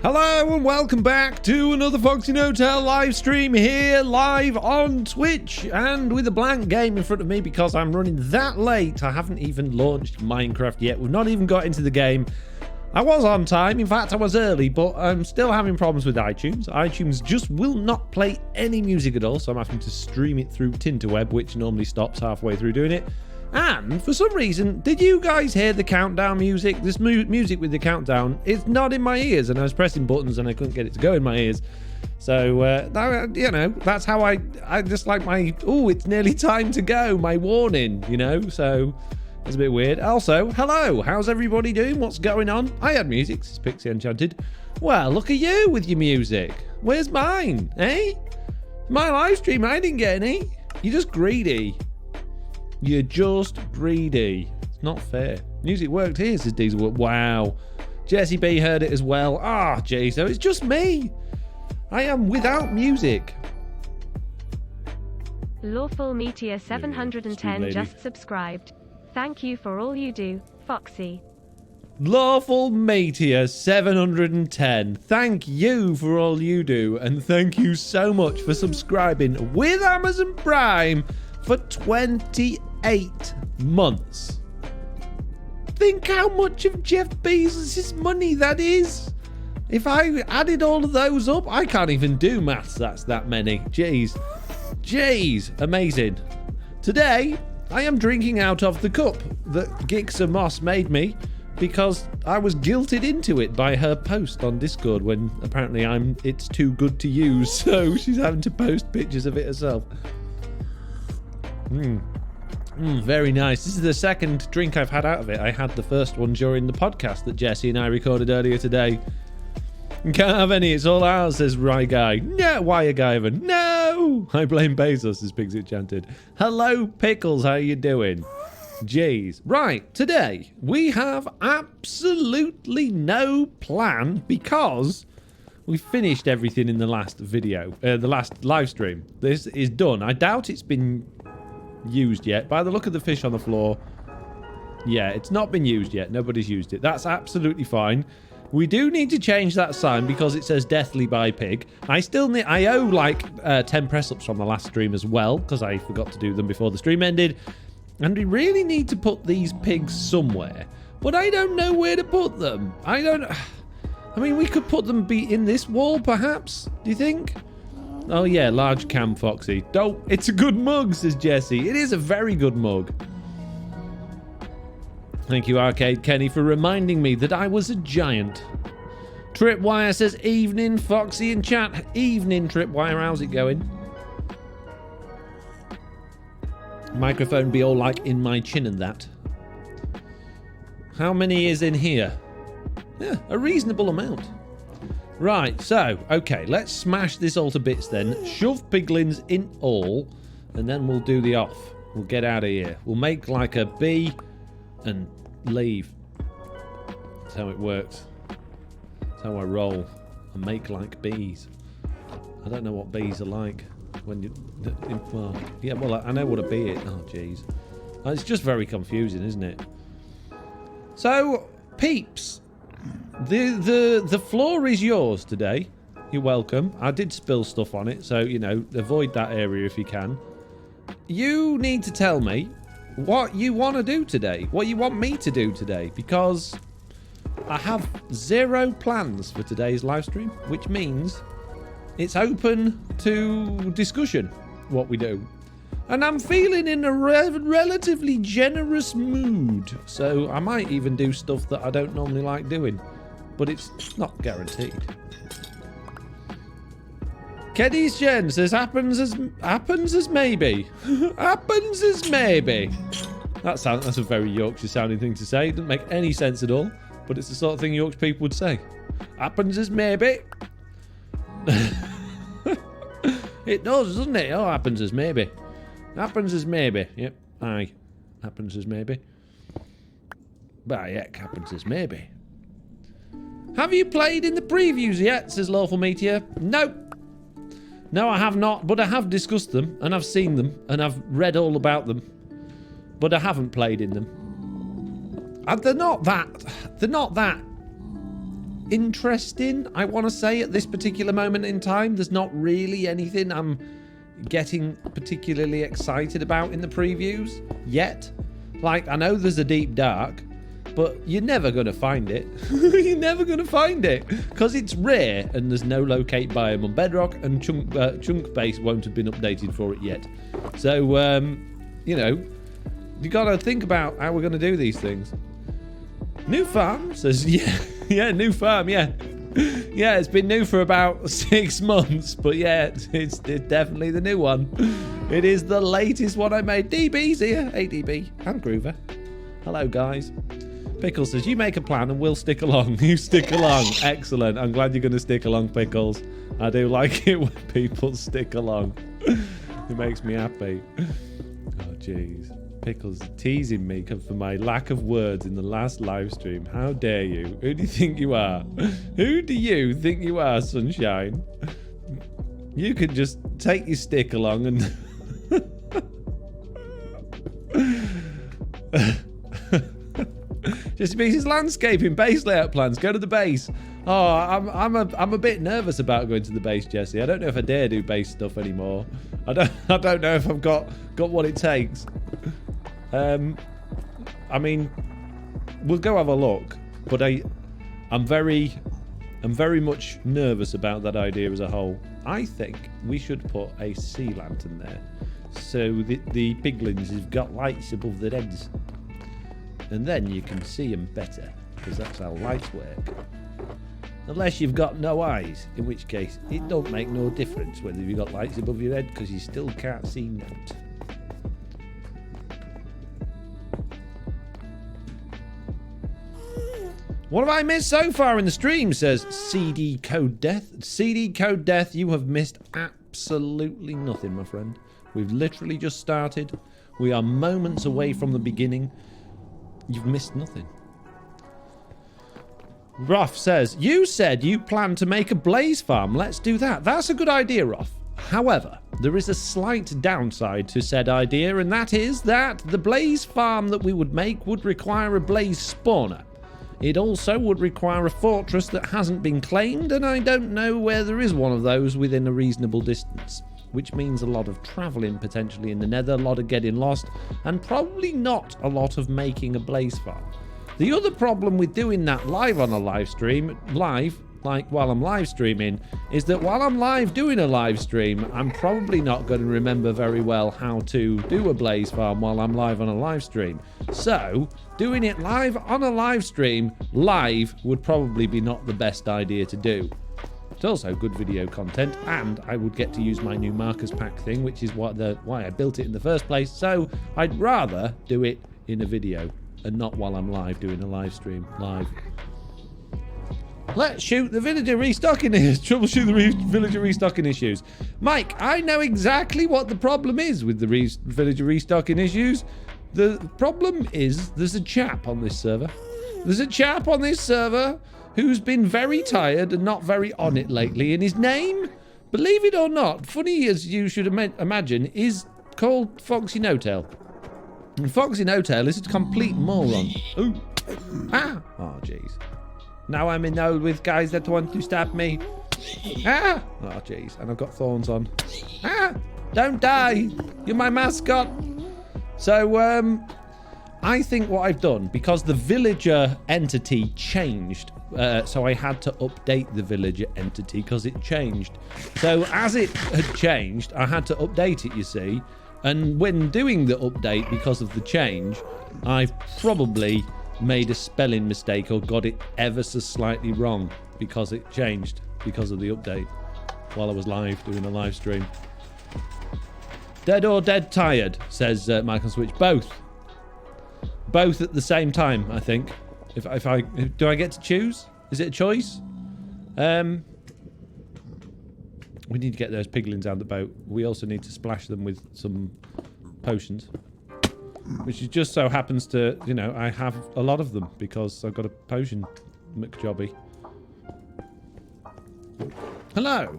Hello and welcome back to another Foxy Hotel live stream here live on Twitch and with a blank game in front of me because I'm running that late. I haven't even launched Minecraft yet. We've not even got into the game. I was on time. In fact, I was early, but I'm still having problems with iTunes. iTunes just will not play any music at all, so I'm having to stream it through Tinterweb, which normally stops halfway through doing it. And for some reason, did you guys hear the countdown music? This music with the countdown, it's not in my ears, and I was pressing buttons and I couldn't get it to go in my ears. So, you know, that's how I just like my, oh, it's nearly time to go, my warning, you know, so it's a bit weird. Also, hello, how's everybody doing? What's going on? I had music, this is Pixie Enchanted. Well, look at you with your music. Where's mine, eh? My live stream, I didn't get any. You're just greedy. You're just greedy. It's not fair. Music worked here, says Diesel. Wow. Jesse B heard it as well. Ah, gee, so it's just me. I am without music. Lawful Meteor 710 just subscribed. Thank you for all you do, Foxy. Lawful Meteor 710. Thank you for all you do. And thank you so much for subscribing with Amazon Prime for 28 months. Think how much of Jeff Bezos' money that is. If I added all of those up, I can't even do maths. That's that many. Jeez. Amazing. Today, I am drinking out of the cup that Gixer Moss made me because I was guilted into it by her post on Discord when apparently it's too good to use. So she's having to post pictures of it herself. Very nice. This is the second drink I've had out of it. I had the first one during the podcast that Jesse and I recorded earlier today. Can't have any, it's all ours, says Rye Guy. No, why Guyver? No! I blame Bezos, as Pigs Enchanted. Hello, Pickles, how you doing? Jeez. Right, today we have absolutely no plan because we finished everything in the last video, the last live stream. This is done. I doubt it's been used yet. By the look of the fish on the floor, yeah, it's not been used yet. Nobody's used it. That's absolutely fine. We do need to change that sign because it says Deathly by Pig. I owe like 10 press-ups from the last stream as well because I forgot to do them before the stream ended. And we really need to put these pigs somewhere. But I don't know where to put them. I mean, we could put them in this wall, perhaps. Do you think? Oh, yeah, large cam, Foxy. Don't. It's a good mug, says Jesse. It is a very good mug. Thank you, Arcade Kenny, for reminding me that I was a giant. Tripwire says, evening, Foxy in chat. Evening, Tripwire. How's it going? Microphone be all like in my chin and that. How many is in here? Yeah, a reasonable amount. Right, so, okay, let's smash this all to bits then. Shove piglins in all, and then we'll do the off. We'll get out of here. We'll make like a bee and leave. That's how it works. That's how I roll. I make like bees. I don't know what bees are like. When you, well, yeah, well, I know what a bee is. Oh, jeez. It's just very confusing, isn't it? So, peeps. The floor is yours today. You're welcome. I did spill stuff on it, so, you know, avoid that area if you can. You need to tell me what you want to do today. What you want me to do today. Because I have zero plans for today's live stream, which means it's open to discussion, what we do. And I'm feeling in a relatively generous mood. So I might even do stuff that I don't normally like doing. But it's not guaranteed. Keddy's Jen says, happens as maybe. Happens as maybe. That's a very Yorkshire sounding thing to say. It doesn't make any sense at all. But it's the sort of thing Yorkshire people would say. Happens as maybe. It does, doesn't it? Oh, happens as maybe. Happens as maybe. Yep. Aye. Happens as maybe. Bah, yeah, happens as maybe. Have you played in the previews yet, says Lawful Meteor? No. No, I have not, but I have discussed them, and I've seen them, and I've read all about them. But I haven't played in them. And they're not that interesting, I want to say, at this particular moment in time. There's not really anything I'm getting particularly excited about in the previews yet. Like, I know there's a deep dark, but you're never going to find it. You're never going to find it because it's rare and there's no locate biome on Bedrock, and chunk base won't have been updated for it yet. So, you know, you got to think about how we're going to do these things. New farm says, yeah, new farm, yeah. Yeah, it's been new for about 6 months, but yeah, it's definitely the new one. It is the latest one I made. DB's here, ADB, and Groover. Hello, guys. Pickles says, you make a plan and we'll stick along. You stick along. Excellent. I'm glad you're going to stick along, Pickles. I do like it when people stick along. It makes me happy. Oh, jeez. Pickles teasing me for my lack of words in the last live stream. How dare you? Who do you think you are? Who do you think you are, Sunshine? You could just take your stick along and... Just Species landscaping, base layout plans. Go to the base. Oh, I'm a bit nervous about going to the base, Jesse. I don't know if I dare do base stuff anymore. I don't know if I've got what it takes. I mean, we'll go have a look, but I'm very much nervous about that idea as a whole. I think we should put a sea lantern there, so the piglins have got lights above their heads, and then you can see them better, because that's how lights work. Unless you've got no eyes, in which case it don't make no difference whether you've got lights above your head, because you still can't see nothing. What have I missed so far in the stream, says CD Code Death. CD Code Death, you have missed absolutely nothing, my friend. We've literally just started. We are moments away from the beginning. You've missed nothing. Ruff says, you said you plan to make a blaze farm. Let's do that. That's a good idea, Ruff. However, there is a slight downside to said idea, and that is that the blaze farm that we would make would require a blaze spawner. It also would require a fortress that hasn't been claimed, and I don't know where there is one of those within a reasonable distance, which means a lot of travelling potentially in the nether, a lot of getting lost, and probably not a lot of making a blaze farm. The other problem with doing that live on a live stream, like while I'm live streaming, is that while I'm live doing a live stream, I'm probably not going to remember very well how to do a blaze farm while I'm live on a live stream. So, doing it live on a live stream, live would probably be not the best idea to do. It's also good video content, and I would get to use my new markers pack thing, which is why I built it in the first place. So, I'd rather do it in a video and not while I'm live doing a live stream live. Let's shoot the villager restocking issues. Troubleshoot the villager restocking issues. Mike, I know exactly what the problem is with the villager restocking issues. The problem is there's a chap on this server. There's a chap on this server who's been very tired and not very on it lately. And his name, believe it or not, funny as you should imagine, is called Foxy No-Tail. And Foxy No-Tail is a complete moron. Ooh. Ah. Oh, jeez. Now I'm in the hole with guys that want to stab me. Ah! Oh, jeez. And I've got thorns on. Ah! Don't die! You're my mascot! So, I think what I've done, because the villager entity changed, so I had to update the villager entity because it changed. So, as it had changed, I had to update it, you see. And when doing the update, because of the change, I've probably made a spelling mistake or got it ever so slightly wrong because it changed because of the update while I was live doing a live stream. Dead or dead tired, says Michael Switch. Both at the same time, I think. If I do I get to choose? Is it a choice? We need to get those piglins out the boat. We also need to splash them with some potions. Which just so happens to, you know, I have a lot of them because I've got a potion McJobby. Hello!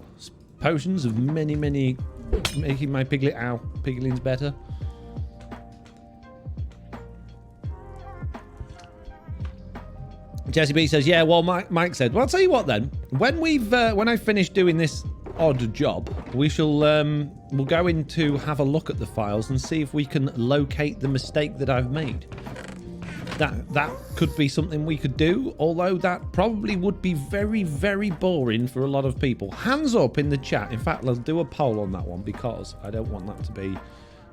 Potions of many, making my piglins better. Jesse B says, yeah, well, Mike said, well, I'll tell you what then. When I finish doing this odd job, we shall, we'll go in to have a look at the files and see if we can locate the mistake that I've made. That could be something we could do, although that probably would be very, very boring for a lot of people. Hands up in the chat. In fact, let's do a poll on that one because I don't want that to be,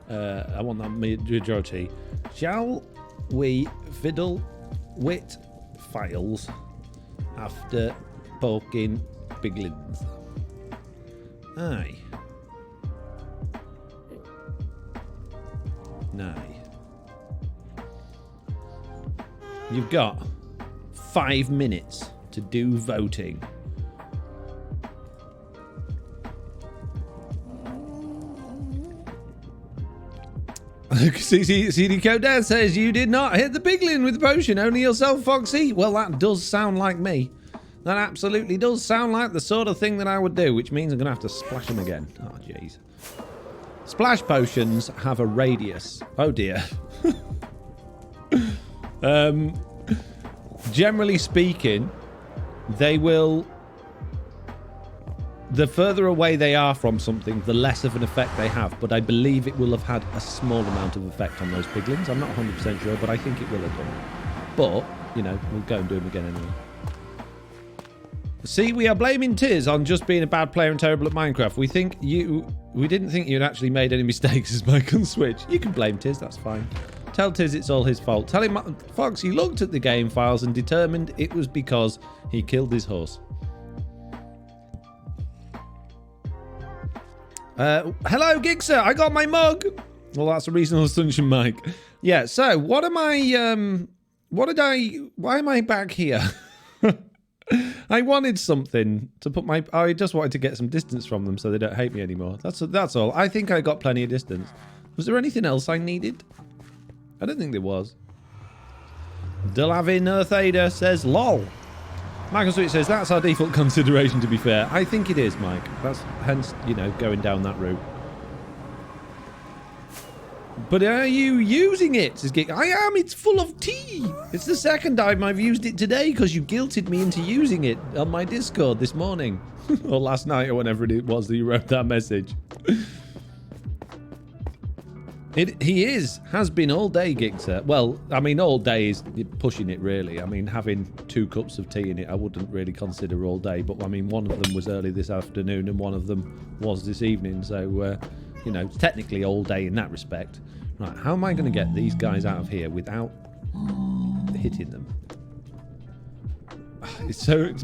I want that majority. Shall we fiddle with files after poking piglins? Aye. Nay. You've got 5 minutes to do voting. CD Code Dad says you did not hit the piglin with the potion, only yourself, Foxy. Well, that does sound like me. That absolutely does sound like the sort of thing that I would do, which means I'm going to have to splash them again. Oh, jeez. Splash potions have a radius. Oh, dear. Generally speaking, they will... The further away they are from something, the less of an effect they have. But I believe it will have had a small amount of effect on those piglins. I'm not 100% sure, but I think it will have done. But, you know, we'll go and do them again anyway. See, we are blaming Tiz on just being a bad player and terrible at Minecraft. We didn't think you'd actually made any mistakes as Mike on Switch. You can blame Tiz, that's fine. Tell Tiz it's all his fault. Tell him Foxy looked at the game files and determined it was because he killed his horse. Hello, Gixer. I got my mug. Well, that's a reasonable assumption, Mike. Yeah, so what am I... Why am I back here? I wanted something to put my... I just wanted to get some distance from them so they don't hate me anymore. That's all. I think I got plenty of distance. Was there anything else I needed? I don't think there was. Delavin Earthader says, lol. Michael Sweet says, that's our default consideration, to be fair. I think it is, Mike. That's hence, you know, going down that route. But are you using it? I am. It's full of tea. It's the second time I've used it today because you guilted me into using it on my Discord this morning. Or last night or whenever it was that you wrote that message. He has been all day, Gixer. Well, I mean, all day is pushing it, really. I mean, having 2 cups of tea in it, I wouldn't really consider all day. But, I mean, one of them was early this afternoon and one of them was this evening. So, you know, technically all day in that respect. Right, how am I going to get these guys out of here without hitting them?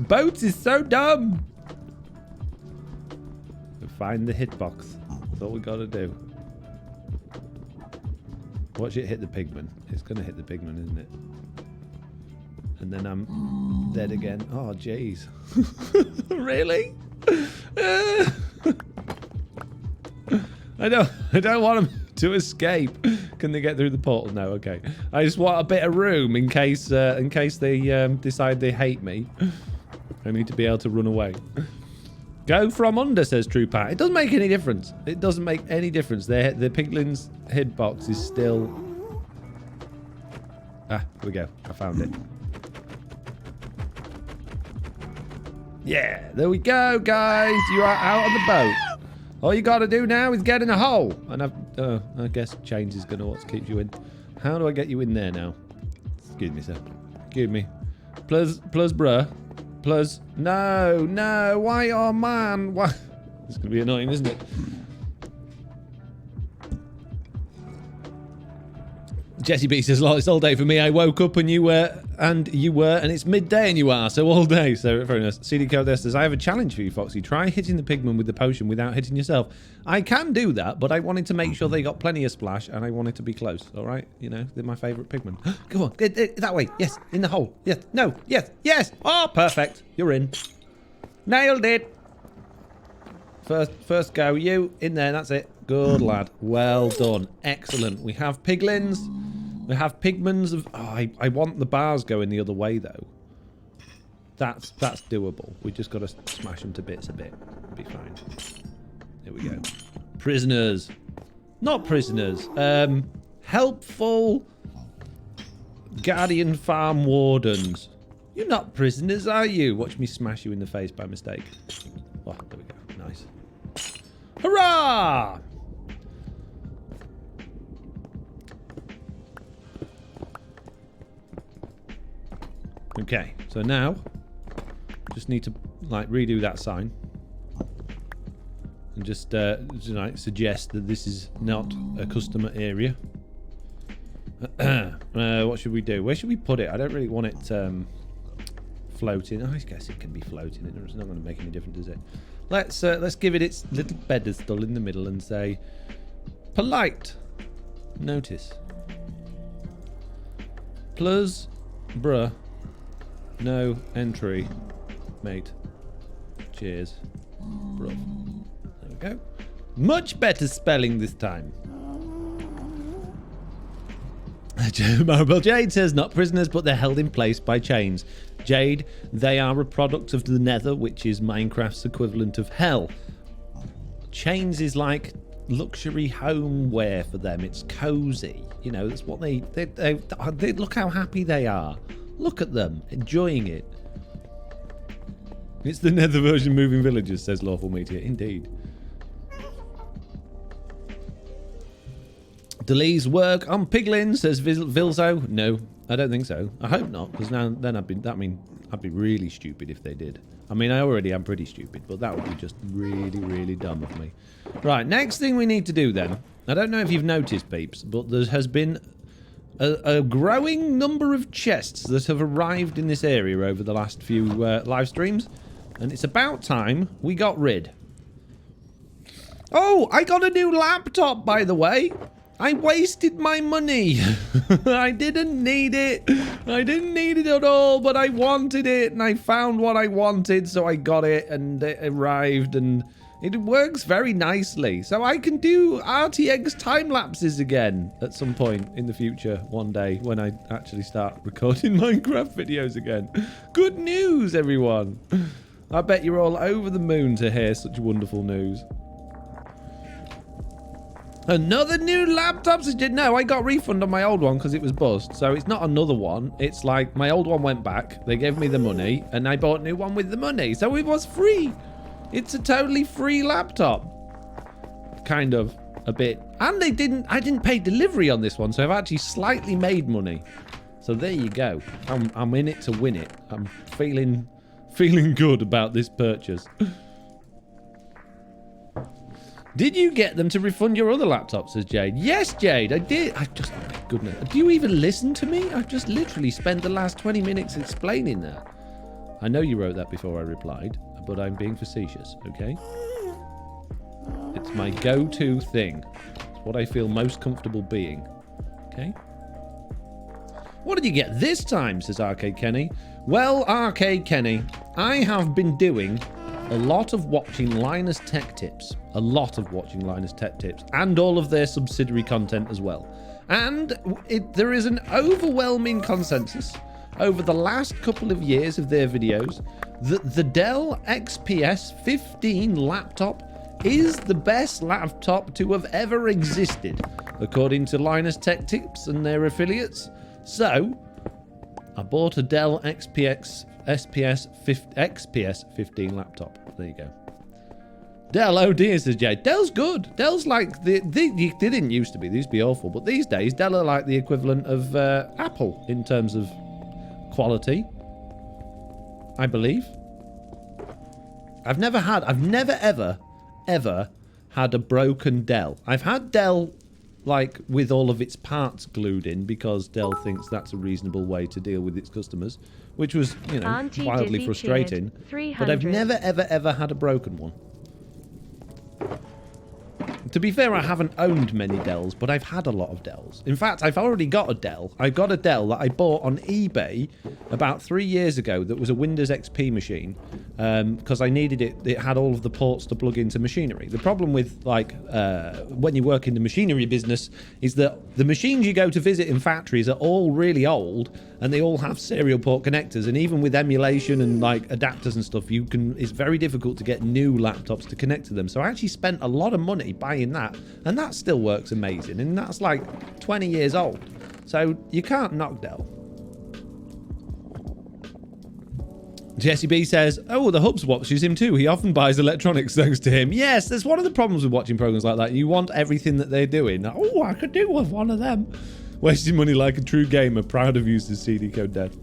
Boats is so dumb. Find the hitbox. That's all we got to do. Watch it hit the pigman. It's going to hit the pigman, isn't it? And then I'm dead again. Oh, jeez. Really? I don't want them to escape. Can they get through the portal? No, okay. I just want a bit of room in case they decide they hate me. I need to be able to run away. Go from under, says True Pat. It doesn't make any difference. It doesn't make any difference. The piglin's hitbox is still... Ah, here we go. I found it. Yeah, there we go, guys. You are out of the boat. All you got to do now is get in a hole. And I guess change is going to what keeps you in. How do I get you in there now? Excuse me, sir. Excuse me. Plus, bruh. Plus, no, why, oh man, why? It's going to be annoying, isn't it? Jesse B says, it's all day for me. I woke up and you were, and it's midday and you are, so all day. So very nice. CD Code there says, I have a challenge for you, Foxy. Try hitting the pigman with the potion without hitting yourself. I can do that, but I wanted to make sure they got plenty of splash and I wanted to be close, all right? You know, they're my favourite pigman. Come on, that way. Yes, in the hole. Yes, no, yes. Oh, perfect. You're in. Nailed it. First go. You in there. That's it. Good lad. Well done. Excellent. We have piglins. We have pigmans of... Oh, I want the bars going the other way, though. That's doable. We just got to smash them to bits a bit. It'll be fine. There we go. Prisoners. Not prisoners. Helpful Guardian Farm Wardens. You're not prisoners, are you? Watch me smash you in the face by mistake. Oh, there we go. Nice. Hurrah! Okay, so now just need to like redo that sign and just like suggest that this is not a customer area. What should we do? Where should we put it? I don't really want it floating. I guess it can be floating. It's not going to make any difference, is it? Let's give it its little pedestal in the middle and say polite notice. Plus, bruh, no entry, mate. Cheers, bruv. There we go. Much better spelling this time. Marble Jade says, not prisoners, but they're held in place by chains. Jade, they are a product of the Nether, which is Minecraft's equivalent of hell. Chains is like luxury homeware for them. It's cozy. You know, that's what they look how happy they are. Look at them, enjoying it. It's the Nether version moving villagers, says Lawful Meteor. Indeed. Delee's work on piglins, says Vilzo. No, I don't think so. I hope not, because then I'd be really stupid if they did. I mean, I already am pretty stupid, but that would be just really, really dumb of me. Right, next thing we need to do then. I don't know if you've noticed, peeps, but there has been a growing number of chests that have arrived in this area over the last few live streams, and it's about time we got rid. Oh, I got a new laptop, by the way. I wasted my money. I didn't need it. I didn't need it at all, but I wanted it, and I found what I wanted, so I got it, and it arrived, and it works very nicely. So I can do RTX time lapses again at some point in the future, one day, when I actually start recording Minecraft videos again. Good news, everyone. I bet you're all over the moon to hear such wonderful news. Another new laptop. No, I got refund on my old one because it was bust. So it's not another one. It's like my old one went back. They gave me the money and I bought a new one with the money. So it was free. It's a totally free laptop. Kind of. A bit. And I didn't pay delivery on this one. So I've actually slightly made money. So there you go. I'm in it to win it. I'm feeling good about this purchase. Did you get them to refund your other laptop, says Jade? Yes, Jade, I did. Oh my goodness. Do you even listen to me? I've just literally spent the last 20 minutes explaining that. I know you wrote that before I replied, but I'm being facetious, okay? It's my go-to thing. It's what I feel most comfortable being, okay? What did you get this time, says Arcade Kenny? Well, Arcade Kenny, I have been doing a lot of watching Linus Tech Tips. A lot of watching Linus Tech Tips. And all of their subsidiary content as well. And there is an overwhelming consensus over the last couple of years of their videos that the Dell XPS 15 laptop is the best laptop to have ever existed, according to Linus Tech Tips and their affiliates. So, I bought a Dell XPS 15 laptop. There you go. Dell, oh dear, says Jay. Dell's good. Dell's like they didn't used to be. They used to be awful, but these days Dell are like the equivalent of Apple in terms of quality, I believe. I've never ever had a broken Dell. I've had Dell like with all of its parts glued in because Dell thinks that's a reasonable way to deal with its customers, which was, you know, Auntie wildly Dizzy frustrating. But I've never ever had a broken one. To be fair, I haven't owned many Dells, but I've had a lot of Dells. In fact, I've already got a Dell. I got a Dell that I bought on eBay about 3 years ago that was a Windows XP machine because I needed it. It had all of the ports to plug into machinery. The problem with, like, when you work in the machinery business is that the machines you go to visit in factories are all really old and they all have serial port connectors. And even with emulation and, like, adapters and stuff, it's very difficult to get new laptops to connect to them. So I actually spent a lot of money buying that, and that still works amazing, and that's like 20 years old, so you can't knock Dell. Jesse B says, oh, the hubs watches him too. He often buys electronics thanks to him. Yes, that's one of the problems with watching programs like that. You want everything that they're doing. Oh, I could do with one of them. Wasting money like a true gamer. Proud of you, says CD Code Death.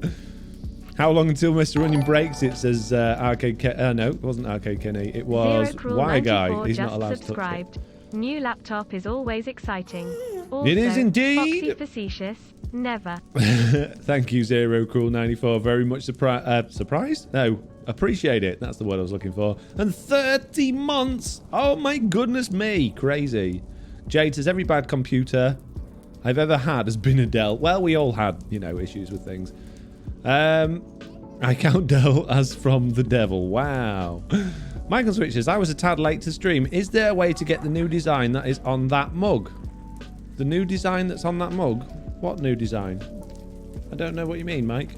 How long until Mr. Onion breaks it, says Arcade Kenny. No, it wasn't Arcade Kenny. It was Y Guy. He's not allowed subscribed. to touch it. New laptop is always exciting. Also, it is indeed. Foxy facetious. Never. Thank you, Zero Cruel 94. Very much surprised? No, appreciate it. That's the word I was looking for. And 30 months. Oh my goodness me. Crazy. Jade says, every bad computer I've ever had has been a Dell. Well, we all had, you know, issues with things. I count Dell as from the devil. Wow. Michael Switches, I was a tad late to stream. Is there a way to get the new design that is on that mug? The new design that's on that mug? What new design? I don't know what you mean, Mike.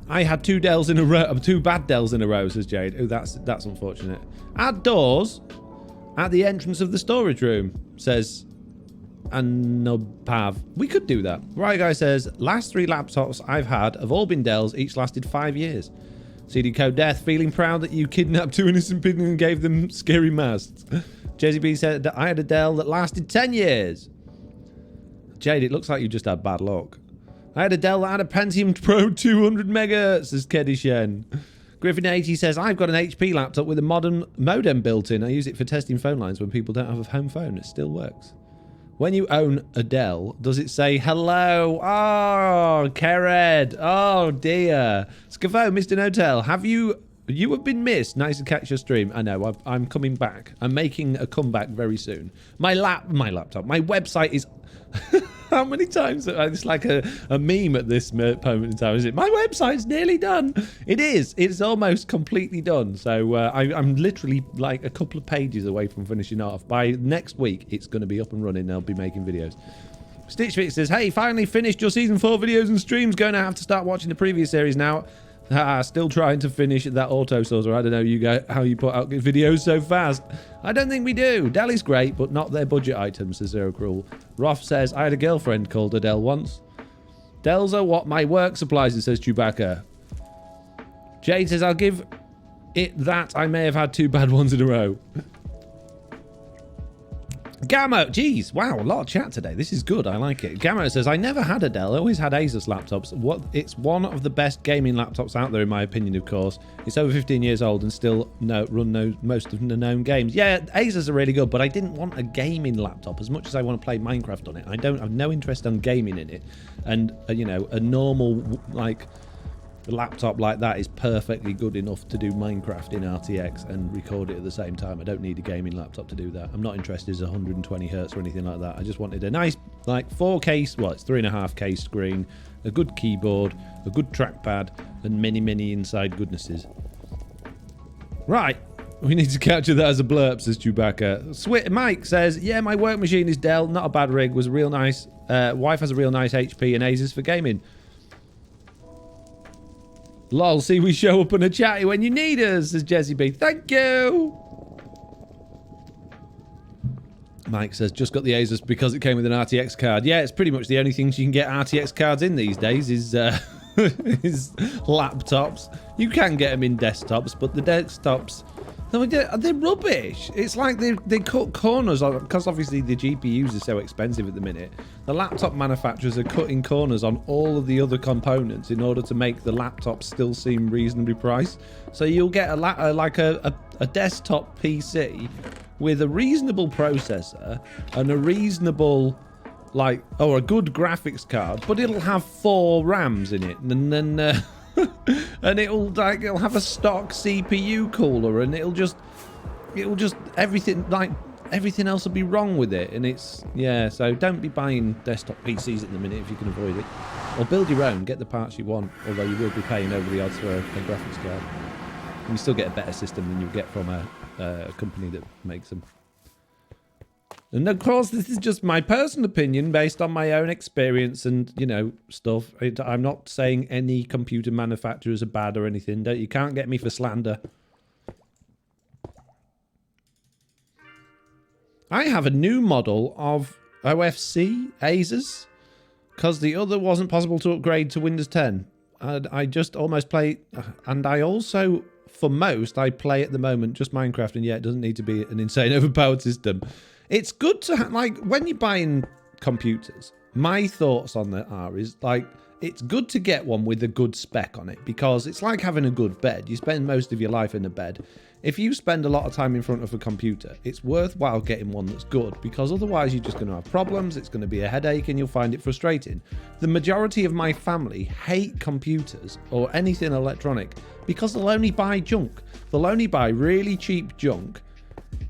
I had two Dells in a row, two bad Dells in a row, says Jade. Oh, that's unfortunate. Add doors at the entrance of the storage room, says Anubhav. We could do that. Right Guy says, last 3 laptops I've had have all been Dells, each lasted 5 years. CD Code Death, feeling proud that you kidnapped 2 innocent piglins and gave them scary masks. Jesse B said that I had a Dell that lasted 10 years. Jade, it looks like you just had bad luck. I had a Dell that had a Pentium Pro 200 megahertz, says Keddy Shen. Griffin80 says, I've got an HP laptop with a modern modem built in. I use it for testing phone lines when people don't have a home phone. It still works. When you own a Dell, does it say hello? Oh, Kered. Oh, dear. Scavo, Mr. Notel, you have been missed. Nice to catch your stream. I know, I'm coming back. I'm making a comeback very soon. My laptop, my website is... How many times? It's like a meme at this moment in time, is it? My website's nearly done. It is. It's almost completely done. So I'm literally like a couple of pages away from finishing off. By next week, it's going to be up and running. I'll be making videos. Stitch Fix says, hey, finally finished your season 4 videos and streams. Going to have to start watching the previous series now. Still trying to finish that auto sorter. I don't know how you put out videos so fast. I don't think we do. Dell is great, but not their budget items, says Zero Cruel. Roth says, I had a girlfriend called Adele once. Dells are what my work supplies, says Chewbacca. Jade says, I'll give it that I may have had 2 bad ones in a row. Gammo, geez, wow, a lot of chat today. This is good, I like it. Gammo says, I never had a Dell, I always had Asus laptops. It's one of the best gaming laptops out there, in my opinion, of course. It's over 15 years old and still run most of the known games. Yeah, Asus are really good, but I didn't want a gaming laptop as much as I want to play Minecraft on it. I have no interest in gaming in it. And, you know, a normal, like... A laptop like that is perfectly good enough to do Minecraft in RTX and record it at the same time. I don't need a gaming laptop to do that. I'm not interested in 120 hertz or anything like that. I just wanted a nice, like, 4K, well, it's 3.5K screen, a good keyboard, a good trackpad, and many inside goodnesses. Right. We need to capture that as a blurb, says Chewbacca. Mike says, yeah, my work machine is Dell. Not a bad rig. Was a real nice... wife has a real nice HP and Asus for gaming. Lol, see, we show up on a chatty when you need us, says Jesse B. Thank you. Mike says, just got the Asus because it came with an RTX card. Yeah, it's pretty much the only things you can get RTX cards in these days is laptops. You can get them in desktops, but the desktops, they're rubbish. It's like they cut corners on, because obviously the GPUs are so expensive at the minute. The laptop manufacturers are cutting corners on all of the other components in order to make the laptop still seem reasonably priced. So you'll get a desktop PC with a reasonable processor and a reasonable, like, a good graphics card, but it'll have 4 RAMs in it, and then and it'll have a stock CPU cooler, and it'll just everything else will be wrong with it, and it's, yeah, so don't be buying desktop PCs at the minute if you can avoid it, or build your own, get the parts you want, although you will be paying over the odds for a graphics card. And you still get a better system than you get from a company that makes them. And of course, this is just my personal opinion based on my own experience and, you know, stuff. I'm not saying any computer manufacturers are bad or anything. You can't get me for slander. I have a new model of OFC Asus Because the other wasn't possible to upgrade to Windows 10. I just almost play... And I also, for most, I play at the moment just Minecraft. And yeah, it doesn't need to be an insane overpowered system. It's good to... like, when you're buying computers, my thoughts on that is, like, it's good to get one with a good spec on it. Because it's like having a good bed. You spend most of your life in a bed. If you spend a lot of time in front of a computer, it's worthwhile getting one that's good, because otherwise you're just going to have problems, it's going to be a headache, and you'll find it frustrating. The majority of my family hate computers or anything electronic because they'll only buy junk. They'll only buy really cheap junk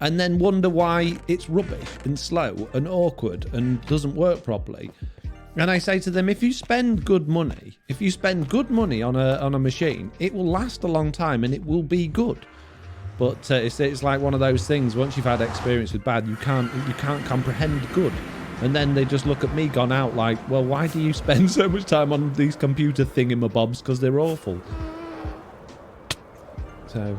and then wonder why it's rubbish and slow and awkward and doesn't work properly. And I say to them, if you spend good money, on a machine, it will last a long time and it will be good. But it's like one of those things. Once you've had experience with bad, you can't comprehend good. And then they just look at me, gone out like, well, why do you spend so much time on these computer thingamabobs? Because they're awful. So,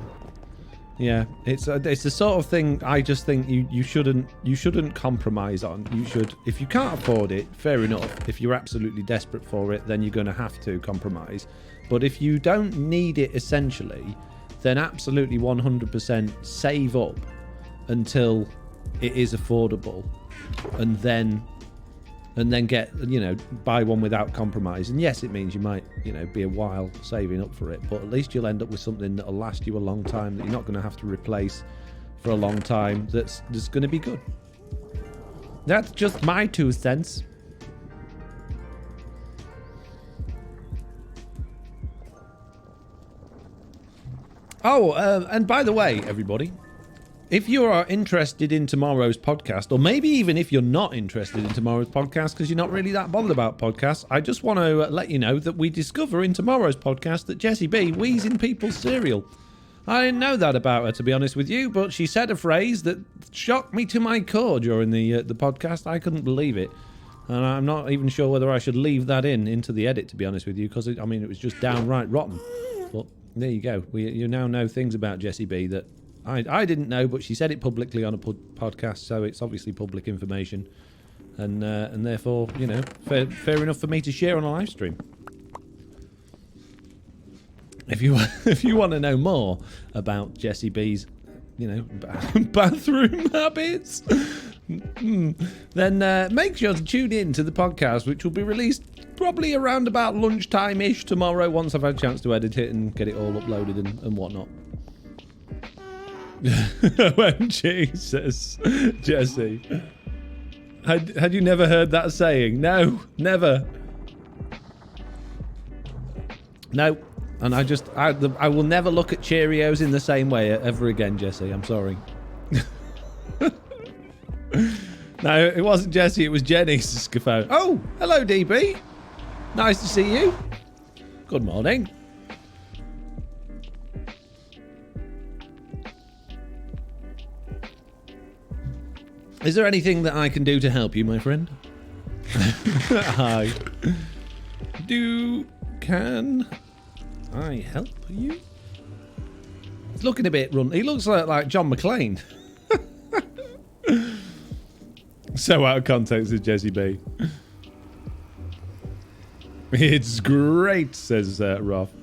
yeah, it's the sort of thing I just think you shouldn't compromise on. You should, if you can't afford it, fair enough. If you're absolutely desperate for it, then you're going to have to compromise. But if you don't need it essentially, then absolutely 100% save up until it is affordable, and then get, buy one without compromise. And yes, it means you might, be a while saving up for it, but at least you'll end up with something that'll last you a long time, that you're not going to have to replace for a long time, that's going to be good. That's just my 2 cents. Oh, and by the way, everybody, if you are interested in tomorrow's podcast, or maybe even if you're not interested in tomorrow's podcast because you're not really that bothered about podcasts, I just want to let you know that we discover in tomorrow's podcast that Jessie B wheezes people's cereal. I didn't know that about her, to be honest with you, but she said a phrase that shocked me to my core during the podcast. I couldn't believe it. And I'm not even sure whether I should leave that into the edit, to be honest with you, because, it was just downright rotten. But there you go. You now know things about Jessie B that I didn't know, but she said it publicly on a podcast, so it's obviously public information. And therefore, fair enough for me to share on a live stream. If you want to know more about Jessie B's, bathroom habits, then make sure to tune in to the podcast, which will be released probably around about lunchtime-ish tomorrow, once I've had a chance to edit it and get it all uploaded and whatnot. Jesus, Jessie. Had you never heard that saying? No, never. No. And I will never look at Cheerios in the same way ever again, Jessie. I'm sorry. No, it wasn't Jessie, it was Jenny Scafone. Oh, hello, DB. Nice to see you. Good morning. Is there anything that I can do to help you, my friend? Hi. Can I help you? He's looking a bit run. He looks like John McClane. So out of context is Jessie B. It's great, says Roth.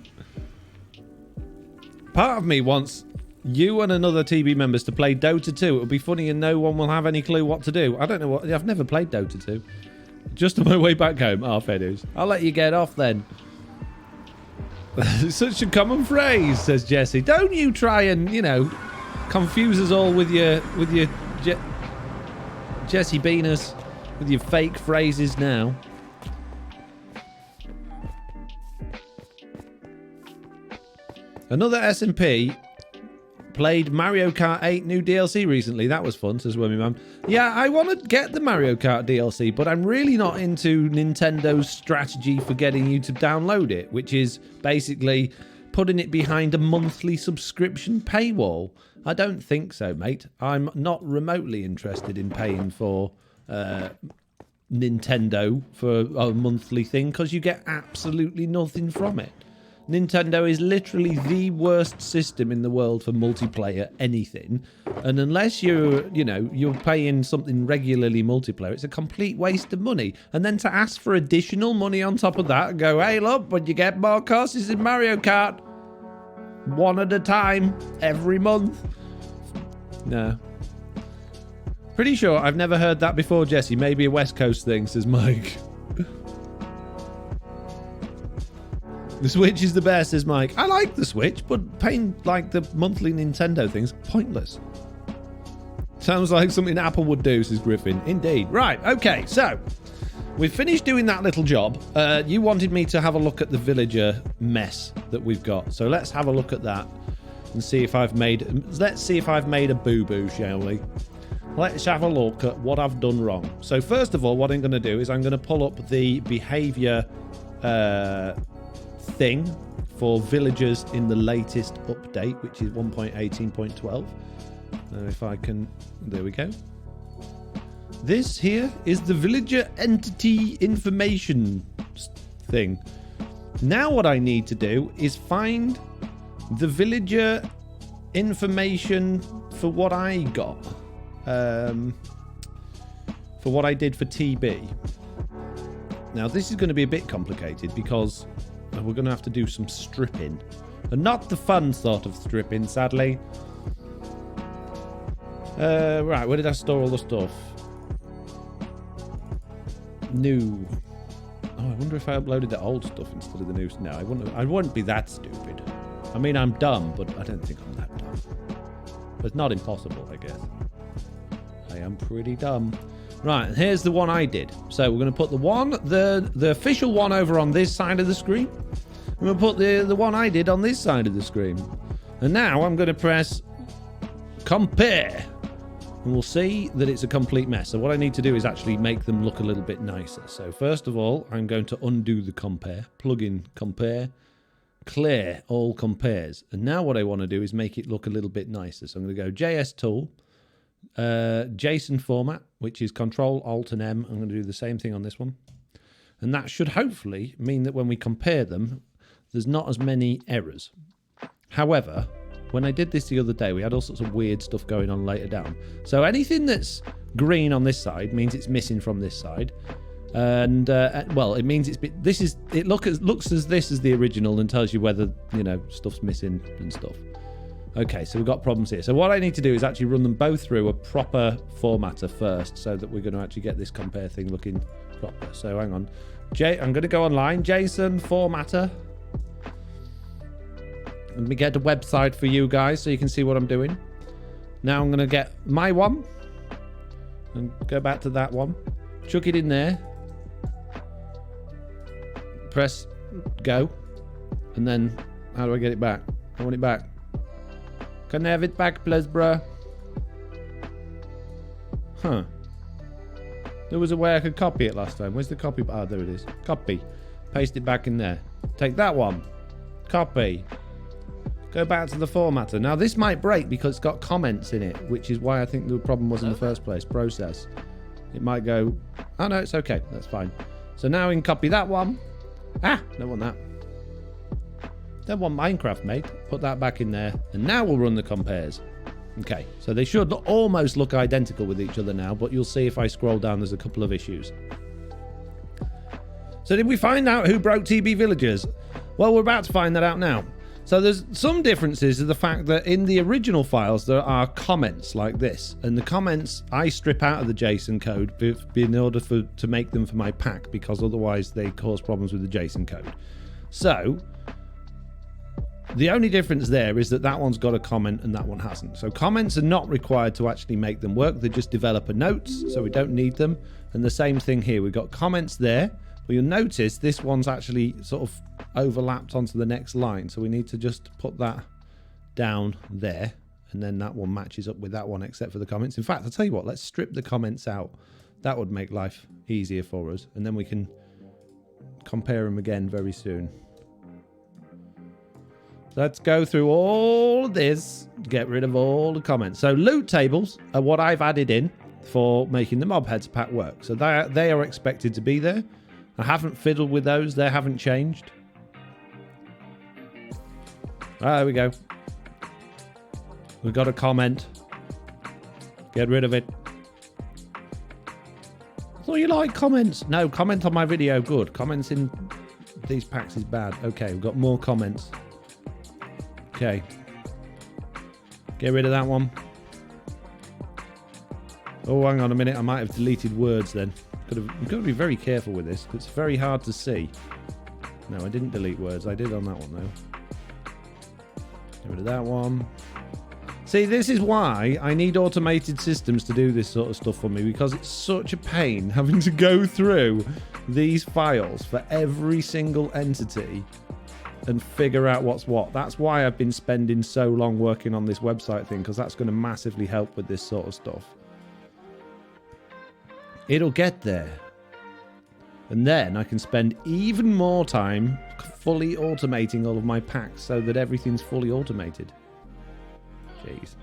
Part of me wants you and another TB members to play Dota 2. It'll be funny and no one will have any clue what to do. I don't know what... I've never played Dota 2. Just on my way back home. Oh, fair dues. I'll let you get off then. Such a common phrase, says Jessie. Don't you try and, confuse us all with your Jessie Beaners, with your fake phrases now. Another S&P played Mario Kart 8 new DLC recently. That was fun, says Wormy Man. Yeah, I want to get the Mario Kart DLC, but I'm really not into Nintendo's strategy for getting you to download it, which is basically putting it behind a monthly subscription paywall. I don't think so, mate. I'm not remotely interested in paying for Nintendo for a monthly thing, because you get absolutely nothing from it. Nintendo is literally the worst system in the world for multiplayer anything. And unless you're paying something regularly multiplayer, it's a complete waste of money. And then to ask for additional money on top of that and go, hey, look, but you get more courses in Mario Kart. One at a time, every month. No. Pretty sure I've never heard that before, Jesse. Maybe a West Coast thing, says Mike. The Switch is the best, says Mike. I like the Switch, but paying like the monthly Nintendo thing's pointless. Sounds like something Apple would do, says Griffin. Indeed. Right, okay, so we've finished doing that little job. You wanted me to have a look at the villager mess that we've got. So let's have a look at that and see if I've made... Let's see if I've made a boo-boo, shall we? Let's have a look at what I've done wrong. So first of all, what I'm going to do is I'm going to pull up the behavior thing for villagers in the latest update, which is 1.18.12. If I can... There we go. This here is the villager entity information thing. Now what I need to do is find the villager information for what I got. For what I did for TB. Now this is going to be a bit complicated because we're going to have to do some stripping. And not the fun sort of stripping, sadly. Right, where did I store all the stuff? New. Oh, I wonder if I uploaded the old stuff instead of the new. No, I wouldn't be that stupid. I mean, I'm dumb, but I don't think I'm that dumb. But it's not impossible, I guess. I am pretty dumb. Right, and here's the one I did. So we're going to put the official one over on this side of the screen. I'm going to put the one I did on this side of the screen. And now I'm going to press compare. And we'll see that it's a complete mess. So what I need to do is actually make them look a little bit nicer. So first of all, I'm going to undo the compare. Plug in compare. Clear all compares. And now what I want to do is make it look a little bit nicer. So I'm going to go JS tool. JSON format, which is Control Alt and M. I'm going to do the same thing on this one. And that should hopefully mean that when we compare them, there's not as many errors. However, when I did this the other day, we had all sorts of weird stuff going on later down. So anything that's green on this side means it's missing from this side. And, well, it means it looks as this as the original and tells you whether, stuff's missing and stuff. Okay, so we've got problems here. So what I need to do is actually run them both through a proper formatter first so that we're going to actually get this compare thing looking proper. So hang on. I'm going to go online. JSON formatter. Let me get a website for you guys so you can see what I'm doing. Now I'm going to get my one. And go back to that one. Chuck it in there. Press go. And then how do I get it back? I want it back. Can I have it back, please, bruh? Huh. There was a way I could copy it last time. Where's the copy? Ah, there it is. Copy. Paste it back in there. Take that one. Copy. Go back to the formatter. Now, this might break because it's got comments in it, which is why I think the problem was in the first place. Process. It might go... Oh, no, it's okay. That's fine. So now we can copy that one. Ah, don't want that. Don't want Minecraft, mate. Put that back in there. And now we'll run the compares. Okay, so they should almost look identical with each other now, but you'll see if I scroll down, there's a couple of issues. So did we find out who broke TB Villagers? Well, we're about to find that out now. So there's some differences to the fact that in the original files, there are comments like this. And the comments, I strip out of the JSON code in order to make them for my pack, because otherwise they cause problems with the JSON code. So... the only difference there is that one's got a comment and that one hasn't. So comments are not required to actually make them work. They're just developer notes, so we don't need them. And the same thing here. We've got comments there, but you'll notice this one's actually sort of overlapped onto the next line. So we need to just put that down there, and then that one matches up with that one except for the comments. In fact, I'll tell you what, let's strip the comments out. That would make life easier for us, and then we can compare them again very soon. Let's go through all of this, get rid of all the comments. So loot tables are what I've added in for making the mob heads pack work. So they are expected to be there. I haven't fiddled with those. They haven't changed. Ah, there we go. We've got a comment. Get rid of it. I thought you like comments. No, comment on my video. Good. Comments in these packs is bad. Okay, we've got more comments. Okay. Get rid of that one. Oh, hang on a minute. I might have deleted words then. You've got to be very careful with this. It's very hard to see. No, I didn't delete words. I did on that one, though. Get rid of that one. See, this is why I need automated systems to do this sort of stuff for me, because it's such a pain having to go through these files for every single entity and figure out what's what. That's why I've been spending so long working on this website thing, because that's going to massively help with this sort of stuff. It'll get there. And then I can spend even more time fully automating all of my packs so that everything's fully automated. Jeez.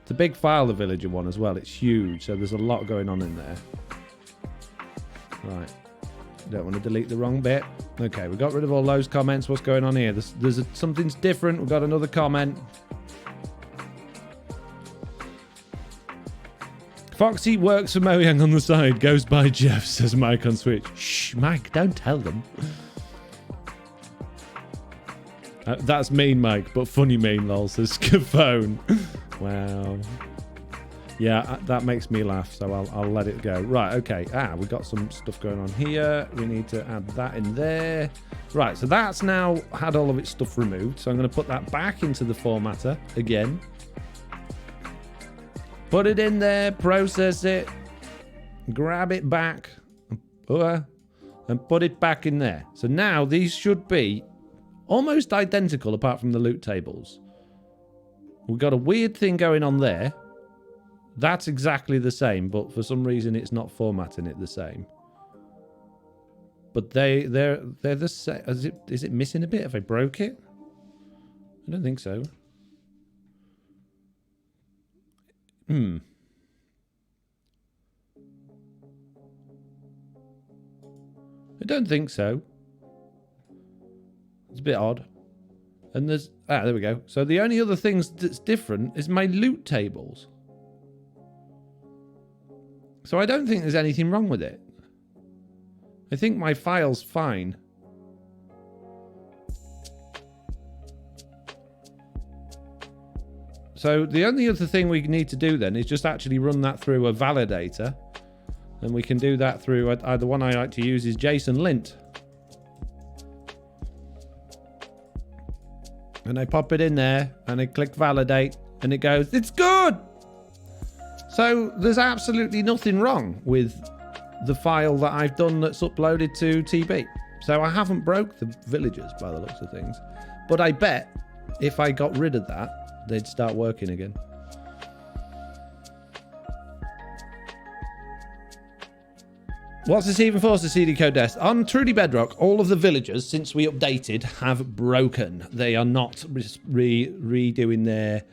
It's a big file, the villager one, as well. It's huge, so there's a lot going on in there. Right. Don't want to delete the wrong bit. Okay, we got rid of all those comments. What's going on here? Something's different. We've got another comment. Foxy works for Mojang on the side. Goes by Jeff, says Mike on Switch. Shh, Mike, don't tell them. That's mean, Mike, but funny mean, lol, says Scafone. Wow. Yeah, that makes me laugh, so I'll let it go. Right, okay. We've got some stuff going on here. We need to add that in there. Right, so that's now had all of its stuff removed. So I'm going to put that back into the formatter again. Put it in there, process it, grab it back, and put it back in there. So now these should be almost identical apart from the loot tables. We've got a weird thing going on there. That's exactly the same, but for some reason it's not formatting it the same. But they're the same. Is it missing a bit? Have I broke it? I don't think so. I don't think so. It's a bit odd. And there's... there we go. So the only other things that's different is my loot tables. So I don't think there's anything wrong with it. I think my file's fine. So the only other thing we need to do then is just actually run that through a validator. And we can do that through... the one I like to use is JSON lint. And I pop it in there, and I click validate, and it goes, it's good! So there's absolutely nothing wrong with the file that I've done that's uploaded to TB. So I haven't broke the villagers by the looks of things. But I bet if I got rid of that, they'd start working again. What's this even for? The CD code desk. On Truly Bedrock, all of the villagers, since we updated, have broken. They are not redoing their...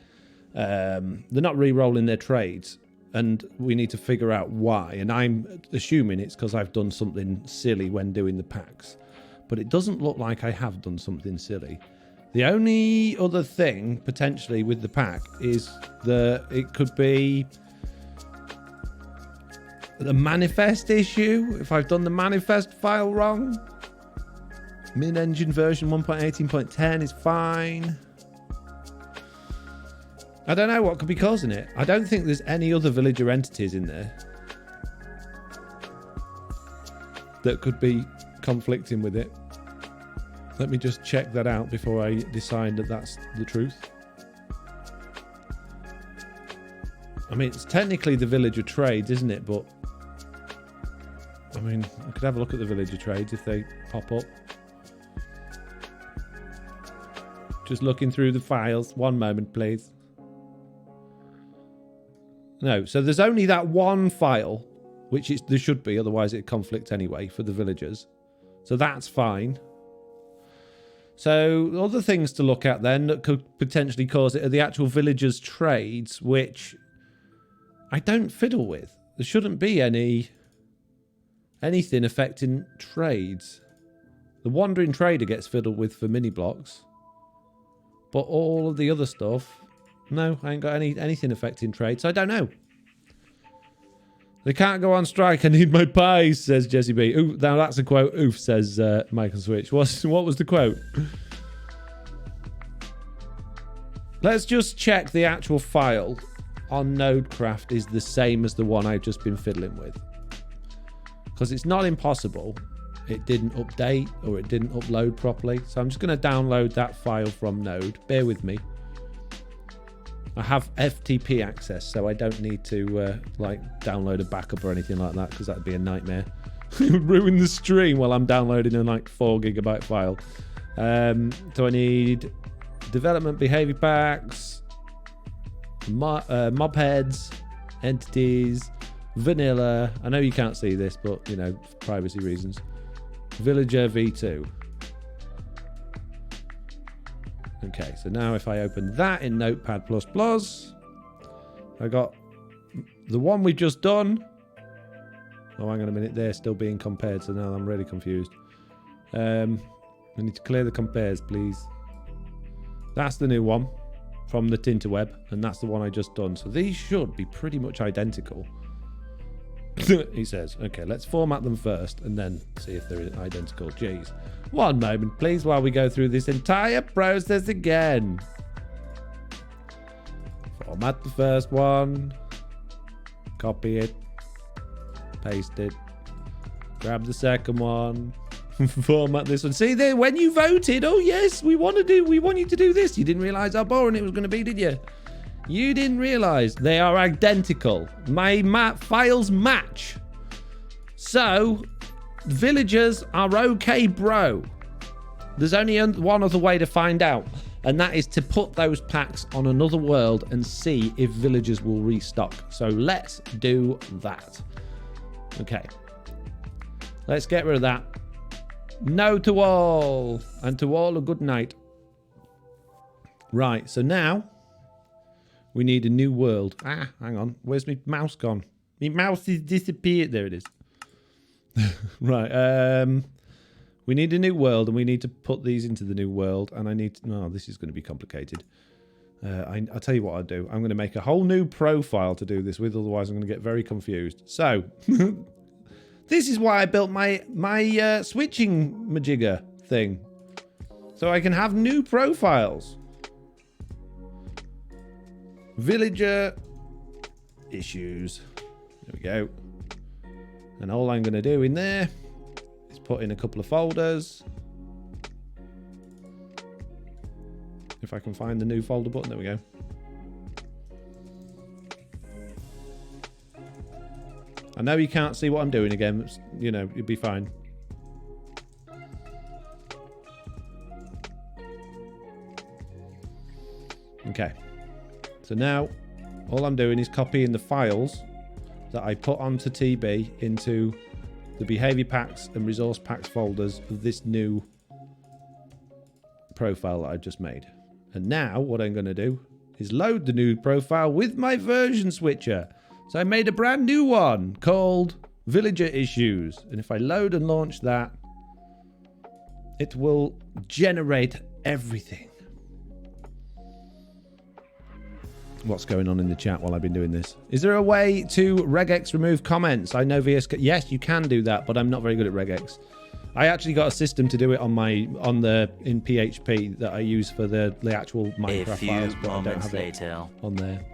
they're not re-rolling their trades. And we need to figure out why. And I'm assuming it's because I've done something silly when doing the packs. But it doesn't look like I have done something silly. The only other thing, potentially, with the pack is it could be the manifest issue. If I've done the manifest file wrong. Min-engine version 1.18.10 is fine. I don't know what could be causing it. I don't think there's any other villager entities in there that could be conflicting with it. Let me just check that out before I decide that that's the truth. I mean, it's technically the villager trades, isn't it? But, I mean, I could have a look at the villager trades if they pop up. Just looking through the files. One moment, please. No, so there's only that one file, which there should be, otherwise it'd conflict anyway for the villagers. So that's fine. So other things to look at then that could potentially cause it are the actual villagers' trades, which I don't fiddle with. There shouldn't be anything affecting trades. The wandering trader gets fiddled with for mini blocks. But all of the other stuff, no, I ain't got anything affecting trade, so I don't know. They can't go on strike. I need my pies, says Jesse B. Ooh, now that's a quote. Oof, says Michael Switch. What was the quote? Let's just check the actual file on Nodecraft is the same as the one I've just been fiddling with. Because it's not impossible. It didn't update or it didn't upload properly. So I'm just going to download that file from Node. Bear with me. I have FTP access, so I don't need to like download a backup or anything like that, because that'd be a nightmare. It would ruin the stream while I'm downloading a like 4 GB file. So I need development behavior packs, mob heads, entities, vanilla. I know you can't see this, but you know, for privacy reasons. Villager v2. Okay, so now if I open that in Notepad++, I got the one we've just done. Oh, hang on a minute, they're still being compared, so now I'm really confused. I need to clear the compares, please. That's the new one from the Tinterweb, and that's the one I just done. So these should be pretty much identical. He says, okay, let's format them first and then see if they're identical. Jeez. One moment, please, while we go through this entire process again. Format the first one. Copy it. Paste it. Grab the second one. Format this one. See there, when you voted, oh yes, we want you to do this. You didn't realize how boring it was going to be, did you? You didn't realize they are identical. My files match. So, villagers are okay, bro. There's only one other way to find out, and that is to put those packs on another world and see if villagers will restock. So let's do that. Okay. Let's get rid of that. No to all, and to all a good night. Right, so now we need a new world. Ah, hang on. Where's my mouse gone? My mouse has disappeared. There it is. Right. We need a new world, and we need to put these into the new world. And I need to... No, this is going to be complicated. I'll tell you what I'll do. I'm going to make a whole new profile to do this with. Otherwise, I'm going to get very confused. So, this is why I built my switching majigger thing. So I can have new profiles. Villager issues. There we go. And all I'm going to do in there is put in a couple of folders. If I can find the new folder button. There we go. I know you can't see what I'm doing again. You know, you'll be fine. Okay. So now, all I'm doing is copying the files that I put onto TB into the behavior packs and resource packs folders of this new profile that I just made. And now, what I'm going to do is load the new profile with my version switcher. So I made a brand new one called Villager Issues. And if I load and launch that, it will generate everything. What's going on in the chat while I've been doing this? Is there a way to regex remove comments? I know VS... Yes, you can do that, but I'm not very good at regex. I actually got a system to do it in PHP that I use for the actual Minecraft files, but I don't have it on there.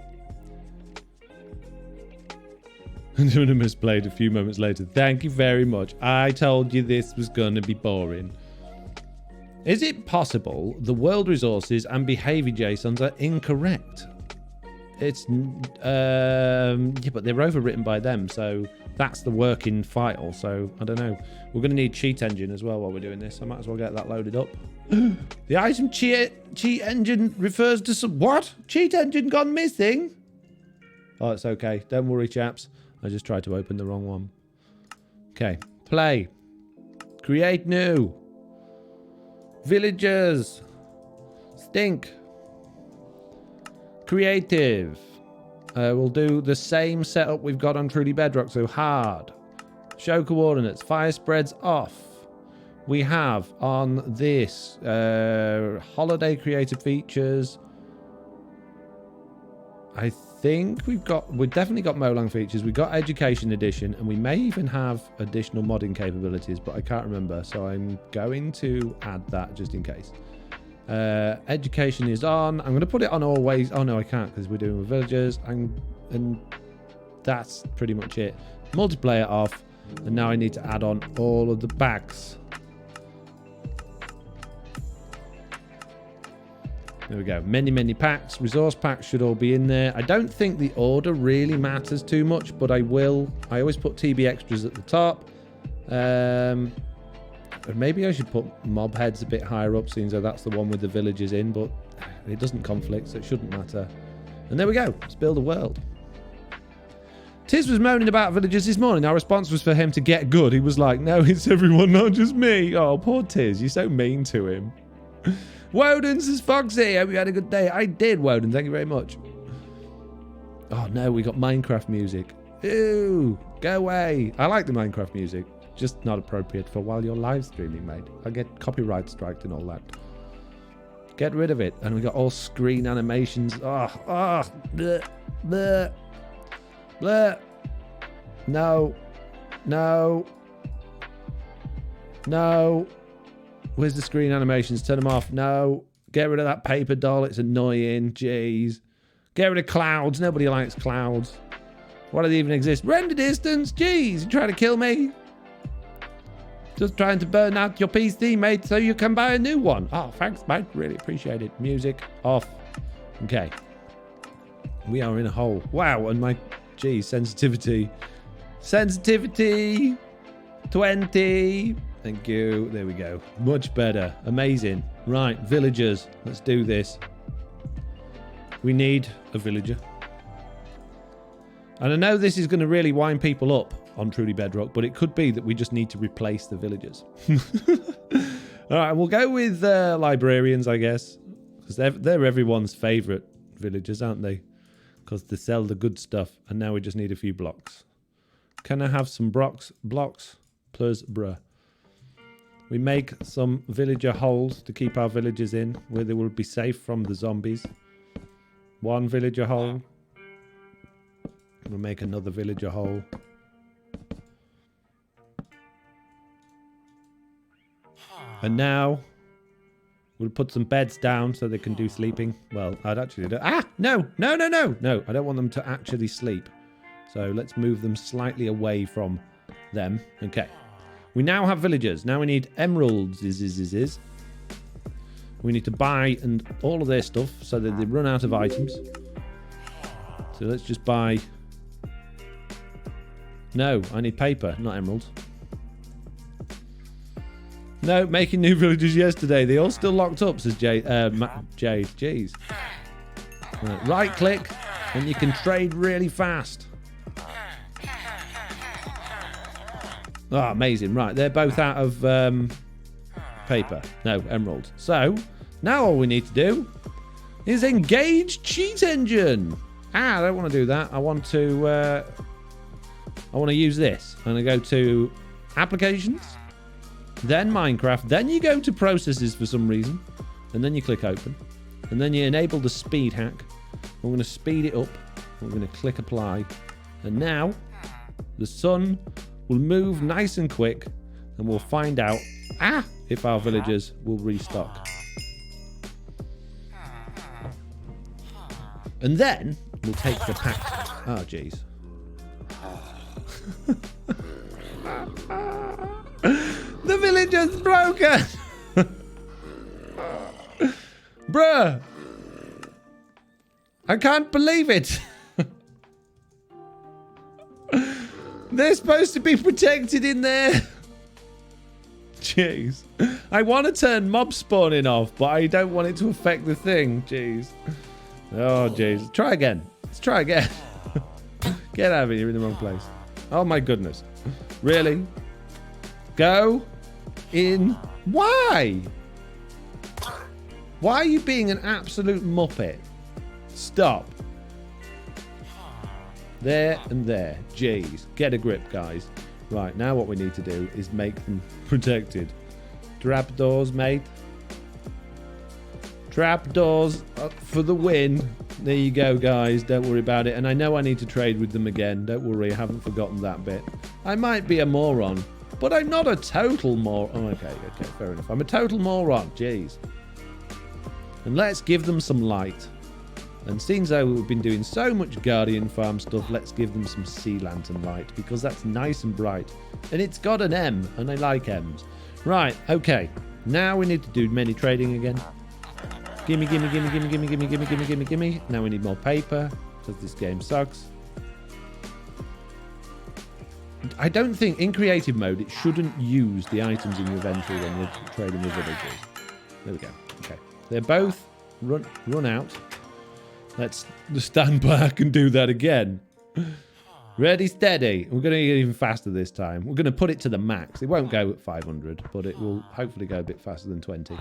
Anonymous played a few moments later. Thank you very much. I told you this was going to be boring. Is it possible the world resources and behavior JSONs are incorrect? It's yeah, but they're overwritten by them, so that's the working file. So I don't know. We're going to need cheat engine as well while we're doing this. I might as well get that loaded up. The item cheat engine refers to some... What? Cheat engine gone missing? Oh, it's okay. Don't worry, chaps. I just tried to open the wrong one. Okay. Play. Create new. Villagers. Stink. Creative. We'll do the same setup we've got on Truly Bedrock. So hard. Show coordinates. Fire spreads off. we have on this holiday creative features. I think we've definitely got Molang features. We've got education edition, and we may even have additional modding capabilities, but I can't remember. So I'm going to add that just in case. Education is on. I'm going to put it on always. Oh no, I can't because we're doing with villagers, and that's pretty much it. Multiplayer off, and now I need to add on all of the packs. There we go. Many packs. Resource packs should all be in there. I don't think the order really matters too much, but I always put TB extras at the top. Maybe I should put mob heads a bit higher up, seeing though that's the one with the villagers in, but it doesn't conflict, so it shouldn't matter. And there we go. Let's build a world. Tiz was moaning about villagers this morning. Our response was for him to get good. He was like, no, it's everyone, not just me. Oh, poor Tiz. You're so mean to him. Woden says, Foxy, hope you had a good day. I did, Woden. Thank you very much. Oh, no, we got Minecraft music. Ew, go away. I like the Minecraft music. Just not appropriate for while you're live streaming, mate. I'll get copyright striked and all that. Get rid of it. And we got all screen animations. Bleh, bleh, bleh. No. Where's the screen animations? Turn them off. No. Get rid of that paper doll. It's annoying. Jeez. Get rid of clouds. Nobody likes clouds. Why do they even exist? Render distance. Jeez. You trying to kill me? Just trying to burn out your PC, mate, so you can buy a new one. Oh, thanks, mate. Really appreciate it. Music off. Okay. We are in a hole. Wow. And my, geez, sensitivity. Sensitivity. 20. Thank you. There we go. Much better. Amazing. Right, villagers. Let's do this. We need a villager. And I know this is going to really wind people up on Truly Bedrock, but it could be that we just need to replace the villagers. All right, we'll go with librarians, I guess, because they're everyone's favourite villagers, aren't they? Because they sell the good stuff, and now we just need a few blocks. Can I have some blocks? Plus bruh. We make some villager holes to keep our villagers in, where they will be safe from the zombies. One villager hole. We'll make another villager hole. And now we'll put some beds down so they can do sleeping. Well, I'd actually do... Ah! No! No! I don't want them to actually sleep. So let's move them slightly away from them. Okay. We now have villagers. Now we need emeralds. We need to buy and all of their stuff so that they run out of items. So let's just buy... No, I need paper, not emeralds. No, making new villagers yesterday. They all still locked up, says Jade. Jeez. Right click, and you can trade really fast. Oh, amazing. Right, they're both out of paper. No, emerald. So, now all we need to do is engage cheat engine. Ah, I don't want to do that. I want to use this. I'm going to go to applications, then Minecraft, then you go to processes for some reason, and then you click open, and then you enable the speed hack. We're going to speed it up. We're going to click apply, and now the sun will move nice and quick, and we'll find out if our villagers will restock. And then we'll take the pack. Oh, jeez. The villager's broken. Bruh. I can't believe it. They're supposed to be protected in there. Jeez. I want to turn mob spawning off, but I don't want it to affect the thing. Jeez. Oh, jeez. Try again. Let's try again. Get out of here. You're in the wrong place. Oh, my goodness. Really? Go in. Why? Why are you being an absolute muppet? Stop. There and there. Jeez. Get a grip, guys. Right, now what we need to do is make them protected. Trapdoors, mate. Trapdoors for the win. There you go, guys. Don't worry about it. And I know I need to trade with them again. Don't worry, I haven't forgotten that bit. I might be a moron, but I'm not a total moron. Oh, okay, fair enough. I'm a total moron. Jeez. And let's give them some light. And seeing though we've been doing so much Guardian Farm stuff, let's give them some Sea Lantern light, because that's nice and bright. And it's got an M, and I like M's. Right, okay. Now we need to do many trading again. Gimme. Now we need more paper, because this game sucks. I don't think, in creative mode, it shouldn't use the items in your inventory when you're trading with villagers. There we go. Okay. They're both run out. Let's stand back and do that again. Ready, steady. We're going to get even faster this time. We're going to put it to the max. It won't go at 500, but it will hopefully go a bit faster than 20.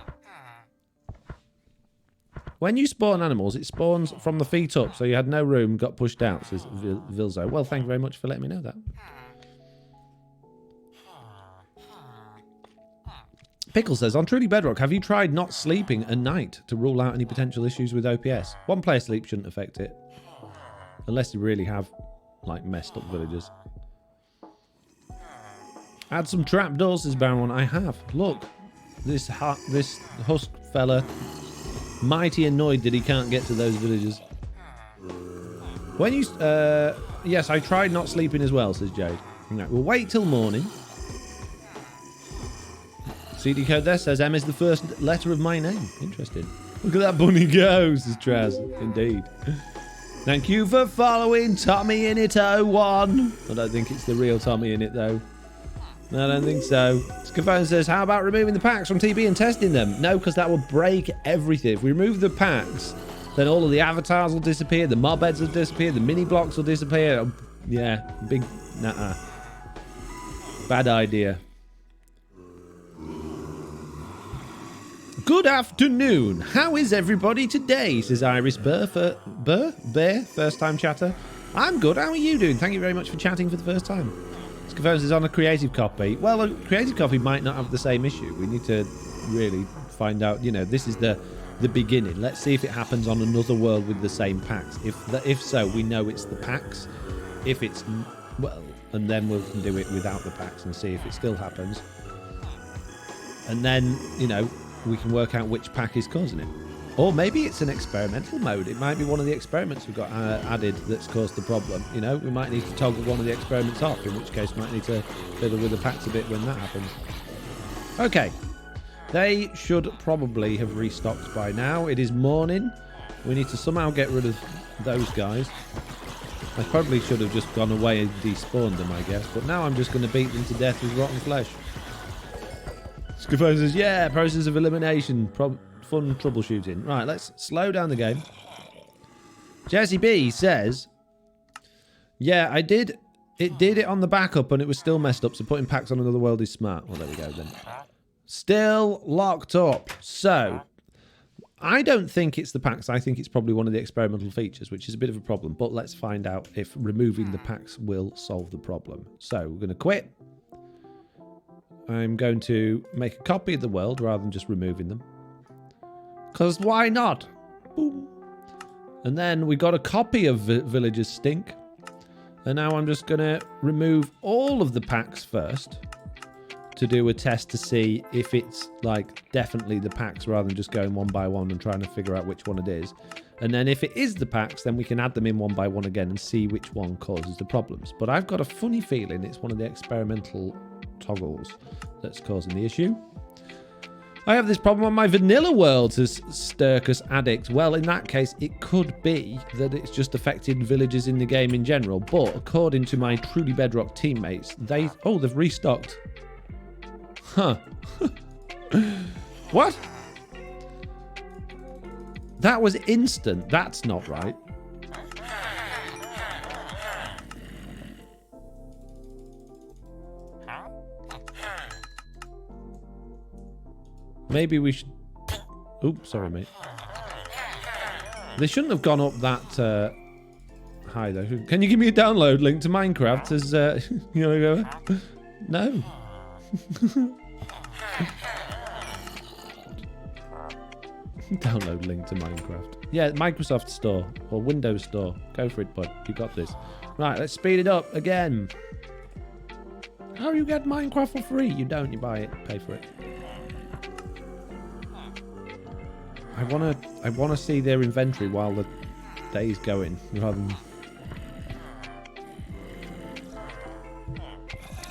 When you spawn animals, it spawns from the feet up, so you had no room, got pushed out, says Vilzo. Well, thank you very much for letting me know that. Pickle says, on Truly Bedrock, have you tried not sleeping at night to rule out any potential issues with OPS? One player sleep shouldn't affect it. Unless you really have, like, messed up villagers. Add some trapdoors, says Baron One. I have. Look. This husk fella, mighty annoyed that he can't get to those villagers. When you... yes, I tried not sleeping as well, says Jade. No, we'll wait till morning. CD code there says M is the first letter of my name. Interesting. Look at that bunny go, says Traz. Indeed. Thank you for following Tommy in it 01. I don't think it's the real Tommy in it though. No, I don't think so. Scafone says, how about removing the packs from TB and testing them? No, because that will break everything. If we remove the packs, then all of the avatars will disappear, the mob heads will disappear, the mini blocks will disappear. Yeah, big nah. Bad idea. Good afternoon. How is everybody today? Says Iris Bear, first time chatter. I'm good. How are you doing? Thank you very much for chatting for the first time. Scafone is on a creative copy. Well, a creative copy might not have the same issue. We need to really find out. You know, this is the beginning. Let's see if it happens on another world with the same packs. If so, we know it's the packs. If it's well, and then we'll do it without the packs and see if it still happens. And then you know. We can work out which pack is causing it. Or maybe it's an experimental mode. It might be one of the experiments we've got added that's caused the problem. You know, we might need to toggle one of the experiments off, in which case we might need to fiddle with the packs a bit when that happens. Okay. They should probably have restocked by now. It is morning. We need to somehow get rid of those guys. I probably should have just gone away and despawned them, I guess. But now I'm just going to beat them to death with rotten flesh. Scafone says, yeah, process of elimination, fun troubleshooting. Right, let's slow down the game. Jesse B says, yeah, I did. It did it on the backup and it was still messed up, so putting packs on another world is smart. Well, there we go then. Still locked up. So, I don't think it's the packs. I think it's probably one of the experimental features, which is a bit of a problem. But let's find out if removing the packs will solve the problem. So, we're going to quit. I'm going to make a copy of the world rather than just removing them. Because why not? Boom. And then we got a copy of Villagers Stink. And now I'm just going to remove all of the packs first. To do a test to see if it's like definitely the packs rather than just going one by one and trying to figure out which one it is. And then if it is the packs, then we can add them in one by one again and see which one causes the problems. But I've got a funny feeling it's one of the experimental toggles that's causing the issue. I have this problem on my vanilla world, says Sturkus Addict. Well, in that case, it could be that it's just affecting villagers in the game in general. But according to my Truly Bedrock teammates, they've restocked. Huh. What? That was instant. That's not right. Maybe we should... Oops, sorry, mate. They shouldn't have gone up that high, though. Can you give me a download link to Minecraft as... you know, go... No. Download link to Minecraft. Yeah, Microsoft Store or Windows Store. Go for it, bud. You got this. Right, let's speed it up again. How do you get Minecraft for free? You don't. You buy it. Pay for it. I wanna see their inventory while the day's going, rather than...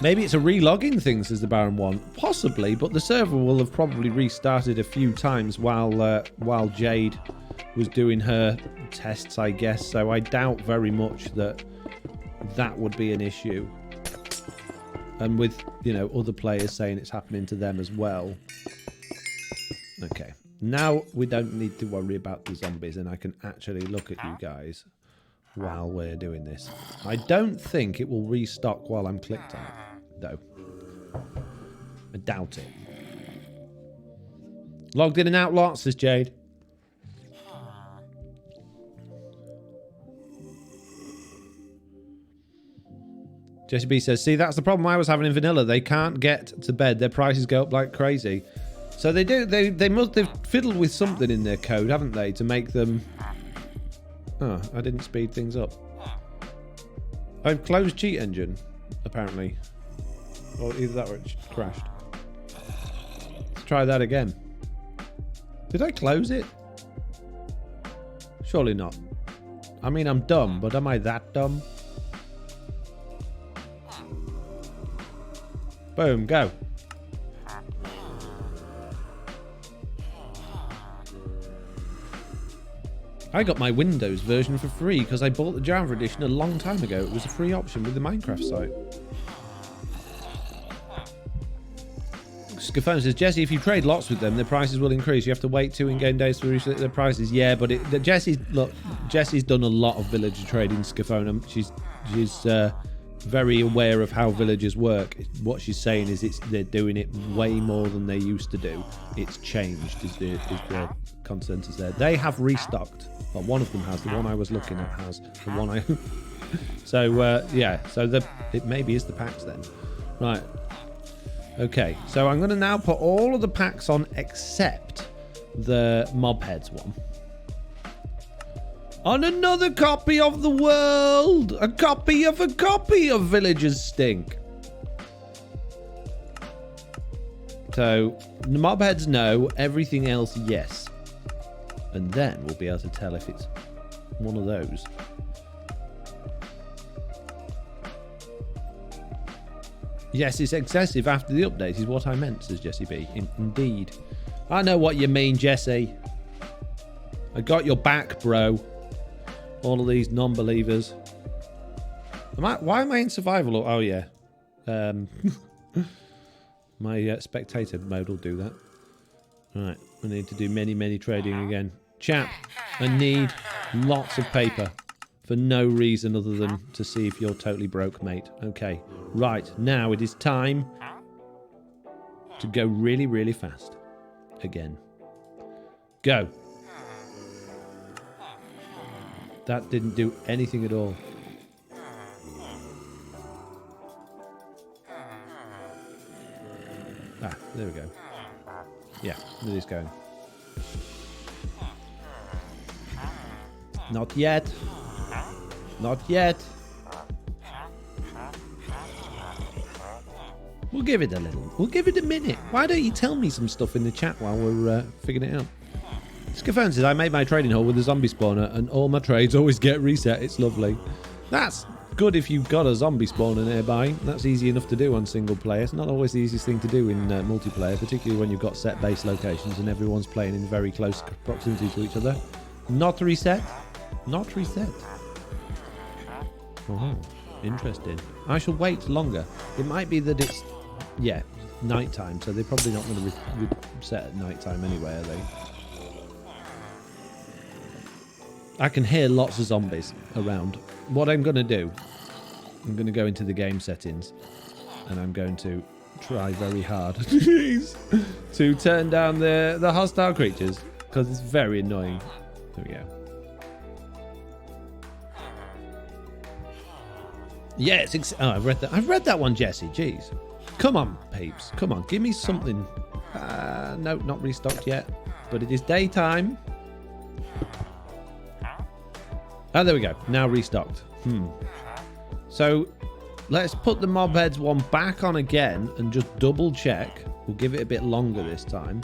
Maybe it's a re-logging thing, says the Baron One. Possibly, but the server will have probably restarted a few times while Jade was doing her tests, I guess. So I doubt very much that would be an issue. And with, you know, other players saying it's happening to them as well. Okay. Now we don't need to worry about the zombies, and I can actually look at you guys while we're doing this. I don't think it will restock while I'm clicked on it, though. I doubt it. Logged in and out lots, says Jade. Jesse B says, see, that's the problem I was having in vanilla. They can't get to bed. Their prices go up like crazy. So they do. They've fiddled with something in their code, haven't they, to make them... Oh, I didn't speed things up. I've closed cheat engine, apparently. Or either that or it crashed. Let's try that again. Did I close it? Surely not. I mean, I'm dumb, but am I that dumb? Boom, go. I got my Windows version for free because I bought the Java edition a long time ago. It was a free option with the Minecraft site. Scafone says, Jesse, if you trade lots with them, their prices will increase. You have to wait 2 in-game days to reset their prices. Yeah, but Jessie's done a lot of villager trading, Scafone. She's very aware of how villagers work. What she's saying is they're doing it way more than they used to do. It's changed, is the consensus there. They have restocked. Well, one of them has. The one I was looking at has. The one I... So, yeah. So it maybe is the packs then. Right. Okay. So I'm going to now put all of the packs on except the mob heads one. On another copy of the world! A copy of Villagers Stink. So, the mob heads no, everything else yes. And then we'll be able to tell if it's one of those. Yes, it's excessive after the update is what I meant, says Jesse B. Indeed. I know what you mean, Jesse. I got your back, bro. All of these non-believers. Why am I in survival? Oh, yeah. My spectator mode will do that. Right. I need to do many trading again. Chat, I need lots of paper for no reason other than to see if you're totally broke, mate. Okay. Right. Now it is time to go really, really fast. Again. Go. That didn't do anything at all. Ah, there we go. Yeah, it is going. Not yet. Not yet. We'll give it a little. We'll give it a minute. Why don't you tell me some stuff in the chat while we're figuring it out? Scafone says, I made my trading hole with a zombie spawner and all my trades always get reset. It's lovely. That's good if you've got a zombie spawner nearby. That's easy enough to do on single player. It's not always the easiest thing to do in multiplayer, particularly when you've got set base locations and everyone's playing in very close proximity to each other. Not reset. Not reset. Oh, interesting. I shall wait longer. It might be that it's, yeah, nighttime, so they're probably not going to reset at nighttime anyway, are they? I can hear lots of zombies around. What I'm going to do, I'm going to go into the game settings and I'm going to try very hard to turn down the hostile creatures because it's very annoying. There we go. Yes, oh, I've read that. I've read that one, Jesse. Jeez. Come on, peeps. Come on, give me something. No, not restocked yet. but it is daytime. Oh, there we go. Now restocked. So let's put the mob heads one back on again and just double check. We'll give it a bit longer this time.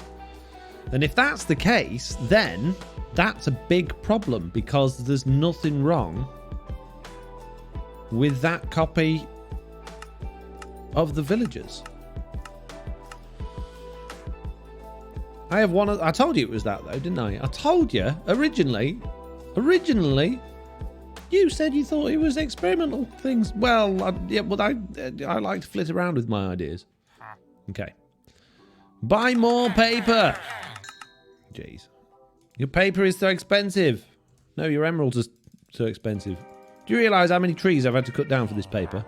And if that's the case, then that's a big problem because there's nothing wrong with that copy of the villagers. I have one. I told you it was that though, didn't I? I told you originally, you said you thought it was experimental things. Well, yeah, but I like to flit around with my ideas. Okay. Buy more paper. Jeez. Your paper is so expensive. No, your emeralds are so expensive. Do you realise how many trees I've had to cut down for this paper?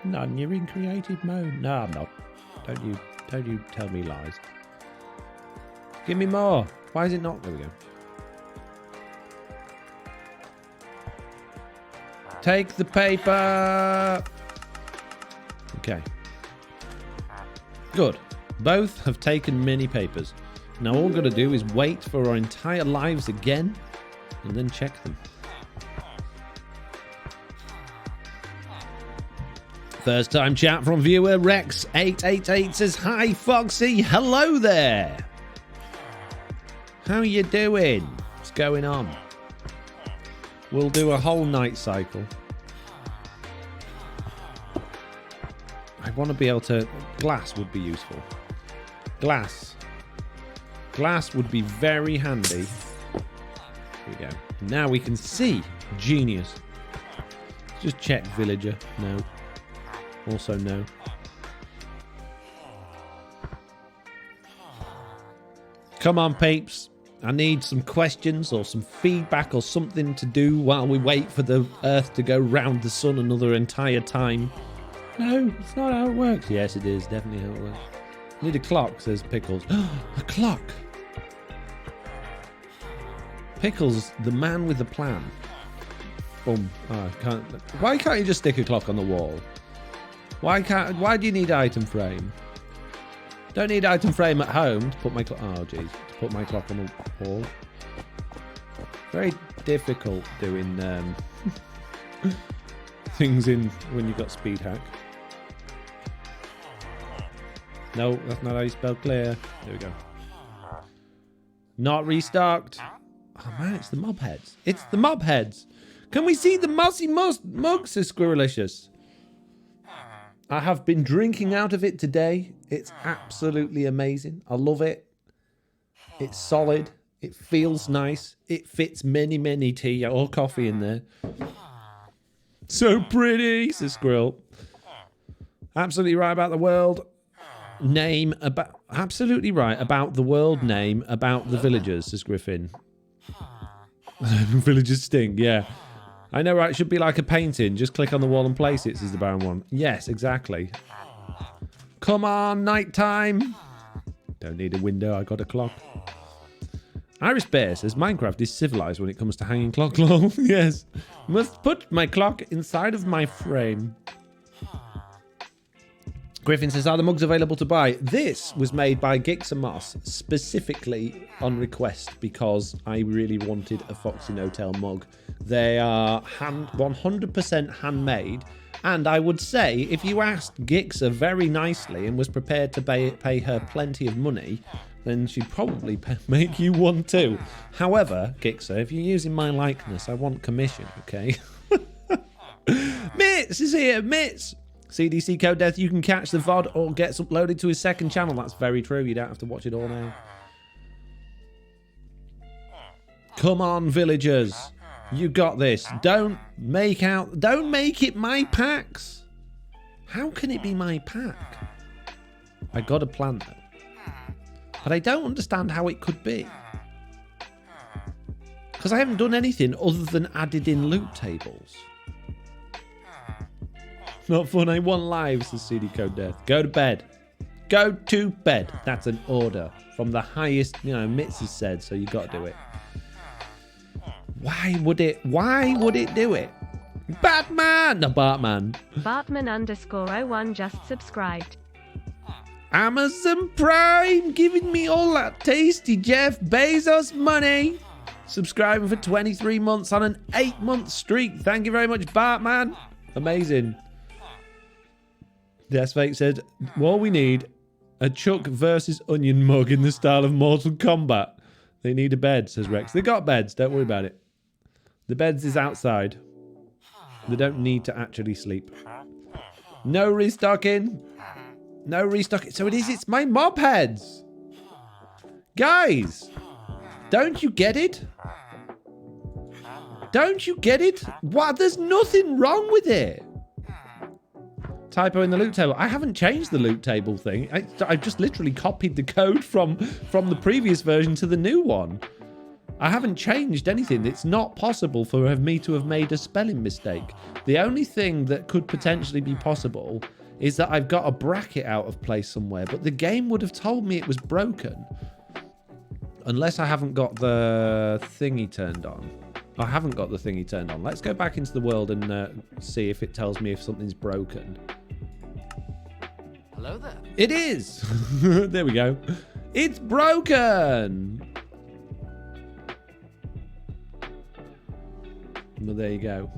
None, you're in creative mode. No, I'm not. Don't you tell me lies. Give me more. Why is it not? There we go. Take the paper. Okay. Good. Both have taken mini papers. Now all we're going to do is wait for our entire lives again and then check them. First time chat from viewer Rex888 says, "Hi Foxy, hello there. How you doing? What's going on?" We'll do a whole night cycle. I want to be able to... Glass would be useful. Glass would be very handy. Here we go. Now we can see. Genius. Just check villager. No. Also no. Come on, peeps. I need some questions or some feedback or something to do while we wait for the Earth to go round the sun another entire time. No, it's not how it works. Yes, it is. Definitely how it works. Need a clock, says Pickles. A clock. Pickles, the man with the plan. Boom. Oh, I can't. Why can't you just stick a clock on the wall? Why do you need item frame? Don't need item frame at home to put my clock. Oh, jeez. To put my clock on the wall. Very difficult doing things in when you've got speed hack. No, that's not how you spell clear. There we go. Not restocked. Oh man, it's the mob heads. It's the mob heads. Can we see the mossy mugs, says Squirrelicious? I have been drinking out of it today. It's absolutely amazing. I love it. It's solid. It feels nice. It fits many tea or coffee in there. So pretty, says Squirrel. Absolutely right about the world name about. Absolutely right about the world name about the villagers, says Griffin. Villagers stink, yeah. I know, right? It should be like a painting. Just click on the wall and place it, says the Baron one. Yes, exactly. Come on, nighttime. Don't need a window. I got a clock. Iris Bear says Minecraft is civilized when it comes to hanging clock. Lol. Yes. Must put my clock inside of my frame. Griffin says, are the mugs available to buy? This was made by Gix and Moss specifically on request because I really wanted a Foxy No-Tail mug. They are 100% handmade. And I would say, if you asked Gixa very nicely and was prepared to pay her plenty of money, then she'd probably make you one too. However, Gixa, if you're using my likeness, I want commission, okay? Mitz is here, Mitz! CDC Code Death, you can catch the VOD or gets uploaded to his second channel. That's very true. You don't have to watch it all now. Come on, villagers. You got this. Don't make it my packs. How can it be my pack? I got a plan though. But I don't understand how it could be. Because I haven't done anything other than added in loot tables. Not fun, I want live, says CD Code Death. Go to bed. Go to bed. That's an order from the highest, Mitz has said, so you got to do it. Why would it do it? Batman! No, Batman. Bartman_01 just subscribed. Amazon Prime giving me all that tasty Jeff Bezos money. Subscribing for 23 months on an 8-month streak. Thank you very much, Batman. Amazing. Yes, Fake said, well, we need a Chuck versus Onion mug in the style of Mortal Kombat. They need a bed, says Rex. They got beds. Don't worry about it. The beds is outside. They don't need to actually sleep. No restocking. No restocking. So it's my mob heads. Guys, don't you get it? Don't you get it? What? There's nothing wrong with it. Typo in the loot table. I haven't changed the loot table thing. I just literally copied the code from the previous version to the new one. I haven't changed anything. It's not possible for me to have made a spelling mistake. The only thing that could potentially be possible is that I've got a bracket out of place somewhere, but the game would have told me it was broken. Unless I haven't got the thingy turned on. I haven't got the thingy turned on. Let's go back into the world and see if it tells me if something's broken. Hello there. It is. There we go. It's broken. Well, there you go.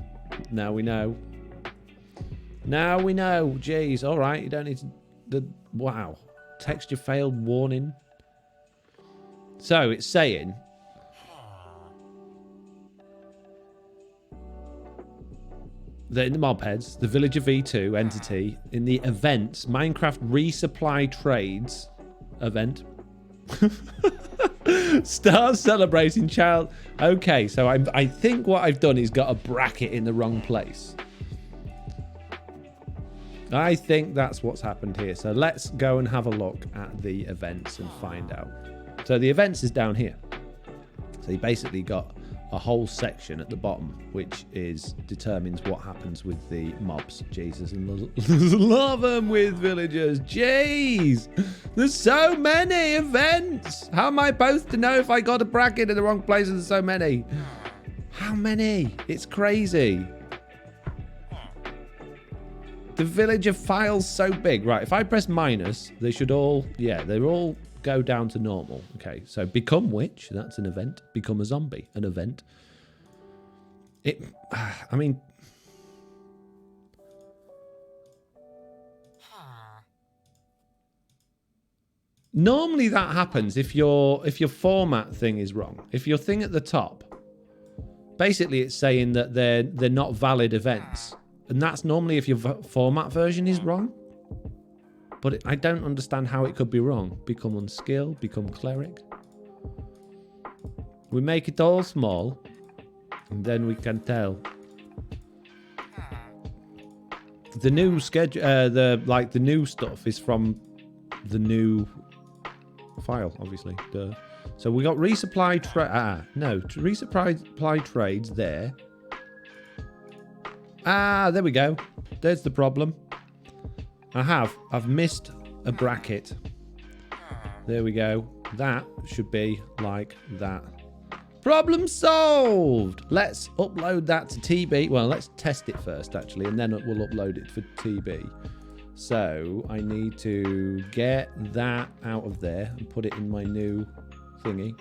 Now we know. Now we know. Jeez. All right. You don't need to... Wow. Texture failed warning. So it's saying... that in the mob heads, the Villager V2 entity, in the events, Minecraft Resupply Trades event, start celebrating child. Okay, so I think what I've done is got a bracket in the wrong place. I think that's what's happened here. So let's go and have a look at the events and find out. So the events is down here. So you basically got a whole section at the bottom, which determines what happens with the mobs. Jesus, and there's a lot of them with villagers. Jeez, there's so many events. How am I supposed to know if I got a bracket in the wrong place and there's so many? How many? It's crazy. The villager file's so big. Right, if I press minus, they should all, yeah, they're all go down to normal. Okay, so become witch, that's an event. Become a zombie, an event. I mean, normally that happens if your format thing is wrong. If your thing at the top, basically it's saying that they're not valid events, and that's normally if your format version is wrong. But I don't understand how it could be wrong. Become unskilled, become cleric. We make it all small, and then we can tell. The new schedule, the new stuff is from the file, obviously. Duh. So we got resupply resupply trades there. There we go. There's the problem. I've missed a bracket. There we go. That should be like that. Problem solved. Let's upload that to TB. Well, let's test it first, actually, and then we'll upload it for TB. So I need to get that out of there and put it in my new thingy.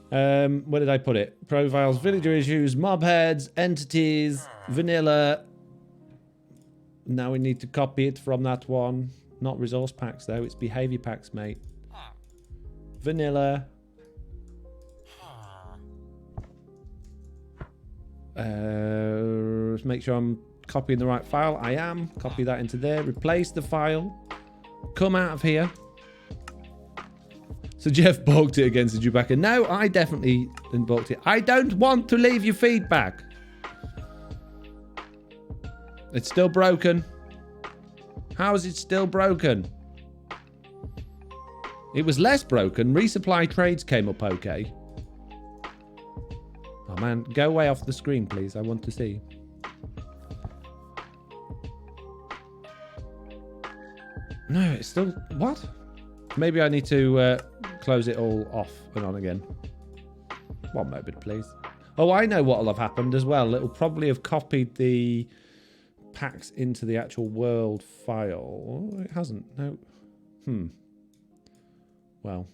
Where did I put it? Profiles, villager issues, mob heads, entities, vanilla. Now we need to copy it from that one. Not resource packs, though. It's behavior packs, mate. Vanilla. Let's make sure I'm copying the right file. I am. Copy that into there. Replace the file. Come out of here. So Jeff balked it against the Chewbacca. No, I definitely didn't balk it. I don't want to leave you feedback. It's still broken. How is it still broken? It was less broken. Resupply trades came up okay. Oh man, go away off the screen, please. I want to see. No, it's still... What? Maybe I need to close it all off and on again. One moment, please. Oh, I know what'll have happened as well. It'll probably have copied the packs into the actual world file. Oh, it hasn't. No. Well.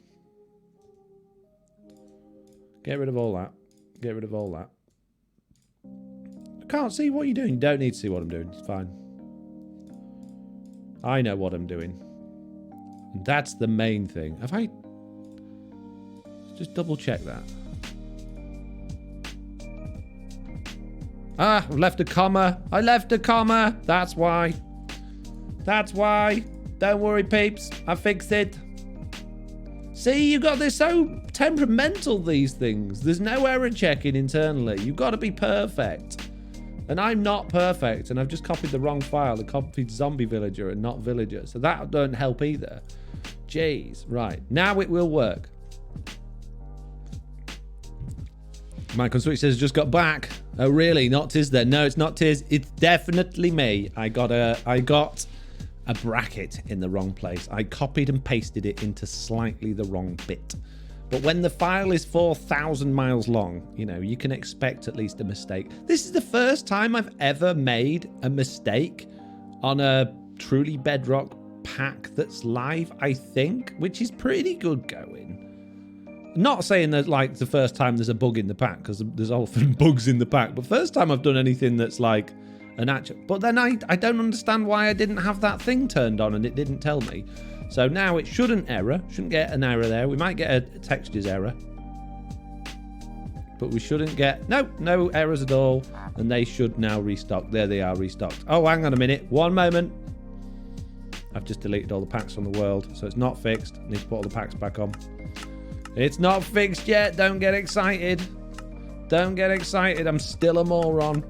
Get rid of all that. Get rid of all that. I can't see what you're doing. You don't need to see what I'm doing. It's fine. I know what I'm doing. And that's the main thing. Have I... Just double check that. Ah, I've left a comma. I left a comma. That's why. That's why. Don't worry, peeps. I fixed it. See, you got this so temperamental, these things. There's no error checking internally. You've got to be perfect. And I'm not perfect. And I've just copied the wrong file. I copied zombie villager and not villager. So that don't help either. Jeez. Right. Now it will work. Michael Switch says, just got back. Oh, really? Not Tiz then? No, it's not Tiz. It's definitely me. I got a bracket in the wrong place. I copied and pasted it into slightly the wrong bit. But when the file is 4,000 miles long, you know, you can expect at least a mistake. This is the first time I've ever made a mistake on a truly Bedrock pack that's live, I think, which is pretty good going. Not saying that, like, the first time there's a bug in the pack, because there's often bugs in the pack, but first time I've done anything that's like an actual... But then I don't understand why I didn't have that thing turned on and it didn't tell me. So now it shouldn't get an error there. We might get a textures error. But we shouldn't get... No errors at all. And they should now restock. There they are, restocked. Oh, hang on a minute. One moment. I've just deleted all the packs from the world, so it's not fixed. I need to put all the packs back on. It's not fixed yet. Don't get excited. Don't get excited. I'm still a moron.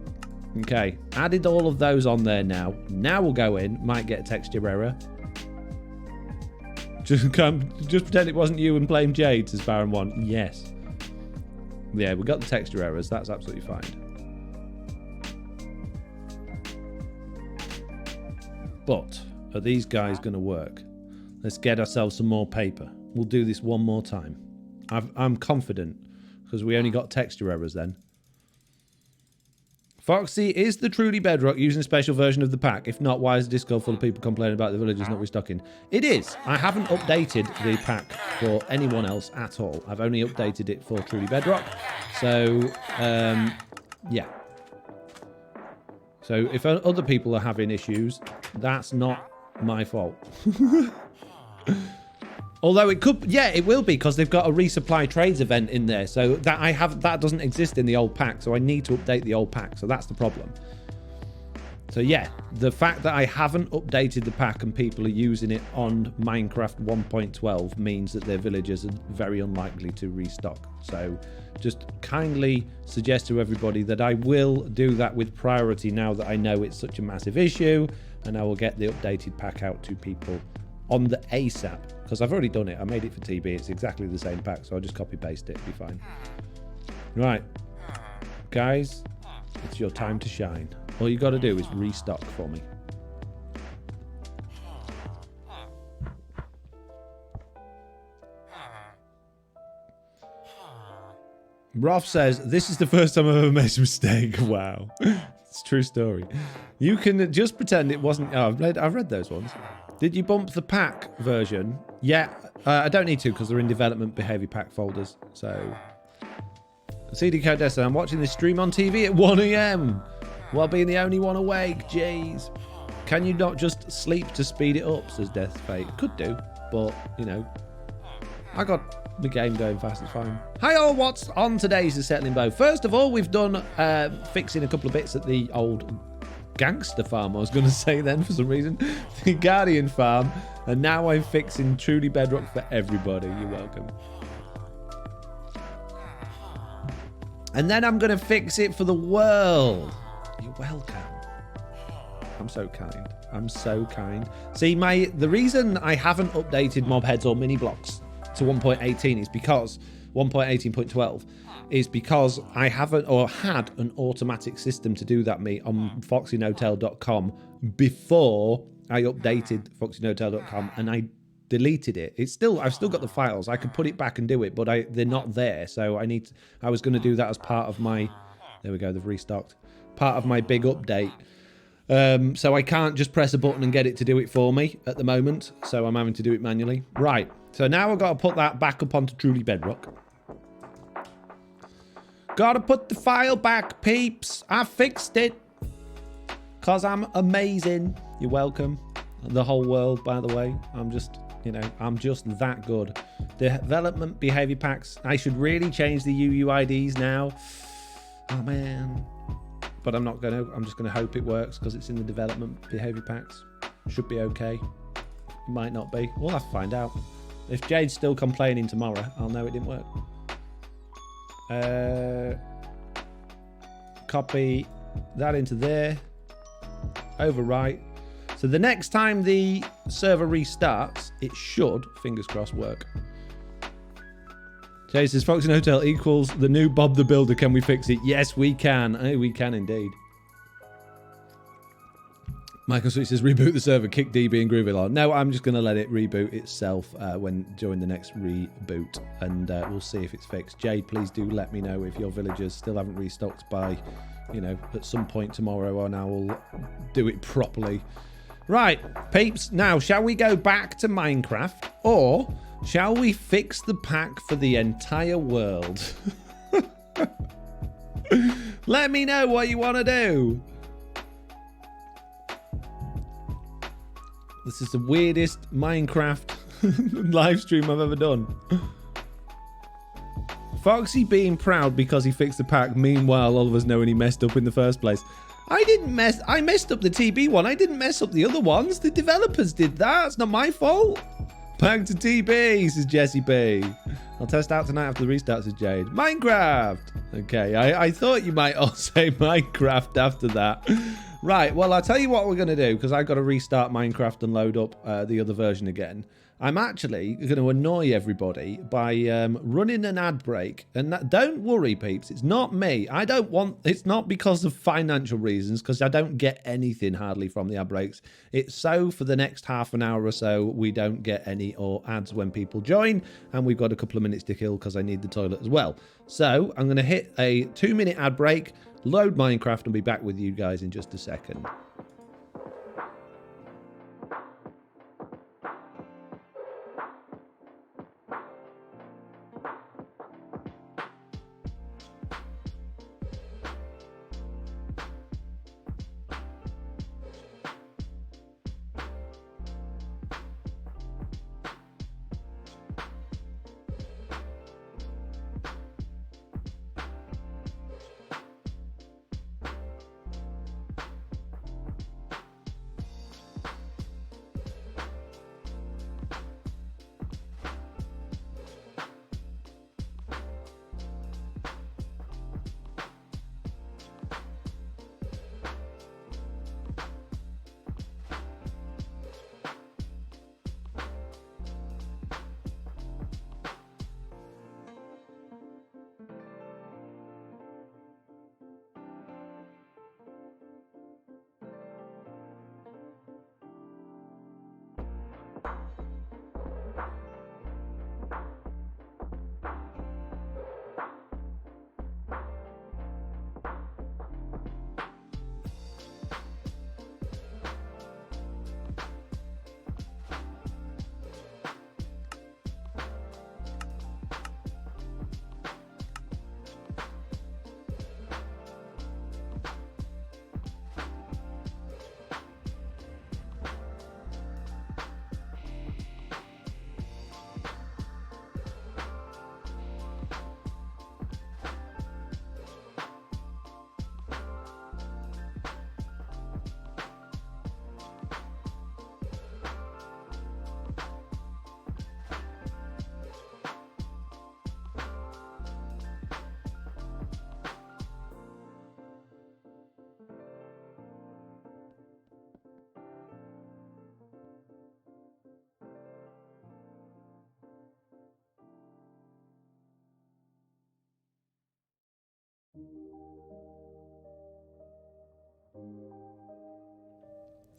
Okay. Added all of those on there now. Now we'll go in. Might get a texture error. Just pretend it wasn't you and blame Jade, says Baron 1. Yes. Yeah, we got the texture errors. That's absolutely fine. But are these guys going to work? Let's get ourselves some more paper. We'll do this one more time. I'm confident, because we only got texture errors then. Foxy, is the truly Bedrock using a special version of the pack? If not, why is the Discord full of people complaining about the villagers not restocking? It is. I haven't updated the pack for anyone else at all. I've only updated it for truly Bedrock. So, yeah. So if other people are having issues, that's not my fault. Although it could, yeah, it will be, because they've got a resupply trades event in there. So that doesn't exist in the old pack. So I need to update the old pack. So that's the problem. So yeah, the fact that I haven't updated the pack and people are using it on Minecraft 1.12 means that their villagers are very unlikely to restock. So just kindly suggest to everybody that I will do that with priority now that I know it's such a massive issue, and I will get the updated pack out to people on the ASAP, because I've already done it. I made it for TB. It's exactly the same pack, so I'll just copy paste it. It'll be fine. Right, guys, it's your time to shine. All you got to do is restock for me. Roth says, this is the first time I've ever made a mistake. Wow. It's a true story. You can just pretend it wasn't... Oh, I've read those ones. Did you bump the pack version? Yeah, I don't need to, because they're in development behavior pack folders. So, CD Codessa, I'm watching this stream on TV at 1 AM while being the only one awake. Jeez. Can you not just sleep to speed it up, says Death Fate? Could do, but, you know, I got the game going fast and fine. Hi all, what's on today's Settling Bow? First of all, we've done fixing a couple of bits at the old gangster farm, I was going to say then for some reason. The Guardian farm. And now I'm fixing truly Bedrock for everybody. You're welcome. And then I'm going to fix it for the world. You're welcome. I'm so kind. I'm so kind. See, the reason I haven't updated mob heads or mini blocks to 1.18 is because 1.18.12 is because I haven't or had an automatic system to do that on foxynotel.com before I updated foxynotel.com, and I deleted it. I've still got the files. I could put it back and do it, but they're not there. So I was going to do that as part of my, there we go, they've restocked, part of my big update. So I can't just press a button and get it to do it for me at the moment. So I'm having to do it manually. Right. So now I've got to put that back up onto Truly Bedrock. Gotta put the file back, peeps. I fixed it. Because I'm amazing. You're welcome. The whole world, by the way. I'm just, I'm just that good. Development behavior packs. I should really change the UUIDs now. Oh, man. But I'm not going to. I'm just going to hope it works because it's in the development behavior packs. Should be okay. Might not be. We'll have to find out. If Jade's still complaining tomorrow, I'll know it didn't work. Copy that into there. Overwrite. So the next time the server restarts, it should, fingers crossed, work. Jay says, Foxy Hotel equals the new Bob the Builder. Can we fix it? Yes, we can. Oh, we can indeed. Michael Switch says, reboot the server, kick DB and Groovy on. No, I'm just going to let it reboot itself during the next reboot, and we'll see if it's fixed. Jade, please do let me know if your villagers still haven't restocked by, at some point tomorrow, and I will do it properly. Right, peeps. Now, shall we go back to Minecraft, or shall we fix the pack for the entire world? Let me know what you want to do. This is the weirdest Minecraft live stream I've ever done. Foxy being proud because he fixed the pack. Meanwhile, all of us knowing he messed up in the first place. I messed up the TB one. I didn't mess up the other ones. The developers did that. It's not my fault. Back to TB, says Jesse B. I'll test out tonight after the restart, says Jade. Minecraft. Okay, I thought you might all say Minecraft after that. Right, well, I'll tell you what we're going to do, because I've got to restart Minecraft and load up the other version again. I'm actually going to annoy everybody by running an ad break. And don't worry, peeps, it's not me. It's not because of financial reasons, because I don't get anything hardly from the ad breaks. It's so for the next half an hour or so, we don't get any or ads when people join. And we've got a couple of minutes to kill because I need the toilet as well. So I'm going to hit a 2-minute ad break, load Minecraft, and be back with you guys in just a second.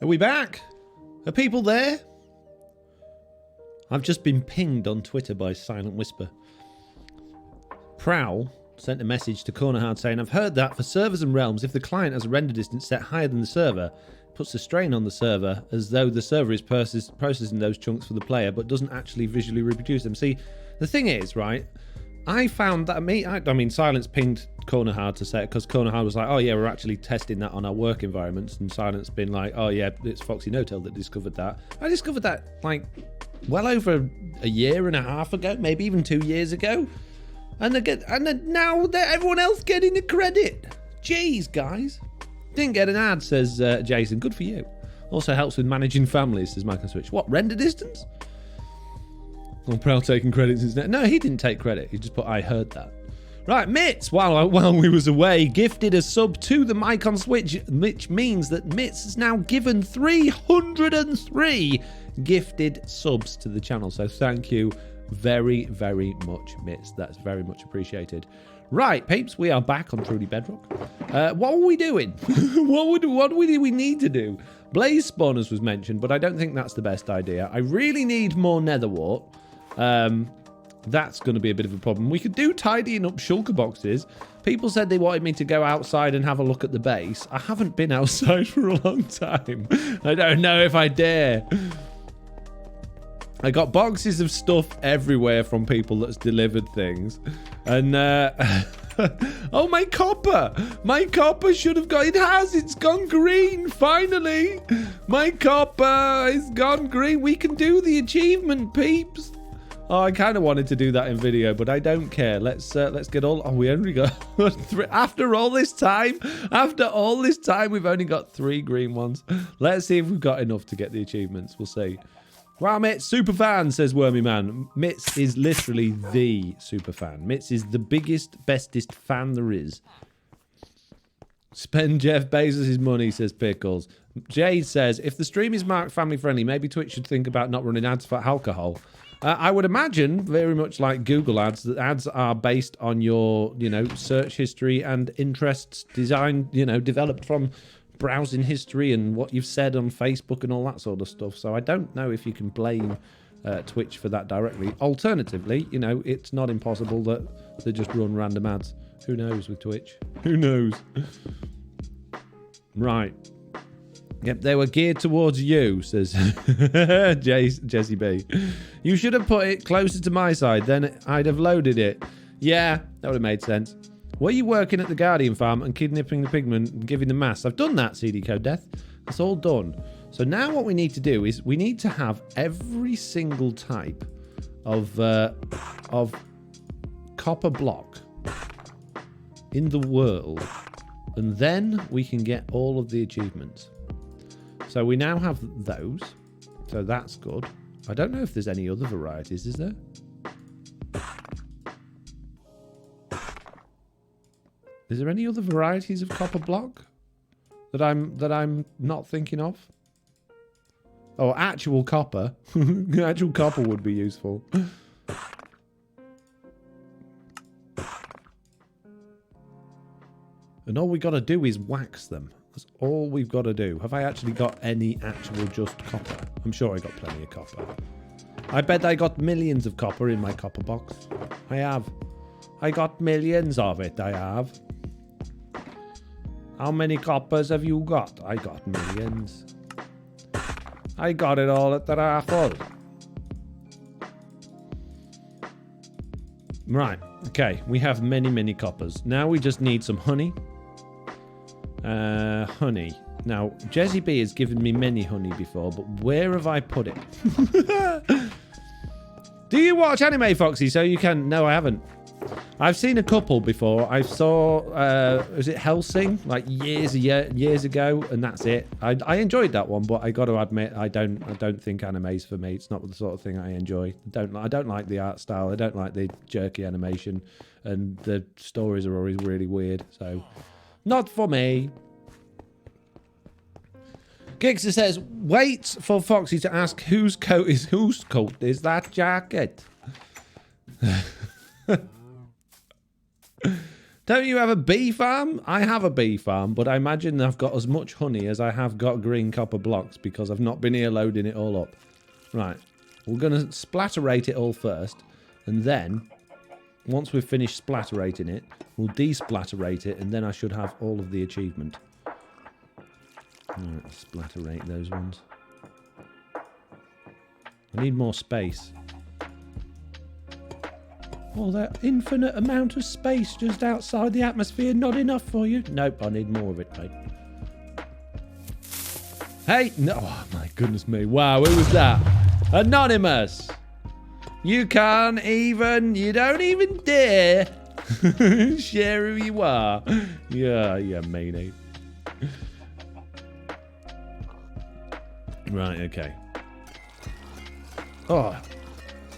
Are we back? Are people there? I've just been pinged on Twitter by Silent Whisper. Prowl sent a message to Cornerhard saying, I've heard that for servers and realms, if the client has a render distance set higher than the server, it puts a strain on the server as though the server is processing those chunks for the player, but doesn't actually visually reproduce them. See, the thing is, right, I found that I mean, Silence pinged Cornerhard to say it because Cornerhard was like, oh yeah, we're actually testing that on our work environments, and Silence been like, oh yeah, it's Foxy No-Tail that discovered that. I discovered that like well over a year and a half ago, maybe even 2 years ago, and now everyone else getting the credit. Jeez, guys, didn't get an ad, says Jason. Good for you. Also helps with managing families, says Michael Switch. What, render distance? Well, Prowl taking credit since now. No, he didn't take credit. He just put, I heard that. Right, Mitz, while we was away, gifted a sub to the mic on Switch, which means that Mitz has now given 303 gifted subs to the channel. So thank you very, very much, Mitz. That's very much appreciated. Right, peeps, we are back on Truly Bedrock. What were we doing? what do we need to do? Blaze spawners was mentioned, but I don't think that's the best idea. I really need more netherwort. That's going to be a bit of a problem. We could do tidying up shulker boxes. People said they wanted me to go outside and have a look at the base. I haven't been outside for a long time. I don't know if I dare. I got boxes of stuff everywhere from people that's delivered things. And, oh, my copper. My copper should have gone. It has. It's gone green, finally. My copper is gone green. We can do the achievement, peeps. Oh, I kind of wanted to do that in video, but I don't care. Let's get all... Oh, we only got... After all this time, we've only got 3 green ones. Let's see if we've got enough to get the achievements. We'll see. Wow, Mitz, super fan, says Wormy Man. Mitz is literally the super fan. Mitz is the biggest, bestest fan there is. Spend Jeff Bezos' money, says Pickles. Jade says, if the stream is marked family friendly, maybe Twitch should think about not running ads for alcohol. I would imagine, very much like Google ads, that ads are based on your, search history and interests designed, developed from browsing history and what you've said on Facebook and all that sort of stuff. So I don't know if you can blame Twitch for that directly. Alternatively, it's not impossible that they just run random ads. Who knows with Twitch? Who knows? Right. Yep, they were geared towards you, says Jesse B. You should have put it closer to my side, then I'd have loaded it. Yeah, that would have made sense. Were you working at the Guardian farm and kidnapping the pigmen and giving them mass? I've done that, CD Code Death. That's all done. So now what we need to do is we need to have every single type of copper block in the world, and then we can get all of the achievements. So we now have those, so that's good. I don't know if there's any other varieties, is there? Is there any other varieties of copper block that I'm not thinking of? Oh, actual copper. Actual copper would be useful. And all we got to do is wax them. That's all we've got to do. Have I actually got any actual just copper? I'm sure I got plenty of copper. I bet I got millions of copper in my copper box. I have. I got millions of it, I have. How many coppers have you got? I got millions. I got it all at the raffle. Right, okay. We have many, many coppers. Now we just need some honey. Honey. Now, Jesse B has given me many honey before, but where have I put it? Do you watch anime, Foxy? So you can... No, I haven't. I've seen a couple before. I saw, was it Hellsing? Like years ago, and that's it. I enjoyed that one, but I got to admit, I don't think anime's for me. It's not the sort of thing I enjoy. I don't like the art style. I don't like the jerky animation, and the stories are always really weird. So, not for me. Gixer says, wait for Foxy to ask whose coat is that jacket? Don't you have a bee farm? I have a bee farm, but I imagine I've got as much honey as I have got green copper blocks because I've not been here loading it all up. Right. We're going to splatterate it all first. And then, once we've finished splatterating it, we'll desplatterate it. And then I should have all of the achievement. Alright, splatterate those ones. I need more space. Oh, that infinite amount of space just outside the atmosphere, not enough for you? Nope, I need more of it, mate. Hey! No, oh my goodness me. Wow, who was that? Anonymous! You can't even, you don't even dare share who you are. Yeah, you meanie. Right, okay. Oh,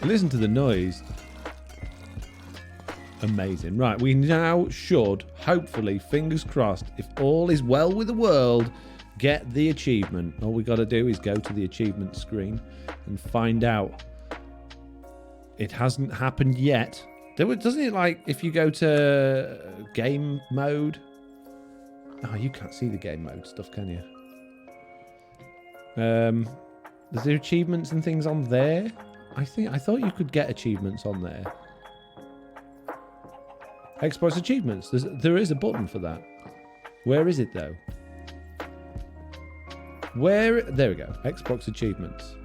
listen to the noise. Amazing. Right, we now should, hopefully, fingers crossed, if all is well with the world, get the achievement. All we got to do is go to the achievement screen and find out. It hasn't happened yet. Doesn't it, like, if you go to game mode? Oh, you can't see the game mode stuff, can you? Is there achievements and things on there? I thought you could get achievements on there. Xbox achievements. There is a button for that. Where is it though? Where? There we go. Xbox achievements.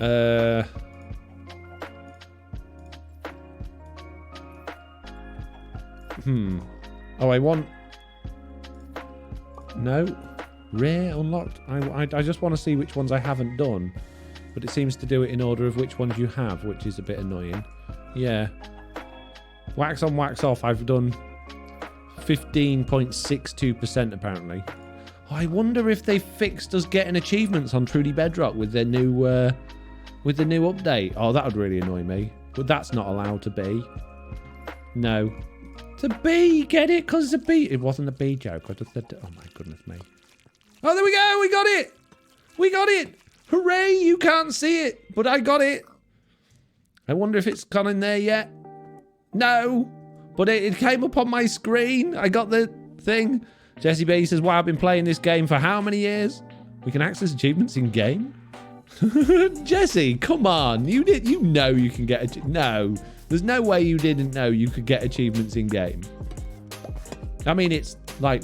Oh, I want. No. Rare unlocked. I just want to see which ones I haven't done. But it seems to do it in order of which ones you have, which is a bit annoying. Yeah. Wax on, wax off. I've done 15.62% apparently. Oh, I wonder if they fixed us getting achievements on Truly Bedrock with their new update. Oh, that would really annoy me. But that's not allowed to be. No. It's a bee. Get it? Because it's a bee. It wasn't a bee joke. I just said, oh my goodness me. Oh, there we go. We got it. We got it. Hooray. You can't see it, but I got it. I wonder if it's gone in there yet. No, but it came up on my screen. I got the thing. Jesse B says, wow, I've been playing this game for how many years? We can access achievements in game? Jesse, come on. You know you can get no. There's no way you didn't know you could get achievements in game. I mean, it's like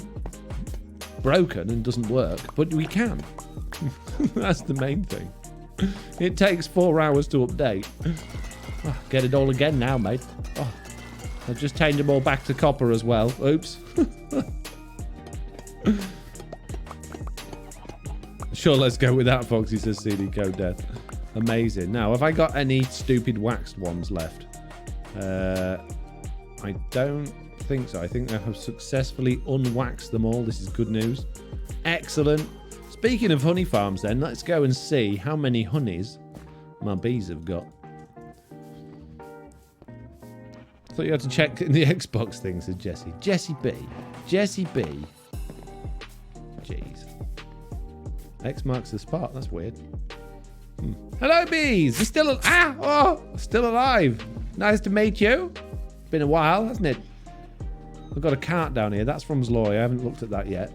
broken and doesn't work, but we can. That's the main thing. It takes 4 hours to update. Oh, get it all again now, mate. Oh, I've just changed them all back to copper as well. Oops. Sure, let's go with that, Foxy says CD code death. Amazing. Now, have I got any stupid waxed ones left? I don't think so. I think I have successfully unwaxed them all. This is good news. Excellent. Speaking of honey farms then, let's go and see how many honeys my bees have got. I thought you had to check in the Xbox thing, said Jesse. Jesse B. Jesse B. Jeez. X marks the spot. That's weird. Hello, bees. You're still still alive. Nice to meet you. Been a while, hasn't it? I've got a cart down here. That's from Zloy. I haven't looked at that yet.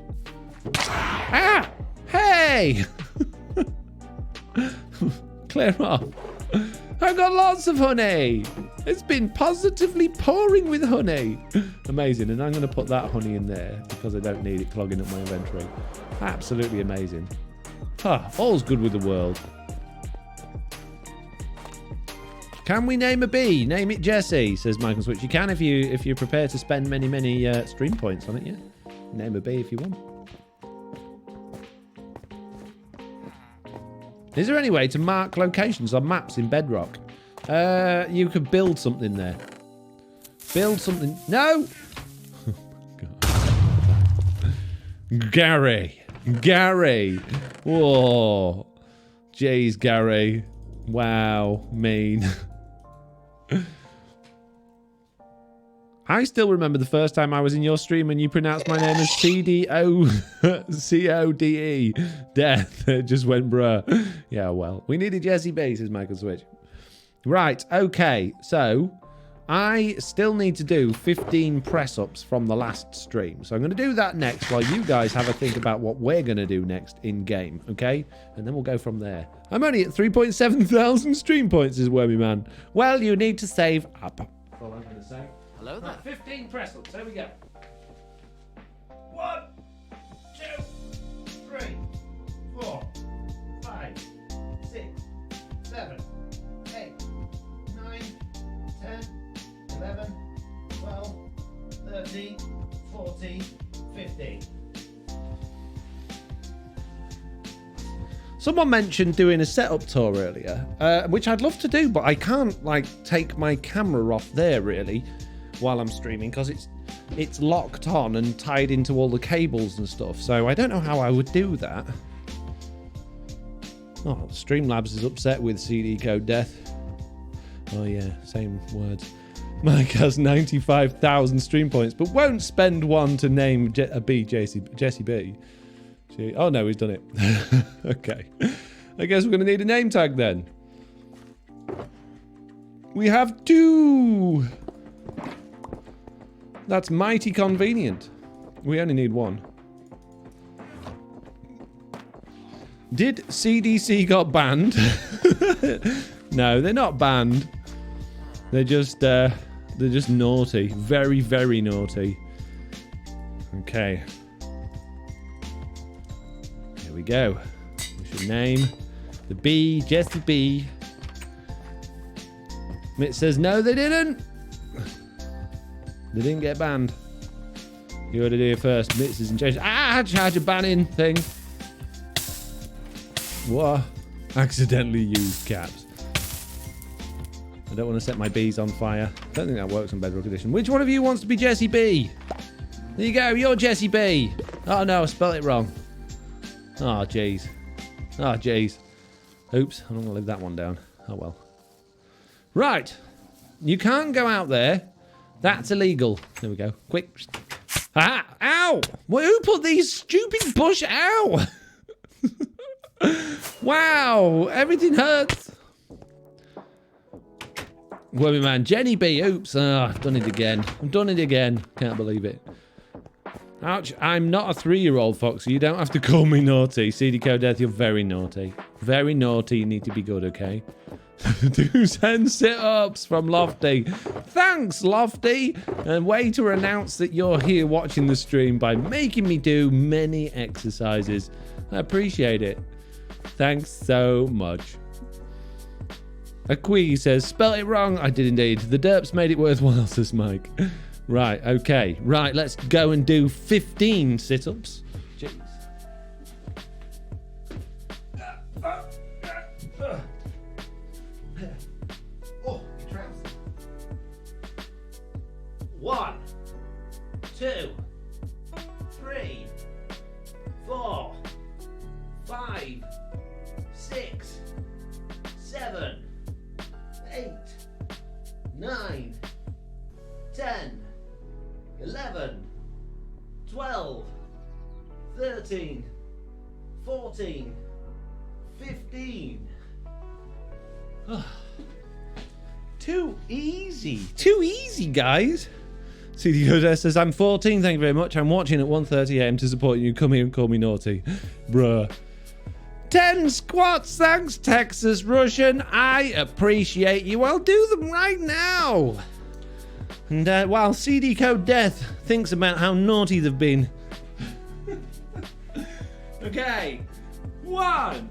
Ah! Hey! Clear off. I've got lots of honey. It's been positively pouring with honey. Amazing. And I'm going to put that honey in there because I don't need it clogging up my inventory. Absolutely amazing. All's good with the world. Can we name a bee? Name it Jesse, says Michael Switch. You can if you're prepared to spend many stream points on it, yeah? Name a bee if you want. Is there any way to mark locations on maps in Bedrock? You could build something there. Build something. No! Gary. Whoa. Jeez, Gary. Wow. Mean. I still remember the first time I was in your stream and you pronounced my name as C-O-D-E. Death. It just went bruh. Yeah, well. We needed Jesse B, says Michael Switch. Right, okay. So, I still need to do 15 press-ups from the last stream. So I'm going to do that next while you guys have a think about what we're going to do next in-game, okay? And then we'll go from there. I'm only at 3.7 thousand stream points, is Wormy Man. Well, you need to save up. That's all I'm going to say. Hello there. Right, 15 press-ups. There we go. 1, 2, 3, 4, 5, 6, 7, 8, 9, 10, 11, 12, 13, 14, 15. Someone mentioned doing a setup tour earlier, which I'd love to do, but I can't like take my camera off there really while I'm streaming because it's locked on and tied into all the cables and stuff. So I don't know how I would do that. Oh, Streamlabs is upset with CD code death. Oh yeah, same words. Mike has 95,000 stream points, but won't spend one to name Jesse B. Oh no, he's done it. Okay. I guess we're going to need a name tag then. We have 2. That's mighty convenient. We only need 1. Did CDC got banned? No, they're not banned. They're just naughty. Very, very naughty. Okay. Here we go. We should name the bee Jesse B. Mitt says no, they didn't. They didn't get banned. You heard it here first. Mitt says change. Charge a banning thing. What? Accidentally used caps. I don't want to set my bees on fire. I don't think that works on Bedrock Edition. Which one of you wants to be Jesse B? There you go, you're Jesse B. Oh no, I spelled it wrong. Oh jeez. Oh jeez. Oops, I'm not going to leave that one down. Oh well. Right. You can't go out there. That's illegal. There we go. Quick. Ah! Ow! Well, who put these stupid push? Ow! Wow! Everything hurts. Wormy Man. Jenny B. Oops. I've done it again. I've done it again. Can't believe it. Ouch. I'm not a 3-year-old, Foxy. You don't have to call me naughty. CD Code Death, you're very naughty. Very naughty. You need to be good, okay? Do 10 sit-ups from Lofty. Thanks, Lofty. And way to announce that you're here watching the stream by making me do many exercises. I appreciate it. Thanks so much. Aqui says, spell it wrong. I did indeed. The derps made it worthwhile, says Mike. Right, okay. Right, let's go and do 15 sit-ups. Jeez. Oh, your trousers. 1, 2, 3, 4, 5, 6, 7, 8, 9, 10, 11, 12, 13, 14, 15. Too easy. Too easy, guys. CD Godes says, I'm 14, thank you very much. I'm watching at 1:30 AM to support you. Come here and call me naughty. Bruh. 10 squats, thanks, Texas Russian. I appreciate you. I'll do them right now. And while CD Code Death thinks about how naughty they've been. Okay. 1,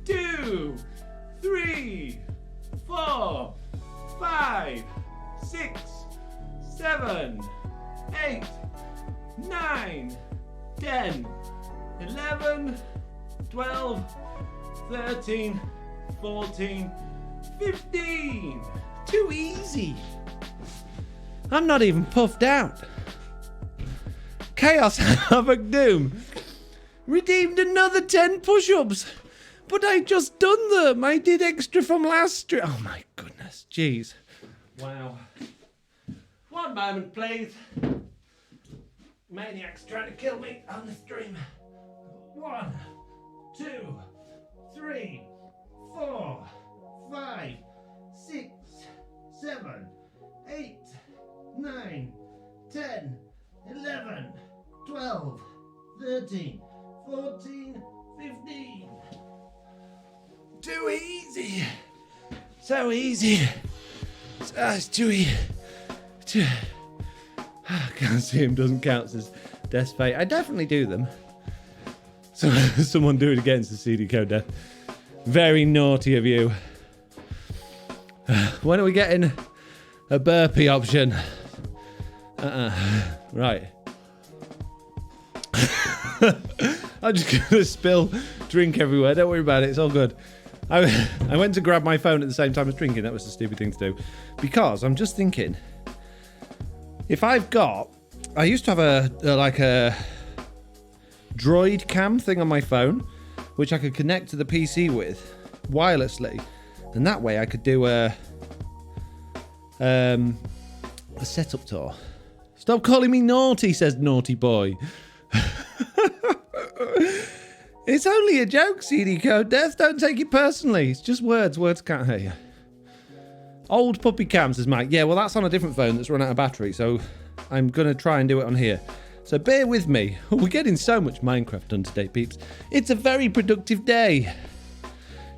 2, 3, 4, 5, 6, 7, 8, 9, 10, 11, 12, 13, 14, 15. Too easy. I'm not even puffed out. Chaos Havoc Doom redeemed another 10 push-ups. But I just done them. I did extra from last stream. Oh my goodness. Jeez. Wow. One moment, please. Maniac's trying to kill me on the stream. 1, 2, 3, 4, 5, 6, 7, 8, Too easy. So easy. It's too easy. I can't see him, doesn't count as Death's Fate. I definitely do them. So someone do it against the CD code death. Very naughty of you. When are we getting a burpee option? Right. I'm just gonna spill drink everywhere. Don't worry about it. It's all good. I went to grab my phone at the same time as drinking. That was a stupid thing to do. Because I'm just thinking, if I used to have a droid cam thing on my phone, which I could connect to the PC with wirelessly, and that way I could do a setup tour. Stop calling me naughty, says naughty boy. It's only a joke, CD code death. Don't take it personally. It's just words. Words can't hurt you. Old puppy cam, says Mike. Yeah, well, that's on a different phone that's run out of battery, so I'm going to try and do it on here. So bear with me. We're getting so much Minecraft done today, peeps. It's a very productive day.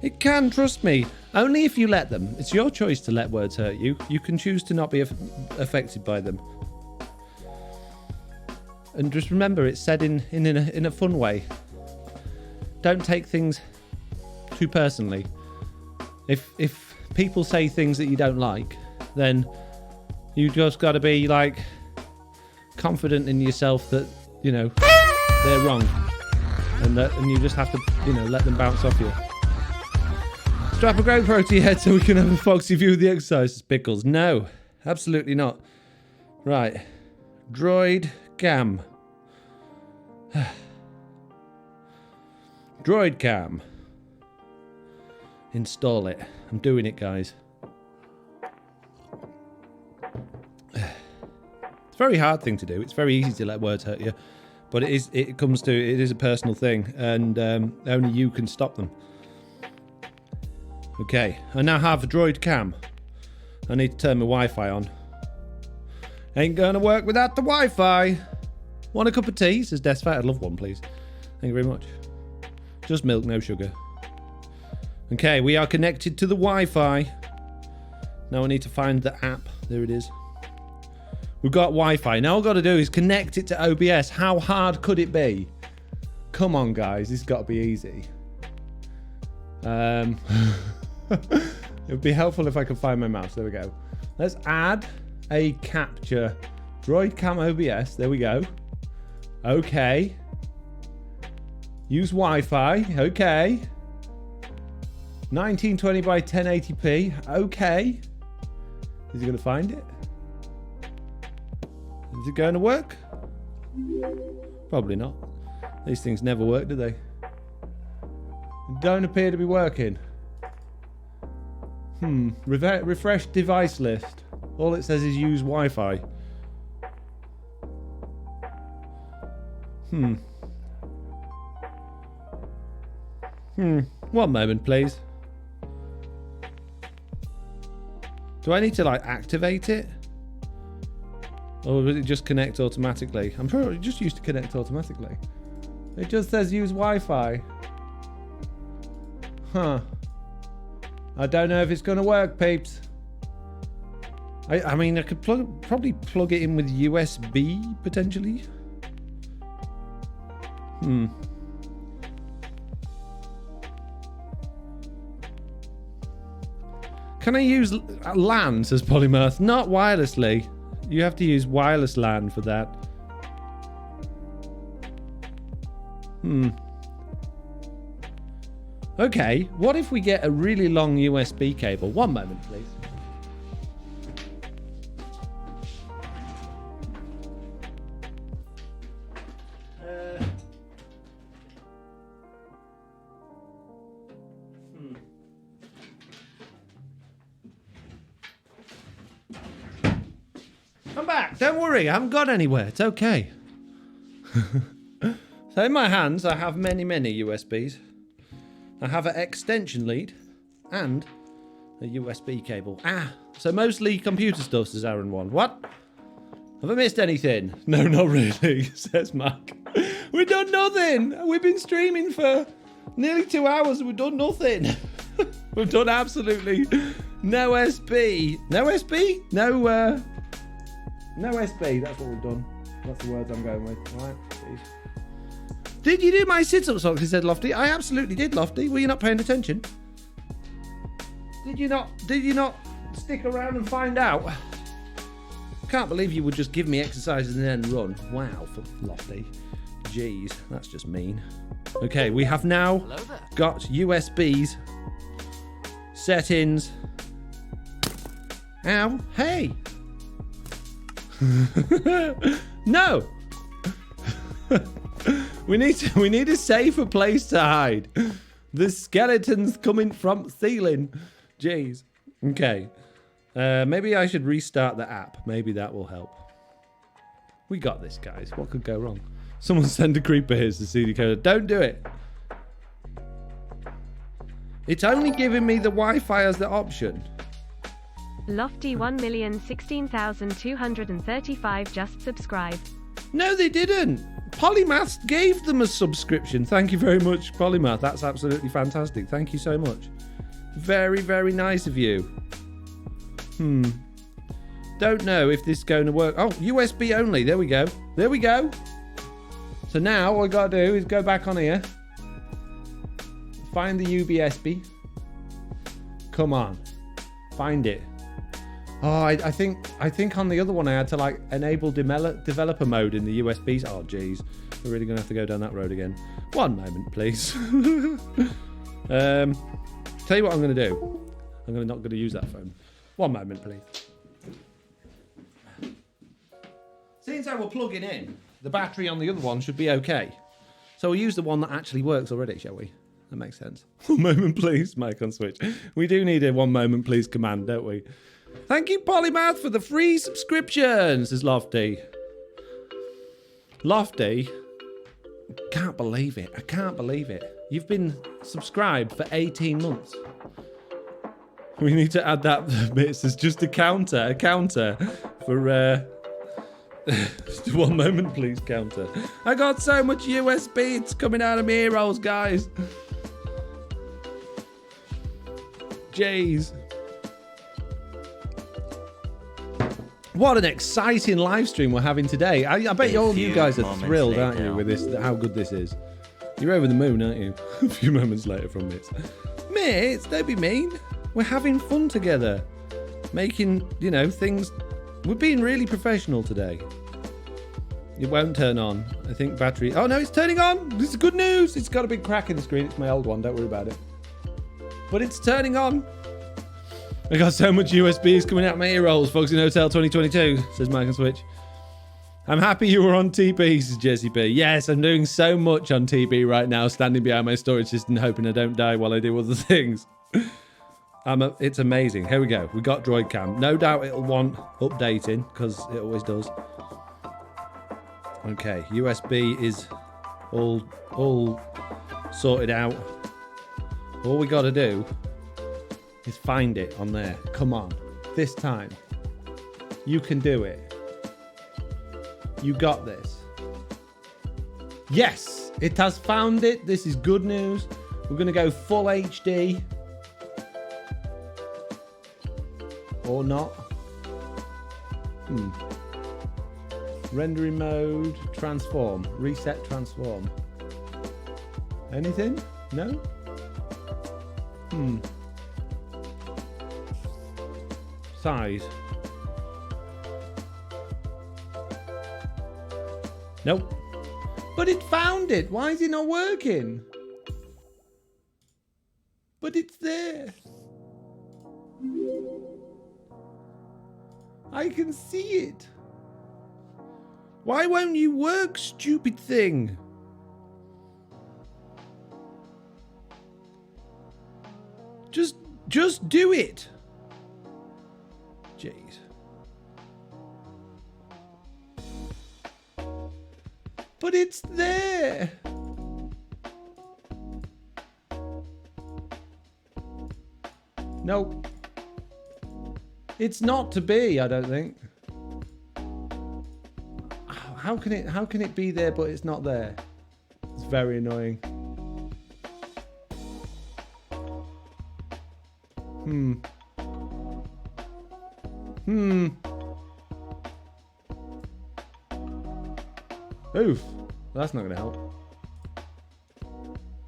It can, trust me. Only if you let them. It's your choice to let words hurt you. You can choose to not be affected by them. And just remember, it's said in a fun way. Don't take things too personally. If people say things that you don't like, then you just got to be like confident in yourself that they're wrong, and you just have to let them bounce off you. Strap a GoPro to your head so we can have a Foxy view of the exercises. Pickles, no, absolutely not. Right, droid cam. Droid cam. Install it. I'm doing it, guys. It's a very hard thing to do. It's very easy to let words hurt you, but it is a personal thing, and only you can stop them. Okay, I now have a droid cam. I need to turn my Wi-Fi on. Ain't gonna work without the Wi-Fi. Want a cup of tea? Says Death's Fat. I'd love one, please. Thank you very much. Just milk, no sugar. Okay, we are connected to the Wi-Fi. Now I need to find the app. There it is. We've got Wi-Fi. Now all I've got to do is connect it to OBS. How hard could it be? Come on, guys. This has got to be easy. It would be helpful if I could find my mouse. There we go. Let's add a capture. Droid cam OBS. There we go. Okay. Use Wi-Fi. Okay. 1920 by 1080p. Okay. Is he going to find it? Is it going to work? Probably not. These things never work, do they? Don't appear to be working. Refresh device list. All it says is use Wi-Fi. One moment, please. Do I need to activate it? Or will it just connect automatically? I'm sure it just used to connect automatically. It just says use Wi-Fi. Huh. I don't know if it's going to work, peeps. I mean, I could probably plug it in with USB, potentially. Can I use LAN, says Polymath? Not wirelessly. You have to use wireless LAN for that. Okay, what if we get a really long USB cable? One moment, please. I'm back. Don't worry, I haven't gone anywhere. It's okay. So in my hands, I have many USBs. I have an extension lead and a USB cable. So mostly computer stuff, says Aaron 1. What? Have I missed anything? No, not really, says Mark. We've done nothing. We've been streaming for nearly 2 hours and we've done nothing. We've done absolutely no SB. No SB? No SB. That's what we've done. That's the words I'm going with. All right, please. Did you do my sit-ups, Foxy? Said Lofty. I absolutely did, Lofty. Were you not paying attention? Did you not stick around and find out? Can't believe you would just give me exercises and then run. Wow, for Lofty. Jeez, that's just mean. Okay, we have now got USBs, settings. Ow, hey. No. we need a safer place to hide. The skeleton's coming from ceiling. Jeez. Okay. Maybe I should restart the app. Maybe that will help. We got this, guys. What could go wrong? Someone send a creeper here to see the code. Don't do it. It's only giving me the Wi-Fi as the option. Lofty 1,016,235 just subscribed. No, they didn't. Polymath gave them a subscription. Thank you very much, Polymath. That's absolutely fantastic. Thank you so much. Very, very nice of you. Don't know if this is going to work. Oh, USB only. There we go. There we go. So now all I got to do is go back on here. Find the USB. Come on. Find it. Oh, I think on the other one I had to like enable developer mode in the USBs. Oh, geez. We're really going to have to go down that road again. One moment, please. Tell you what I'm going to do. I'm not going to use that phone. One moment, please. Since I were plugging in, the battery on the other one should be okay. So we'll use the one that actually works already, shall we? That makes sense. 1 moment, please, Mike on Switch. We do need a 1 moment, please command, don't we? Thank you, Polymath, for the free subscription, says Lofty. Lofty, can't believe it. I can't believe it. You've been subscribed for 18 months. We need to add that bit. It's just a counter for 1 moment, please, counter. I got so much USB, it's coming out of my ear holes, guys. Jeez. What an exciting live stream we're having today. I bet all you guys are thrilled, aren't you, with this, how good this is. You're over the moon, aren't you? A few moments later from this. Mates, don't be mean. We're having fun together. Making, things. We're being really professional today. It won't turn on. I think battery. Oh, no, it's turning on. This is good news. It's got a big crack in the screen. It's my old one. Don't worry about it. But it's turning on. I got so much USBs coming out my ear rolls. Foxy Hotel 2022, says Mike and Switch. I'm happy you were on TB, says Jesse B. Yes, I'm doing so much on TB right now, standing behind my storage system, hoping I don't die while I do other things. It's amazing. Here we go. We got Droid Cam. No doubt it'll want updating, because it always does. Okay, USB is all sorted out. All we got to do is find it on there. Come on. This time. You can do it. You got this. Yes! It has found it. This is good news. We're going to go full HD. Or not. Rendering mode. Transform. Reset transform. Anything? No? Size. Nope. But it found it. Why is it not working? But it's there. I can see it. Why won't you work, stupid thing? Just do it. Jeez. But it's there. Nope. It's not to be, I don't think. How can it be there but it's not there? It's very annoying. Oof. That's not going to help.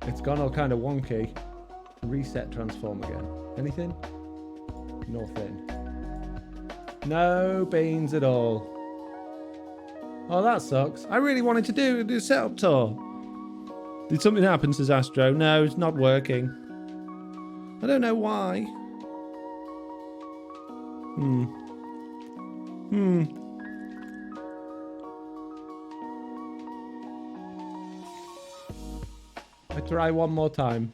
It's gone all kind of wonky. Reset transform again. Anything? Nothing. No beans at all. Oh, that sucks. I really wanted to do a setup tour. Did something happen, says Astro? No, it's not working. I don't know why. I try one more time.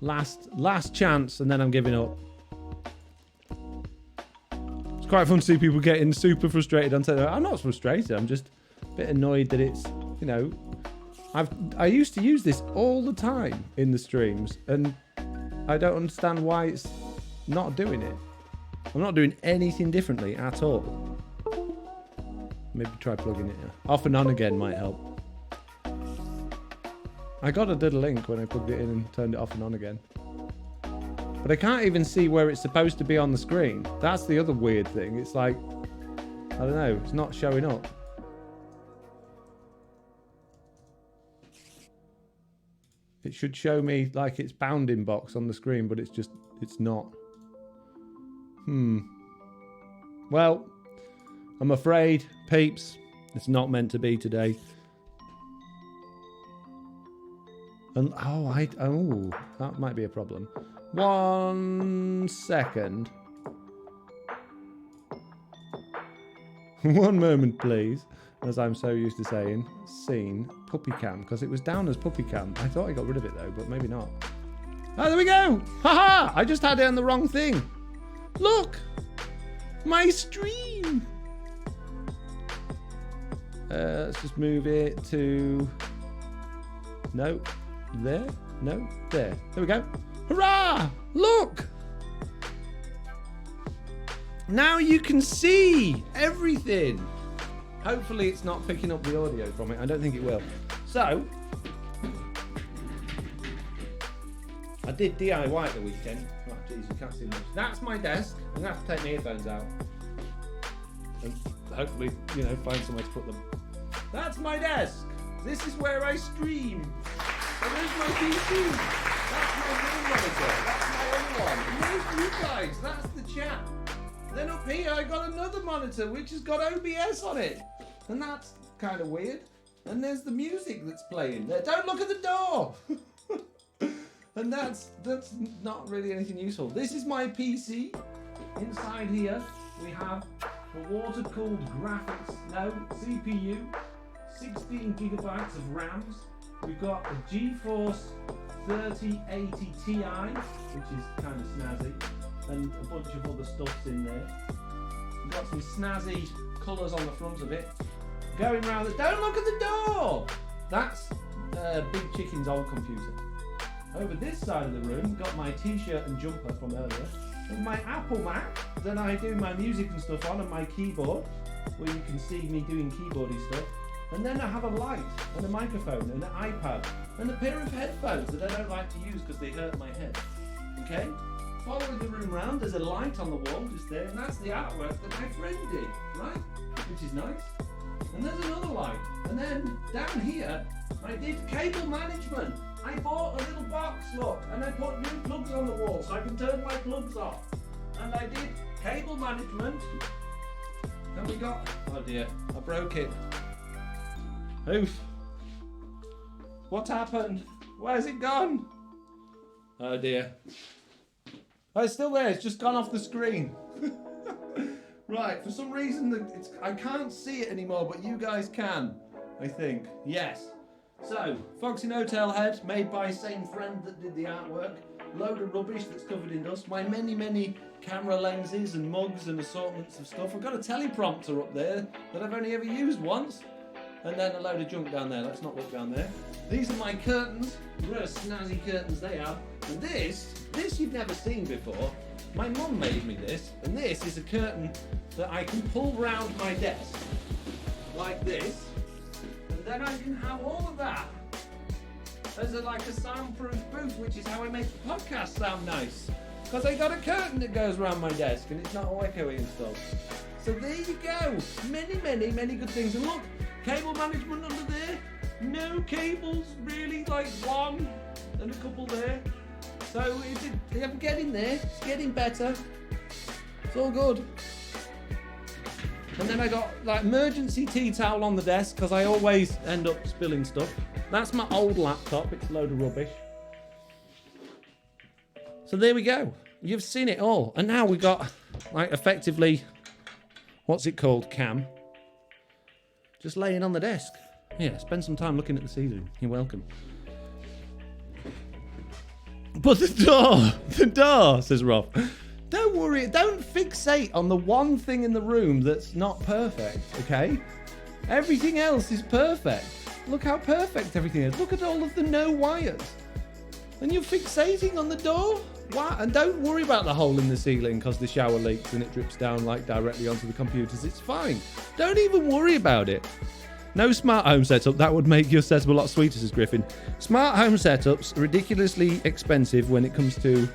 Last chance, and then I'm giving up. It's quite fun to see people getting super frustrated on Telegram. I'm not frustrated. I'm just a bit annoyed that it's, you know, I used to use this all the time in the streams, and I don't understand why it's not doing it. I'm not doing anything differently at all. Maybe try plugging it in. Off and on again might help. I got a little link when I plugged it in and turned it off and on again. But I can't even see where it's supposed to be on the screen. That's the other weird thing. It's like, I don't know, it's not showing up. It should show me like it's bounding box on the screen, but it's not. Well, I'm afraid, peeps, it's not meant to be today. And oh, that might be a problem. 1 second. 1 moment, please. As I'm so used to saying, scene puppy cam, because it was down as puppy cam. I thought I got rid of it though, but maybe not. Oh, there we go! Haha! I just had it on the wrong thing. Look, my stream. Let's just move it to. No. There? No? There. There we go. Hurrah! Look! Now you can see everything. Hopefully it's not picking up the audio from it. I don't think it will. So, I did DIY at the weekend. Oh, jeez, you can't see much. That's my desk. I'm going to have to take my earphones out. And hopefully, you know, find somewhere to put them. That's my desk. This is where I stream. And there's my PC. That's my main monitor. That's my other one. And there's you guys. That's the chat. Then up here I got another monitor which has got OBS on it. And that's kind of weird. And there's the music that's playing there. Don't look at the door. And that's not really anything useful. This is my PC. Inside here we have a water-cooled CPU, 16 gigabytes of RAMs. We've got a GeForce 3080 Ti, which is kind of snazzy, and a bunch of other stuffs in there. We've got some snazzy colours on the front of it. Going round the... Don't look at the door! That's Big Chicken's old computer. Over this side of the room, got my t-shirt and jumper from earlier. And my Apple Mac that I do my music and stuff on, and my keyboard, where you can see me doing keyboardy stuff. And then I have a light and a microphone and an iPad and a pair of headphones that I don't like to use because they hurt my head. Okay? Following the room round, there's a light on the wall just there, and that's the artwork that my friend did, right? Which is nice. And there's another light. And then down here, I did cable management. I bought a little box, look, and I put new plugs on the wall so I can turn my plugs off. And I did cable management. Then we got, oh dear, I broke it. Oof. What happened? Where's it gone? Oh dear. Oh, it's still there, it's just gone off the screen. Right, for some reason I can't see it anymore, but you guys can, I think. Yes. So, Foxy No-Tail head, made by same friend that did the artwork. Load of rubbish that's covered in dust. My many camera lenses and mugs and assortments of stuff. I've got a teleprompter up there that I've only ever used once. And then a load of junk down there. Let's not look down there. These are my curtains. What a snazzy curtains they are. And this you've never seen before. My mum made me this. And this is a curtain that I can pull round my desk. Like this. And then I can have all of that as like a soundproof booth, which is how I make the podcast sound nice. Because I got a curtain that goes around my desk and it's not all echoey and stuff. So there you go. Many good things. And look, cable management under there. No cables, really, like one and a couple there. So I'm getting there. It's getting better. It's all good. And then I got like emergency tea towel on the desk because I always end up spilling stuff. That's my old laptop. It's a load of rubbish. So there we go. You've seen it all. And now we got, like, effectively, what's it called? Cam. Just laying on the desk. Yeah, spend some time looking at the ceiling. You're welcome. But the door, says Rob. Don't worry, don't fixate on the one thing in the room that's not perfect, okay? Everything else is perfect. Look how perfect everything is. Look at all of the no wires. And you're fixating on the door? Wow. And don't worry about the hole in the ceiling because the shower leaks and it drips down like directly onto the computers. It's fine. Don't even worry about it. No smart home setup. That would make your setup a lot sweeter, says Griffin. Smart home setups are ridiculously expensive when it comes to,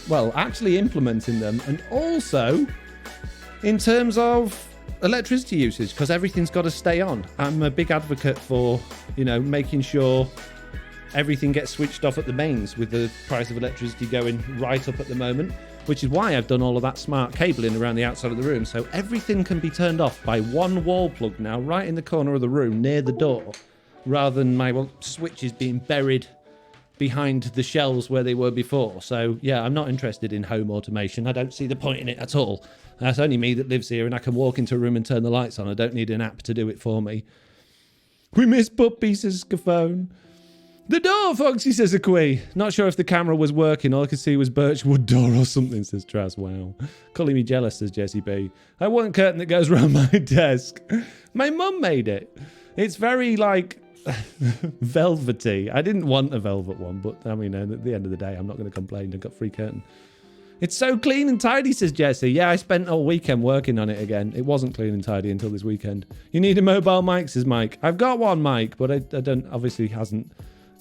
well, actually implementing them. And also in terms of electricity usage, because everything's got to stay on. I'm a big advocate for, you know, making sure everything gets switched off at the mains with the price of electricity going right up at the moment, which is why I've done all of that smart cabling around the outside of the room, so everything can be turned off by one wall plug now, right in the corner of the room near the door, rather than my switches being buried behind the shelves where they were before. So yeah, I'm not interested in home automation. I don't see the point in it at all. That's only me that lives here, and I can walk into a room and turn the lights on. I don't need an app to do it for me. We miss Puppy, says Scaphone. The door, Foxy, says Aqui. Not sure if the camera was working. All I could see was birchwood door or something, says Traz. Wow. Calling me jealous, says Jessie B. I want a curtain that goes around my desk. My mum made it. It's very, like, velvety. I didn't want a velvet one, but, I mean, at the end of the day, I'm not going to complain. I've got free curtain. It's so clean and tidy, says Jessie. Yeah, I spent all weekend working on it again. It wasn't clean and tidy until this weekend. You need a mobile mic, says Mike. I've got one mic, but I don't, obviously hasn't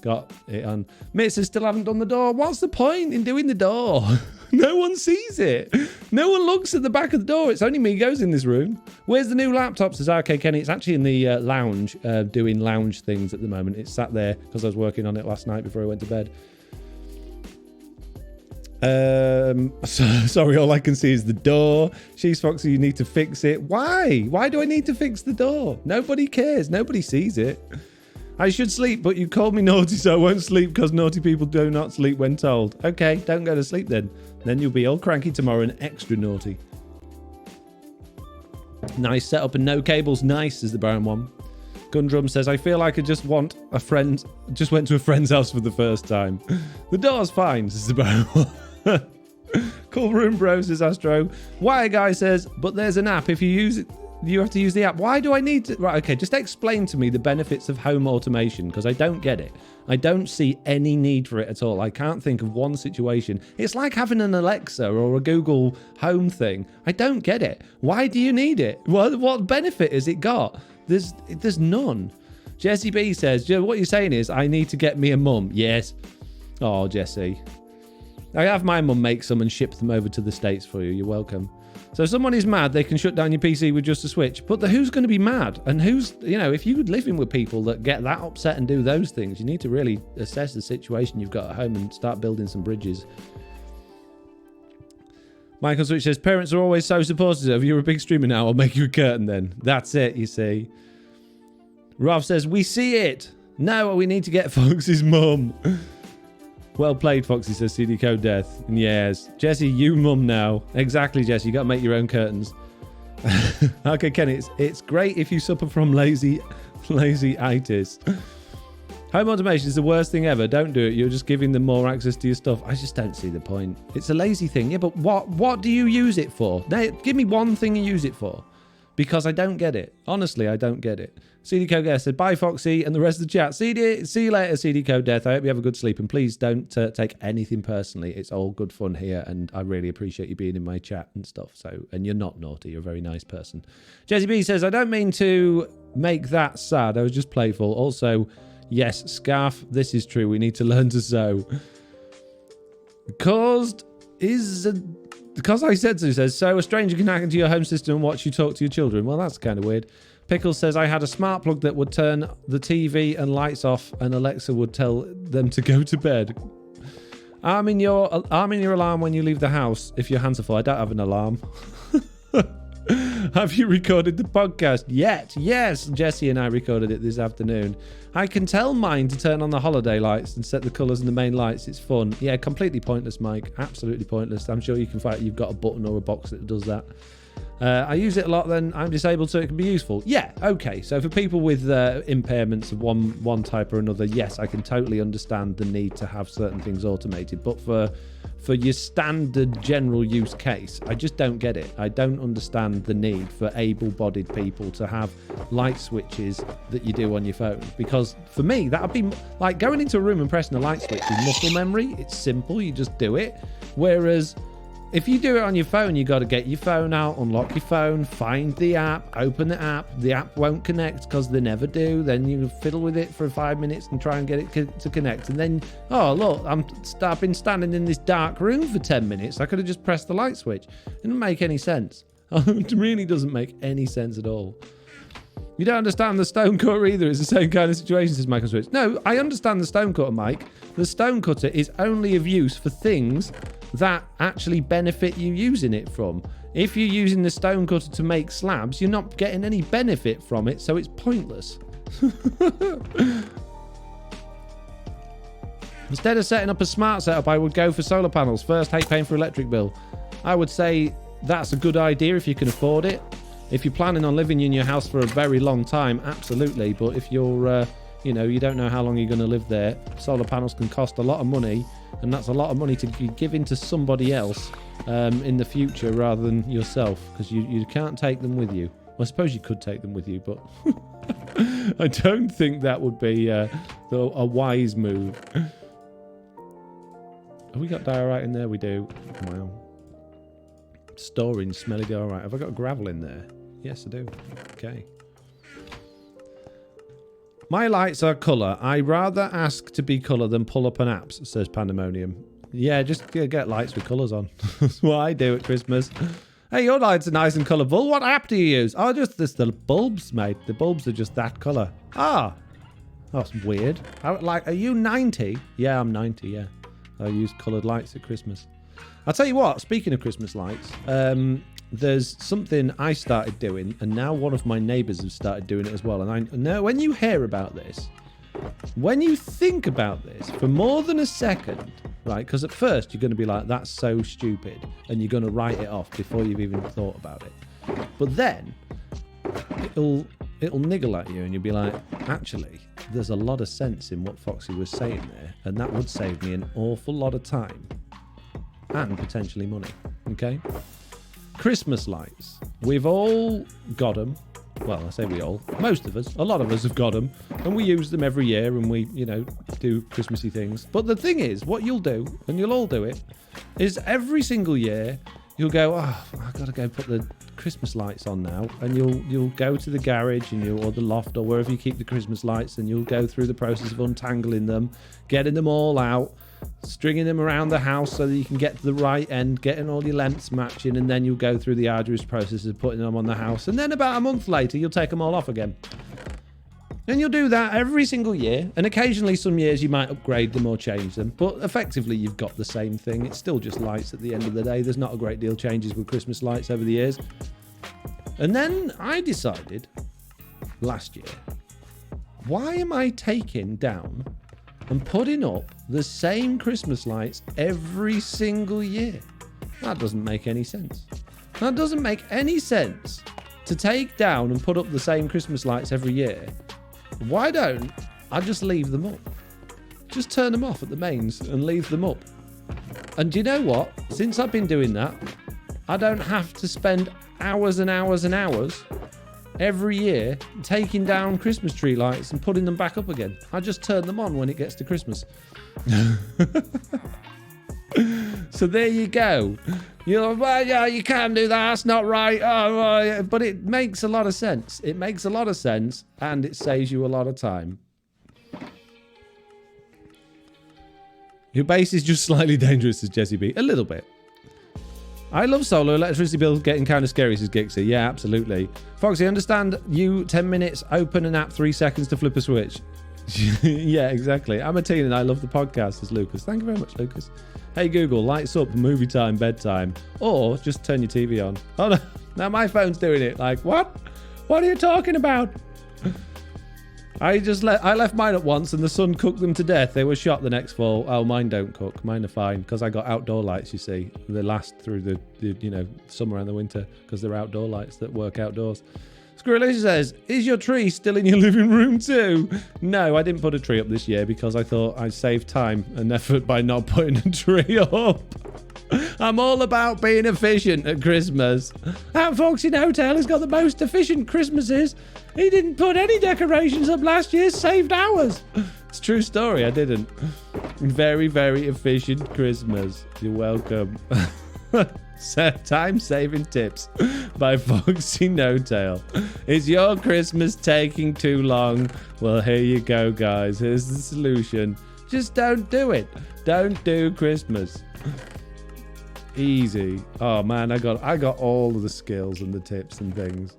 got it on. Mate says still haven't done the door. What's the point in doing the door? No one sees it. No one looks at the back of the door. It's only me goes in this room. Where's the new laptop, says RK Kenny. It's actually in the lounge, doing lounge things at the moment. It's sat there because I was working on it last night before I went to bed. Sorry, all I can see is the door. She's Foxy, you need to fix it. Why do I need to fix the door? Nobody cares. Nobody sees it. I should sleep, but you called me naughty, so I won't sleep because naughty people do not sleep when told. Okay, don't go to sleep then. Then you'll be all cranky tomorrow and extra naughty. Nice setup and no cables. Nice, is the brown one. Gundrum says, I feel like I just went to a friend's house for the first time. The door's fine, says the brown one. Cool room, bro, says Astro. Wire guy says, but there's an app. If you use it, you have to use the app. Why do I need to? Right, okay, just explain to me the benefits of home automation, because I don't get it. I don't see any need for it at all. I can't think of one situation. It's like having an Alexa or a Google Home thing. I don't get it. Why do you need it? What benefit has it got? There's none. Jessie B says, what you're saying is I need to get me a mum. Yes. Oh, Jessie. I have my mum make some and ship them over to the States for you. You're welcome. So if someone is mad, they can shut down your PC with just a switch. But who's going to be mad? And who's, if you're living with people that get that upset and do those things, you need to really assess the situation you've got at home and start building some bridges. Michael Switch says, parents are always so supportive. If you're a big streamer now, I'll make you a curtain then. That's it, you see. Ralph says, we see it. No, we need to get Foxy's mum. Well played, Foxy, says CD Code Death. And yes. Jesse, you mum now. Exactly, Jesse. You got to make your own curtains. Okay, Kenny, it's great if you suffer from lazy-itis. Home automation is the worst thing ever. Don't do it. You're just giving them more access to your stuff. I just don't see the point. It's a lazy thing. Yeah, but what do you use it for? Give me one thing you use it for. Because I don't get it. Honestly, I don't get it. CD Code Death said, bye, Foxy, and the rest of the chat. See you later, CD Code Death. I hope you have a good sleep. And please don't take anything personally. It's all good fun here, and I really appreciate you being in my chat and stuff. And you're not naughty. You're a very nice person. Jesse B says, I don't mean to make that sad. I was just playful. Also, Yes, Scarf, this is true. We need to learn to sew. Because I said so, says, so a stranger can hack into your home system and watch you talk to your children. Well, that's kind of weird. Pickles says, I had a smart plug that would turn the TV and lights off and Alexa would tell them to go to bed. Arming your alarm when you leave the house if your hands are full. I don't have an alarm. Have you recorded the podcast yet? Yes, Jesse and I recorded it this afternoon. I can tell mine to turn on the holiday lights and set the colours in the main lights. It's fun. Yeah, completely pointless, Mike. Absolutely pointless. I'm sure you can find you've got a button or a box that does that. I use it a lot then. I'm disabled so it can be useful. Yeah, okay. So for people with impairments of one type or another, yes, I can totally understand the need to have certain things automated. But for your standard general use case, I just don't get it. I don't understand the need for able-bodied people to have light switches that you do on your phone. Because for me, that would be like going into a room and pressing a light switch with muscle memory. It's simple. You just do it. Whereas if you do it on your phone, you got to get your phone out, unlock your phone, find the app, open the app. The app won't connect because they never do. Then you fiddle with it for 5 minutes and try and get it to connect. And then, oh, look, I've been standing in this dark room for 10 minutes. I could have just pressed the light switch. It didn't make any sense. It really doesn't make any sense at all. You don't understand the stonecutter either. It's the same kind of situation as Michael Switch. No, I understand the stonecutter, Mike. The stonecutter is only of use for things that actually benefit you using it from. If you're using the stonecutter to make slabs, you're not getting any benefit from it, so it's pointless. Instead of setting up a smart setup, I would go for solar panels. First, hate paying for electric bill. I would say that's a good idea if you can afford it. If you're planning on living in your house for a very long time, absolutely. But if you're, you don't know how long you're going to live there, solar panels can cost a lot of money, and that's a lot of money to be given to somebody else in the future rather than yourself, because you can't take them with you. Well, I suppose you could take them with you, but I don't think that would be a wise move. Have we got diorite in there? We do. Wow. Storing smelly diorite. Have I got gravel in there? Yes, I do. Okay. My lights are colour. I rather ask to be colour than pull up an app, says Pandemonium. Yeah, just get lights with colours on. That's what I do at Christmas. Hey, your lights are nice and colourful. What app do you use? Oh, just the bulbs, mate. The bulbs are just that colour. Ah. That's weird. Are you 90? Yeah, I'm 90, yeah. I use coloured lights at Christmas. I'll tell you what, speaking of Christmas lights, there's something I started doing, and now one of my neighbours have started doing it as well. And I know when you hear about this, when you think about this for more than a second, right, because at first you're going to be like, that's so stupid, and you're going to write it off before you've even thought about it. But then it'll niggle at you, and you'll be like, actually, there's a lot of sense in what Foxy was saying there, and that would save me an awful lot of time. And potentially money. Okay? Christmas lights. We've all got them. Well, I say we all. Most of us. A lot of us have got them. And we use them every year and we, do Christmassy things. But the thing is, what you'll do, and you'll all do it, is every single year you'll go, oh, I've got to go put the Christmas lights on now. And you'll go to the garage or the loft or wherever you keep the Christmas lights, and you'll go through the process of untangling them, getting them all out, stringing them around the house so that you can get to the right end, getting all your lengths matching, and then you'll go through the arduous process of putting them on the house. And then about a month later, you'll take them all off again. And you'll do that every single year. And occasionally some years you might upgrade them or change them. But effectively, you've got the same thing. It's still just lights at the end of the day. There's not a great deal of changes with Christmas lights over the years. And then I decided last year, why am I taking down and putting up the same Christmas lights every single year? That doesn't make any sense. That doesn't make any sense to take down and put up the same Christmas lights every year. Why don't I just leave them up? Just turn them off at the mains and leave them up. And do you know what? Since I've been doing that, I don't have to spend hours and hours and hours every year taking down Christmas tree lights and putting them back up again. I just turn them on when it gets to Christmas. So there you go. You're like, well, yeah, you can't do that. That's not right. Oh, yeah. But it makes a lot of sense. It makes a lot of sense, and it saves you a lot of time. Your base is just slightly dangerous, says Jesse B. A little bit. I love solar. Electricity bills getting kind of scary, says Gixie. Yeah, absolutely. Foxy, understand you 10 minutes, open an app, 3 seconds to flip a switch. Yeah, exactly. I'm a teen and I love the podcast, says Lucas. Thank you very much, Lucas. Hey, Google, lights up, movie time, bedtime. Or just turn your TV on. Oh, no. Now my phone's doing it. Like, what? What are you talking about? I left mine at once and the sun cooked them to death. They were shot the next fall. Oh, mine don't cook. Mine are fine because I got outdoor lights, you see. They last through the summer and the winter because they're outdoor lights that work outdoors. Squirrelish says, is your tree still in your living room too? No, I didn't put a tree up this year because I thought I'd save time and effort by not putting a tree up. I'm all about being efficient at Christmas. That Foxy Hotel has got the most efficient Christmases. He didn't put any decorations up last year, saved hours. It's a true story, I didn't. Very, very efficient Christmas. You're welcome. Time-saving tips by Foxy No-Tail. Is your Christmas taking too long? Well, here you go, guys. Here's the solution. Just don't do it. Don't do Christmas. Easy. Oh man, I got all of the skills and the tips and things.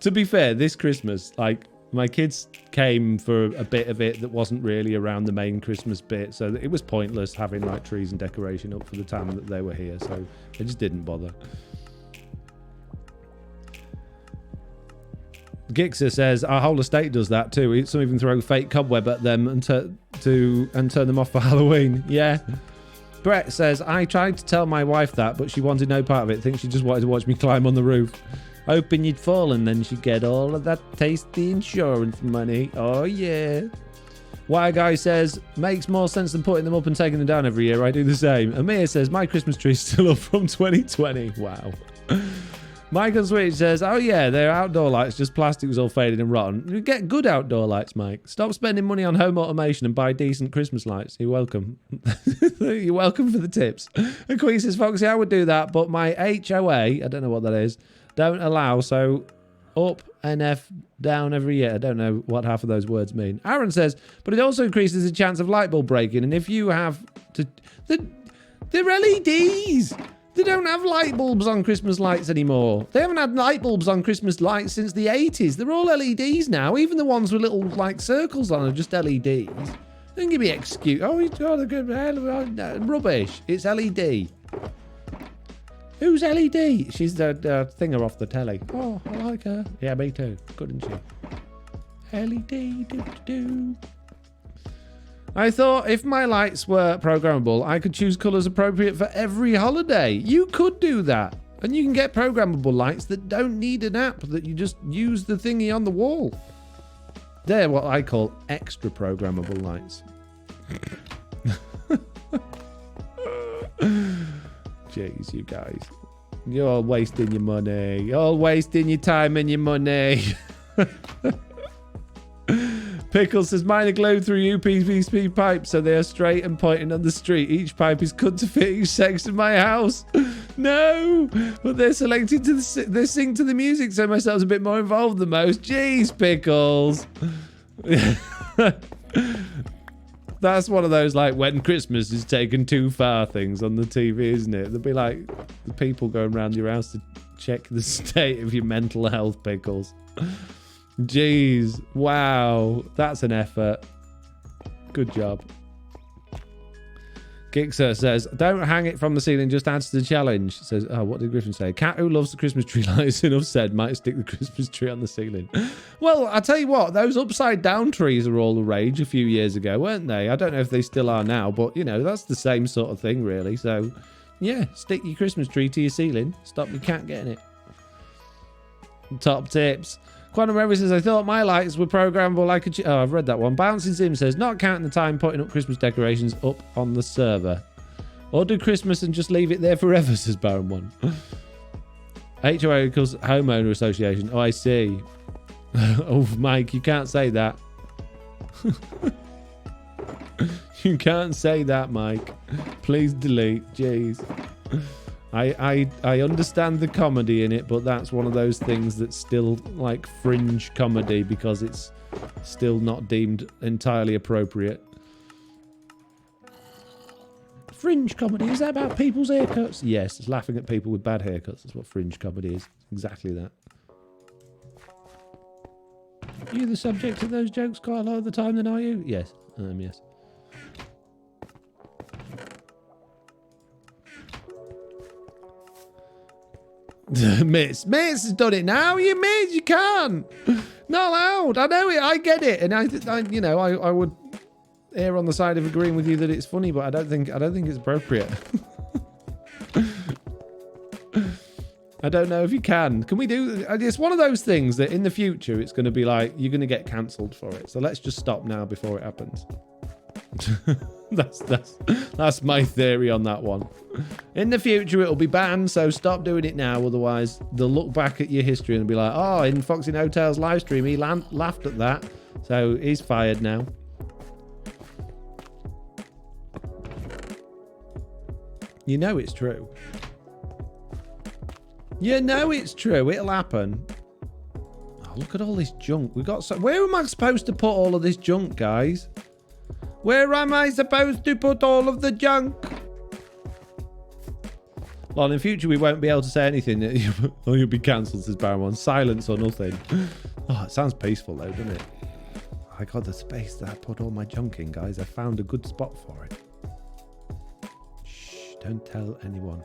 To be fair, this Christmas, like, my kids came for a bit of it that wasn't really around the main Christmas bit, so it was pointless having like trees and decoration up for the time that they were here, so I just didn't bother. Gixer says our whole estate does that too. Some even throw fake cobweb at them and turn them off for Halloween. Yeah. Brett says I tried to tell my wife that, but she wanted no part of it. I think she just wanted to watch me climb on the roof. Hoping you'd fall and then she'd get all of that tasty insurance money. Oh yeah. Why Guy says makes more sense than putting them up and taking them down every year. I do the same. Amir says my Christmas tree's still up from 2020. Wow. Michael Switch says, oh yeah, they're outdoor lights, just plastic was all faded and rotten. You get good outdoor lights, Mike. Stop spending money on home automation and buy decent Christmas lights. You're welcome. You're welcome for the tips. And Queen says, Foxy, I would do that, but my HOA, I don't know what that is, don't allow, so up and F down every year. I don't know what half of those words mean. Aaron says, but it also increases the chance of light bulb breaking, and if you have to... They're LEDs! They don't have light bulbs on Christmas lights anymore. They haven't had light bulbs on Christmas lights since the 80s. They're all LEDs now. Even the ones with little, like, circles on are just LEDs. Don't give me an excuse. Oh, he's got a good... Rubbish. It's LED. Who's LED? She's the thinger off the telly. Oh, I like her. Yeah, me too. Couldn't she? LED. Do-do-do. I thought if my lights were programmable, I could choose colours appropriate for every holiday. You could do that. And you can get programmable lights that don't need an app, that you just use the thingy on the wall. They're what I call extra programmable lights. Jeez, you guys. You're all wasting your money. You're all wasting your time and your money. Pickles says, mine are glued through UPVC pipes so they are straight and pointing on the street. Each pipe is cut to fit each section of my house. No, but they're selected to they sing to the music, so myself's a bit more involved than most. Jeez, Pickles. That's one of those, like, when Christmas is taken too far things on the TV, isn't it? There'll be like the people going around your house to check the state of your mental health, Pickles. Jeez, wow, that's an effort. Good job. Gixer says, don't hang it from the ceiling, just adds to the challenge. Says, oh, what did Griffin say? Cat who loves the Christmas tree lights, enough said, might stick the Christmas tree on the ceiling. Well, I'll tell you what, those upside down trees were all the rage a few years ago, weren't they? I don't know if they still are now, but, you know, that's the same sort of thing, really. So, yeah, stick your Christmas tree to your ceiling. Stop your cat getting it. Top tips. Quantum Reverie says, I thought my lights were programmable like a... Oh, I've read that one. Bouncing Sim says, not counting the time putting up Christmas decorations up on the server. Or do Christmas and just leave it there forever, says Baron 1. HOA equals Homeowner Association. Oh, I see. Oh, Mike, you can't say that. You can't say that, Mike. Please delete. Jeez. I understand the comedy in it, but that's one of those things that's still like fringe comedy because it's still not deemed entirely appropriate. Fringe comedy, is that about people's haircuts? Yes, it's laughing at people with bad haircuts. That's what fringe comedy is. Exactly that. Are you the subject of those jokes quite a lot of the time then, are you? Yes. Yes. Mitz has done it now. You Mitz, you can't. Not allowed. I know it. I get it, and I would err on the side of agreeing with you that it's funny, but I don't think it's appropriate. I don't know if you can. Can we do? It's one of those things that in the future it's going to be like you're going to get cancelled for it. So let's just stop now before it happens. That's my theory on that one. In the future it'll be banned, so stop doing it now, otherwise they'll look back at your history and be like, oh, in Foxy No Tail's live stream he laughed at that, so he's fired now. You know it's true. You know it's true. It'll happen. Oh, look at all this junk we got. So where am I supposed to put all of this junk, guys? Where am I supposed to put all of the junk? Well, in future, we won't be able to say anything. You'll be cancelled, says Baron. Silence or nothing. Oh, it sounds peaceful, though, doesn't it? I got the space that I put all my junk in, guys. I found a good spot for it. Shh, don't tell anyone.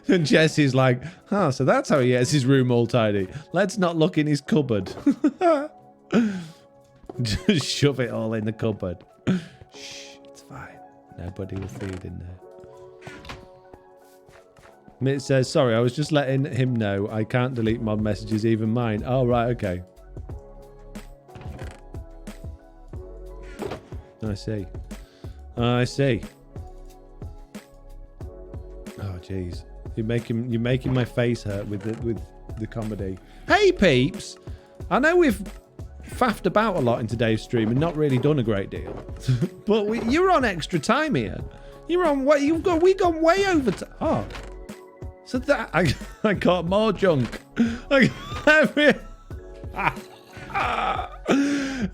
And Jesse's like, so that's how he gets his room all tidy. Let's not look in his cupboard. Just shove it all in the cupboard. Shh, it's fine. Nobody will see it in there. Mitt says, sorry, I was just letting him know I can't delete mod messages, even mine. Oh, right, okay. I see. I see. Oh, jeez. You're making my face hurt with the comedy. Hey, peeps! I know we've faffed about a lot in today's stream and not really done a great deal, but you're on extra time here. You're on way. We've gone way over. Oh, so that I got more junk.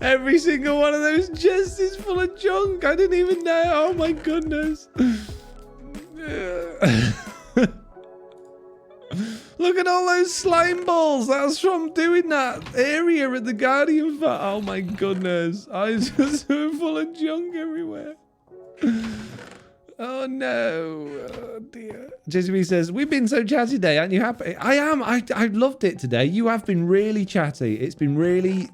Every single one of those chests is full of junk. I didn't even know. Oh my goodness. Look at all those slime balls. That's from doing that area at the Guardian Fat. Oh my goodness. I was just full of junk everywhere. Oh no. Oh dear. JCB says, we've been so chatty today. Aren't you happy? I am. I loved it today. You have been really chatty. It's been really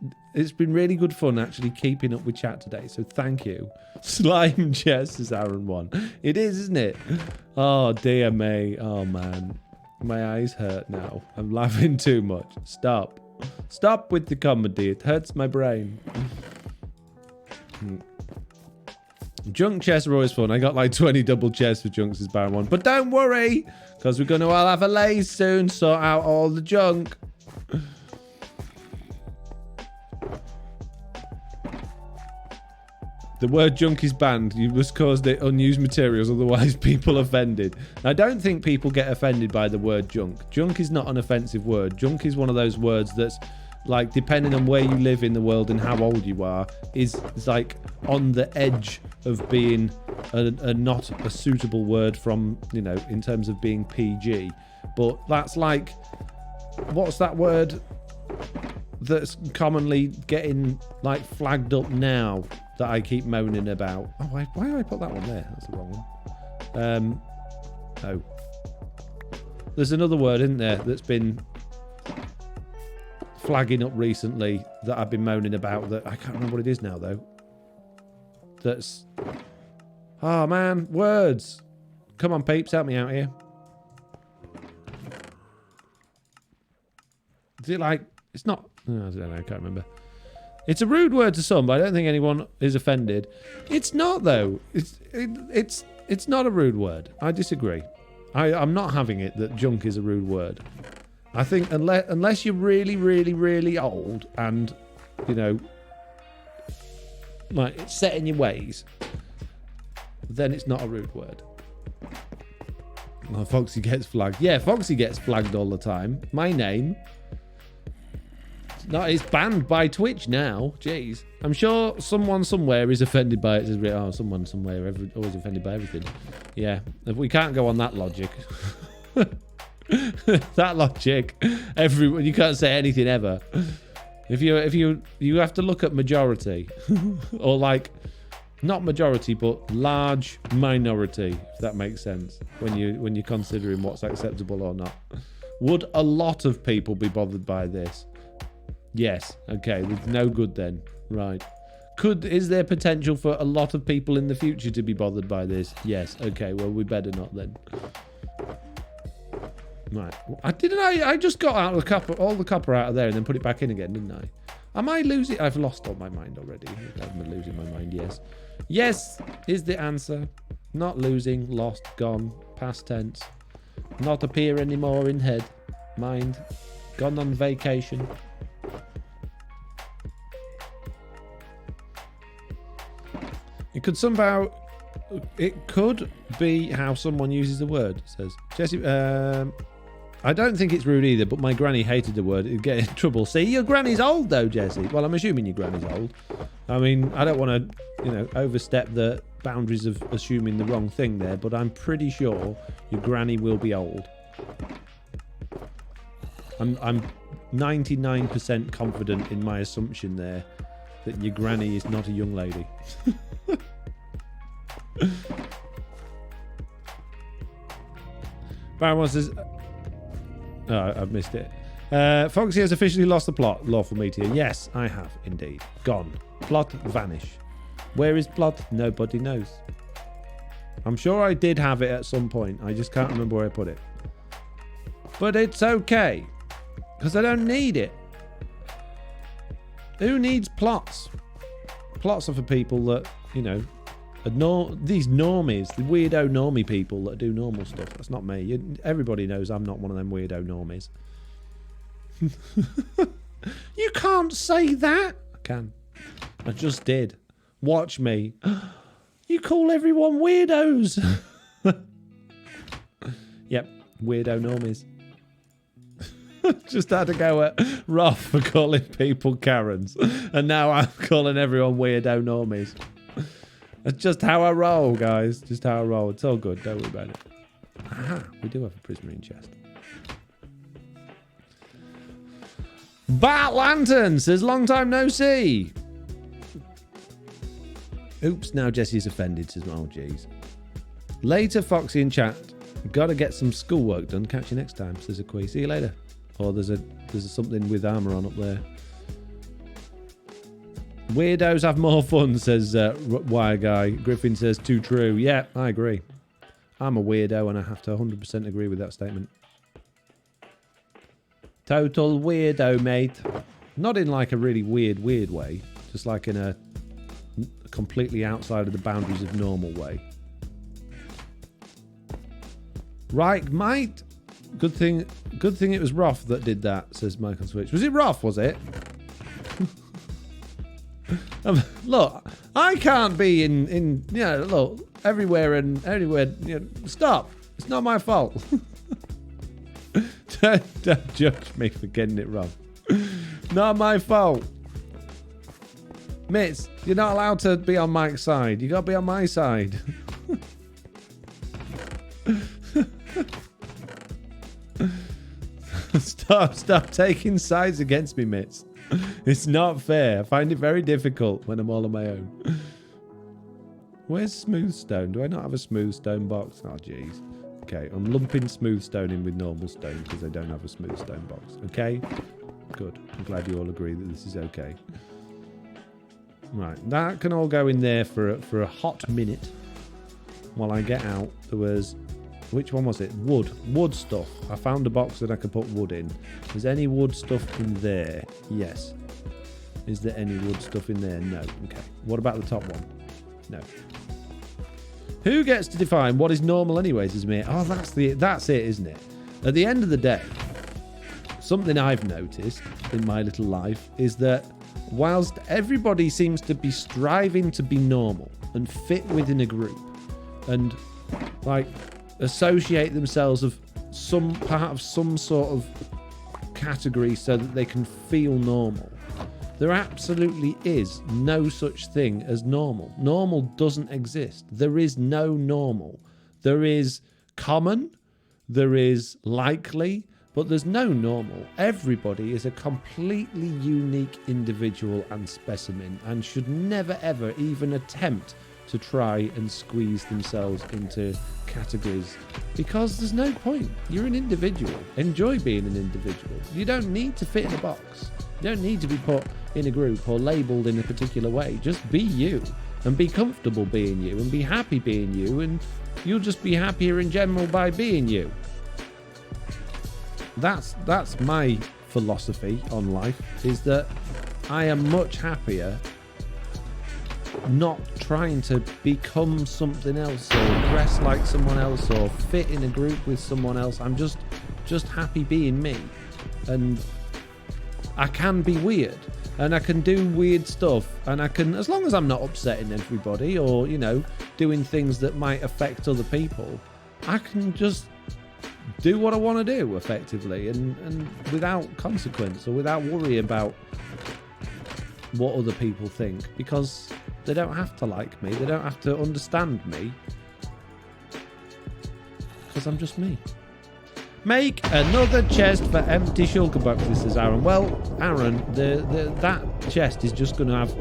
good fun actually keeping up with chat today. So thank you. Slime chest is Aaron one. It is, isn't it? Oh dear me. Oh man. My eyes hurt now. I'm laughing too much. Stop. Stop with the comedy. It hurts my brain. Junk chests are always fun. I got like 20 double chests for junks as Baron one. But don't worry, because we're going to all have a laze soon. Sort out all the junk. The word junk is banned. You must cause the unused materials, otherwise people offended. I don't think people get offended by the word junk. Junk is not an offensive word. Junk is one of those words that's like, depending on where you live in the world and how old you are, is like on the edge of being a not a suitable word from, you know, in terms of being PG. But that's like, what's that word that's commonly getting like flagged up now that I keep moaning about? Oh, why did I put that one there? That's the wrong one. Oh. There's another word, isn't there, that's been flagging up recently that I've been moaning about that I can't remember what it is now, though. That's... Oh, man. Words. Come on, peeps. Help me out here. Is it like... It's not... Oh, I don't know. I can't remember. It's a rude word to some, but I don't think anyone is offended. It's not, though. It's not a rude word. I disagree. I'm not having it that junk is a rude word. I think unless you're really, really, really old and, you know, like it's set in your ways, then it's not a rude word. Oh, Foxy gets flagged. Yeah, Foxy gets flagged all the time. My name. No, it's banned by Twitch now. Jeez. I'm sure someone somewhere is offended by it. Oh, someone somewhere always offended by everything. Yeah, we can't go on that logic. That logic. Everyone, you can't say anything ever. If you have to look at majority, or like not majority but large minority, if that makes sense. When you're considering what's acceptable or not. Would a lot of people be bothered by this? Yes. Okay. With no good then. Right. Is there potential for a lot of people in the future to be bothered by this? Yes. Okay. Well, we better not then. Right. I just got out of the copper, all the copper out of there, and then put it back in again, didn't I? Am I losing? I've lost all my mind already. I'm losing my mind. Yes. Yes is the answer. Not losing. Lost. Gone. Past tense. Not appear anymore in head. Mind. Gone on vacation. It could be how someone uses the word, says Jesse. I don't think it's rude either, but my granny hated the word. It'd get in trouble. See, your granny's old though, Jesse. Well, I'm assuming your granny's old. I mean, I don't want to, overstep the boundaries of assuming the wrong thing there, but I'm pretty sure your granny will be old. I'm 99% confident in my assumption there that your granny is not a young lady. Baron says, oh, I've missed it. Foxy has officially lost the plot. Lawful meteor. Yes, I have indeed. Gone. Plot vanish. Where is plot? Nobody knows. I'm sure I did have it at some point. I just can't remember where I put it. But it's okay. Because I don't need it. Who needs plots? Plots are for people that, these normies, the weirdo normie people that do normal stuff. That's not me. Everybody knows I'm not one of them weirdo normies. You can't say that. I can. I just did. Watch me. You call everyone weirdos. Yep, weirdo normies. Just had to go at Roth for calling people Karens. And now I'm calling everyone weirdo normies. That's just how I roll, guys. Just how I roll. It's all good. Don't worry about it. Aha, we do have a prismarine chest. Bat Lantern says, long time no see. Oops, now Jesse's offended. Says, oh, jeez. Later, Foxy in chat. Gotta get some schoolwork done. Catch you next time, says Aqui. See you later. Oh, there's something with armor on up there. Weirdos have more fun, says Wire Guy. Griffin says, too true. Yeah, I agree. I'm a weirdo and I have to 100% agree with that statement. Total weirdo, mate. Not in like a really weird way. Just like in a completely outside of the boundaries of normal way. Right, mate. Good thing it was Roth that did that, says Mike on Switch. Was it Roth, was it? Look, I can't be in look, everywhere and everywhere. Stop. It's not my fault. Don't judge me for getting it wrong. Not my fault. Mitz, you're not allowed to be on Mike's side. You got to be on my side. Stop taking sides against me, Mitz. It's not fair. I find it very difficult when I'm all on my own. Where's smooth stone? Do I not have a smooth stone box? Oh, jeez. Okay, I'm lumping smooth stone in with normal stone because I don't have a smooth stone box. Okay? Good. I'm glad you all agree that this is okay. Right, that can all go in there for a hot minute while I get out. There was... Which one was it? Wood. Wood stuff. I found a box that I could put wood in. Is any wood stuff in there? Yes. Is there any wood stuff in there? No. Okay. What about the top one? No. Who gets to define what is normal anyways, is me? Oh, that's it, isn't it? At the end of the day, something I've noticed in my little life is that whilst everybody seems to be striving to be normal and fit within a group and like associate themselves of some part of some sort of category so that they can feel normal. There absolutely is no such thing as normal. Normal doesn't exist. There is no normal. There is common, there is likely, but there's no normal. Everybody is a completely unique individual and specimen and should never ever even attempt to try and squeeze themselves into categories because there's no point. You're an individual. Enjoy being an individual. You don't need to fit in a box. You don't need to be put in a group or labelled in a particular way. Just be you and be comfortable being you and be happy being you, and you'll just be happier in general by being you. That's my philosophy on life, is that I am much happier not trying to become something else or dress like someone else or fit in a group with someone else. I'm just happy being me, and I can be weird and I can do weird stuff, and I can, as long as I'm not upsetting everybody or, you know, doing things that might affect other people, I can just do what I want to do effectively and without consequence or without worry about what other people think, because they don't have to like me, they don't have to understand me, because I'm just me. Make another chest for empty shulker boxes, says Aaron. Well, Aaron, that chest is just going to have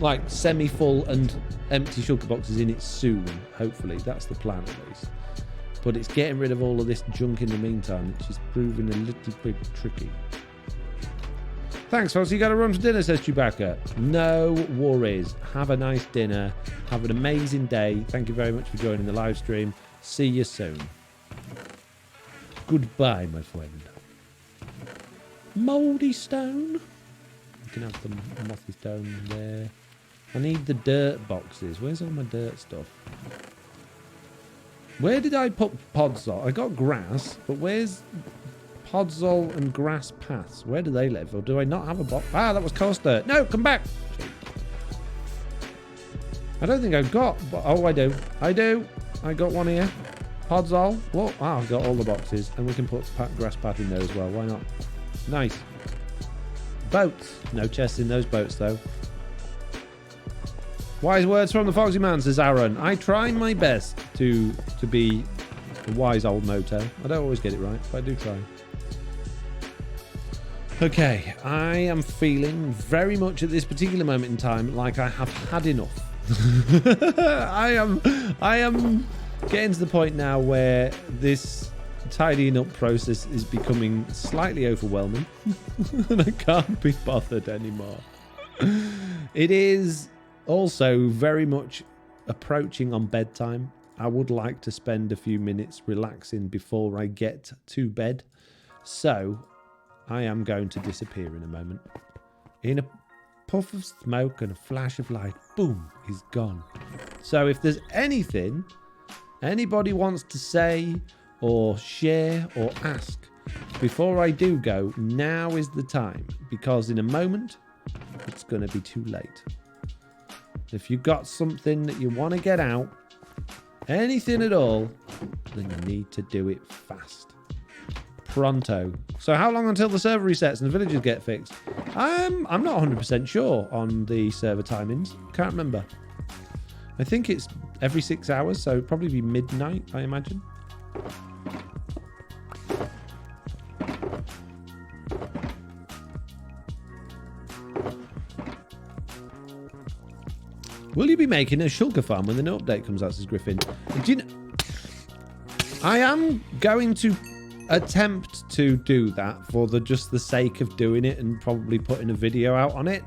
like semi-full and empty shulker boxes in it soon, hopefully. That's the plan at least. But it's getting rid of all of this junk in the meantime, which is proving a little bit tricky. Thanks, folks. You got to run for dinner, says Chewbacca. No worries. Have a nice dinner. Have an amazing day. Thank you very much for joining the live stream. See you soon. Goodbye, my friend. Mouldy stone. You can have some mossy stone there. I need the dirt boxes. Where's all my dirt stuff? Where did I put podzol? I got grass, but where's podzol and grass paths? Where do they live? Or do I not have a box? Ah, that was coarse dirt. No, come back. I don't think I've got... Oh, I do. I do. I got one here. Podzol. Whoa. Ah, I've got all the boxes. And we can put grass path in there as well. Why not? Nice. Boats. No chests in those boats, though. Wise words from the Foxy Man, says Aaron. I try my best to be a wise old moto. I don't always get it right, but I do try. Okay, I am feeling very much at this particular moment in time like I have had enough. I am getting to the point now where this tidying up process is becoming slightly overwhelming and I can't be bothered anymore. It is also very much approaching on bedtime. I would like to spend a few minutes relaxing before I get to bed. So I am going to disappear in a moment. In a puff of smoke and a flash of light, boom, he's gone. So if there's anything anybody wants to say or share or ask before I do go, now is the time, because in a moment it's going to be too late. If you've got something that you want to get out, anything at all, then you need to do it fast. Pronto. So how long until the server resets and the villagers get fixed? I'm not 100% sure on the server timings. Can't remember. I think it's every 6 hours, so it'd probably be midnight, I imagine. Will you be making a shulker farm when the new update comes out, says Griffin? Do you know, I am going to attempt to do that for just the sake of doing it and probably putting a video out on it.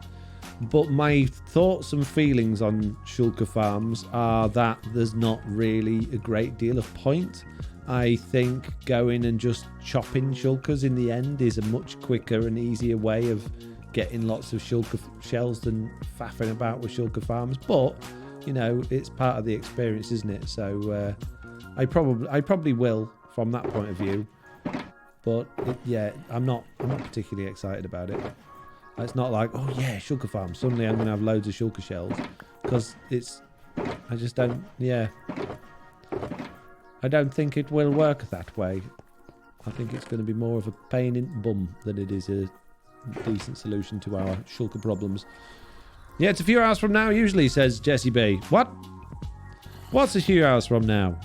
But my thoughts and feelings on shulker farms are that there's not really a great deal of point. I think going and just chopping shulkers in the end is a much quicker and easier way of getting lots of shulker shells than faffing about with shulker farms. But, you know, it's part of the experience, isn't it? So I probably will from that point of view. But yeah, I'm not particularly excited about it. It's not like, oh yeah, shulker farm, suddenly I'm going to have loads of shulker shells. Because I just don't, yeah. I don't think it will work that way. I think it's going to be more of a pain in the bum than it is a decent solution to our shulker problems. Yeah, it's a few hours from now usually, says Jesse B. What? What's a few hours from now?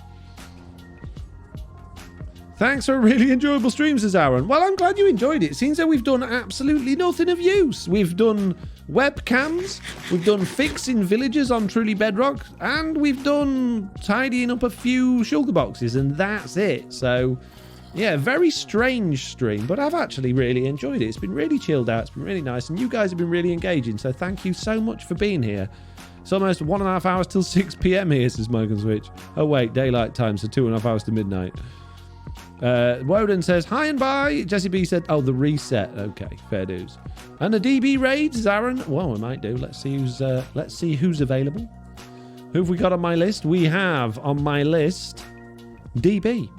Thanks for a really enjoyable stream, says Aaron. Well, I'm glad you enjoyed it. Seems that we've done absolutely nothing of use. We've done webcams, we've done fixing villagers on Truly Bedrock, and we've done tidying up a few shulker boxes, and that's it. So, yeah, very strange stream, but I've actually really enjoyed it. It's been really chilled out. It's been really nice, and you guys have been really engaging, so thank you so much for being here. It's almost 1.5 hours till 6 p.m. here, says Smoke & Switch. Oh, wait, daylight time, so 2.5 hours to midnight. Woden says, hi and bye. Jesse B said, oh, the reset. Okay, fair dues. And the DB raid, Aaron. Well, I might do. Let's see who's available. Who have we got on my list? We have on my list DB.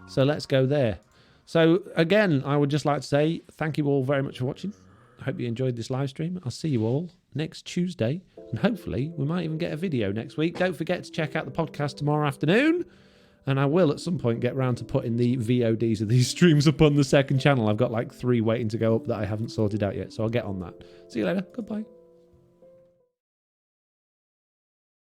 So let's go there. So again, I would just like to say thank you all very much for watching. I hope you enjoyed this live stream. I'll see you all next Tuesday. And hopefully we might even get a video next week. Don't forget to check out the podcast tomorrow afternoon. And I will at some point get round to putting the VODs of these streams up on the second channel. I've got like 3 waiting to go up that I haven't sorted out yet. So I'll get on that. See you later. Goodbye.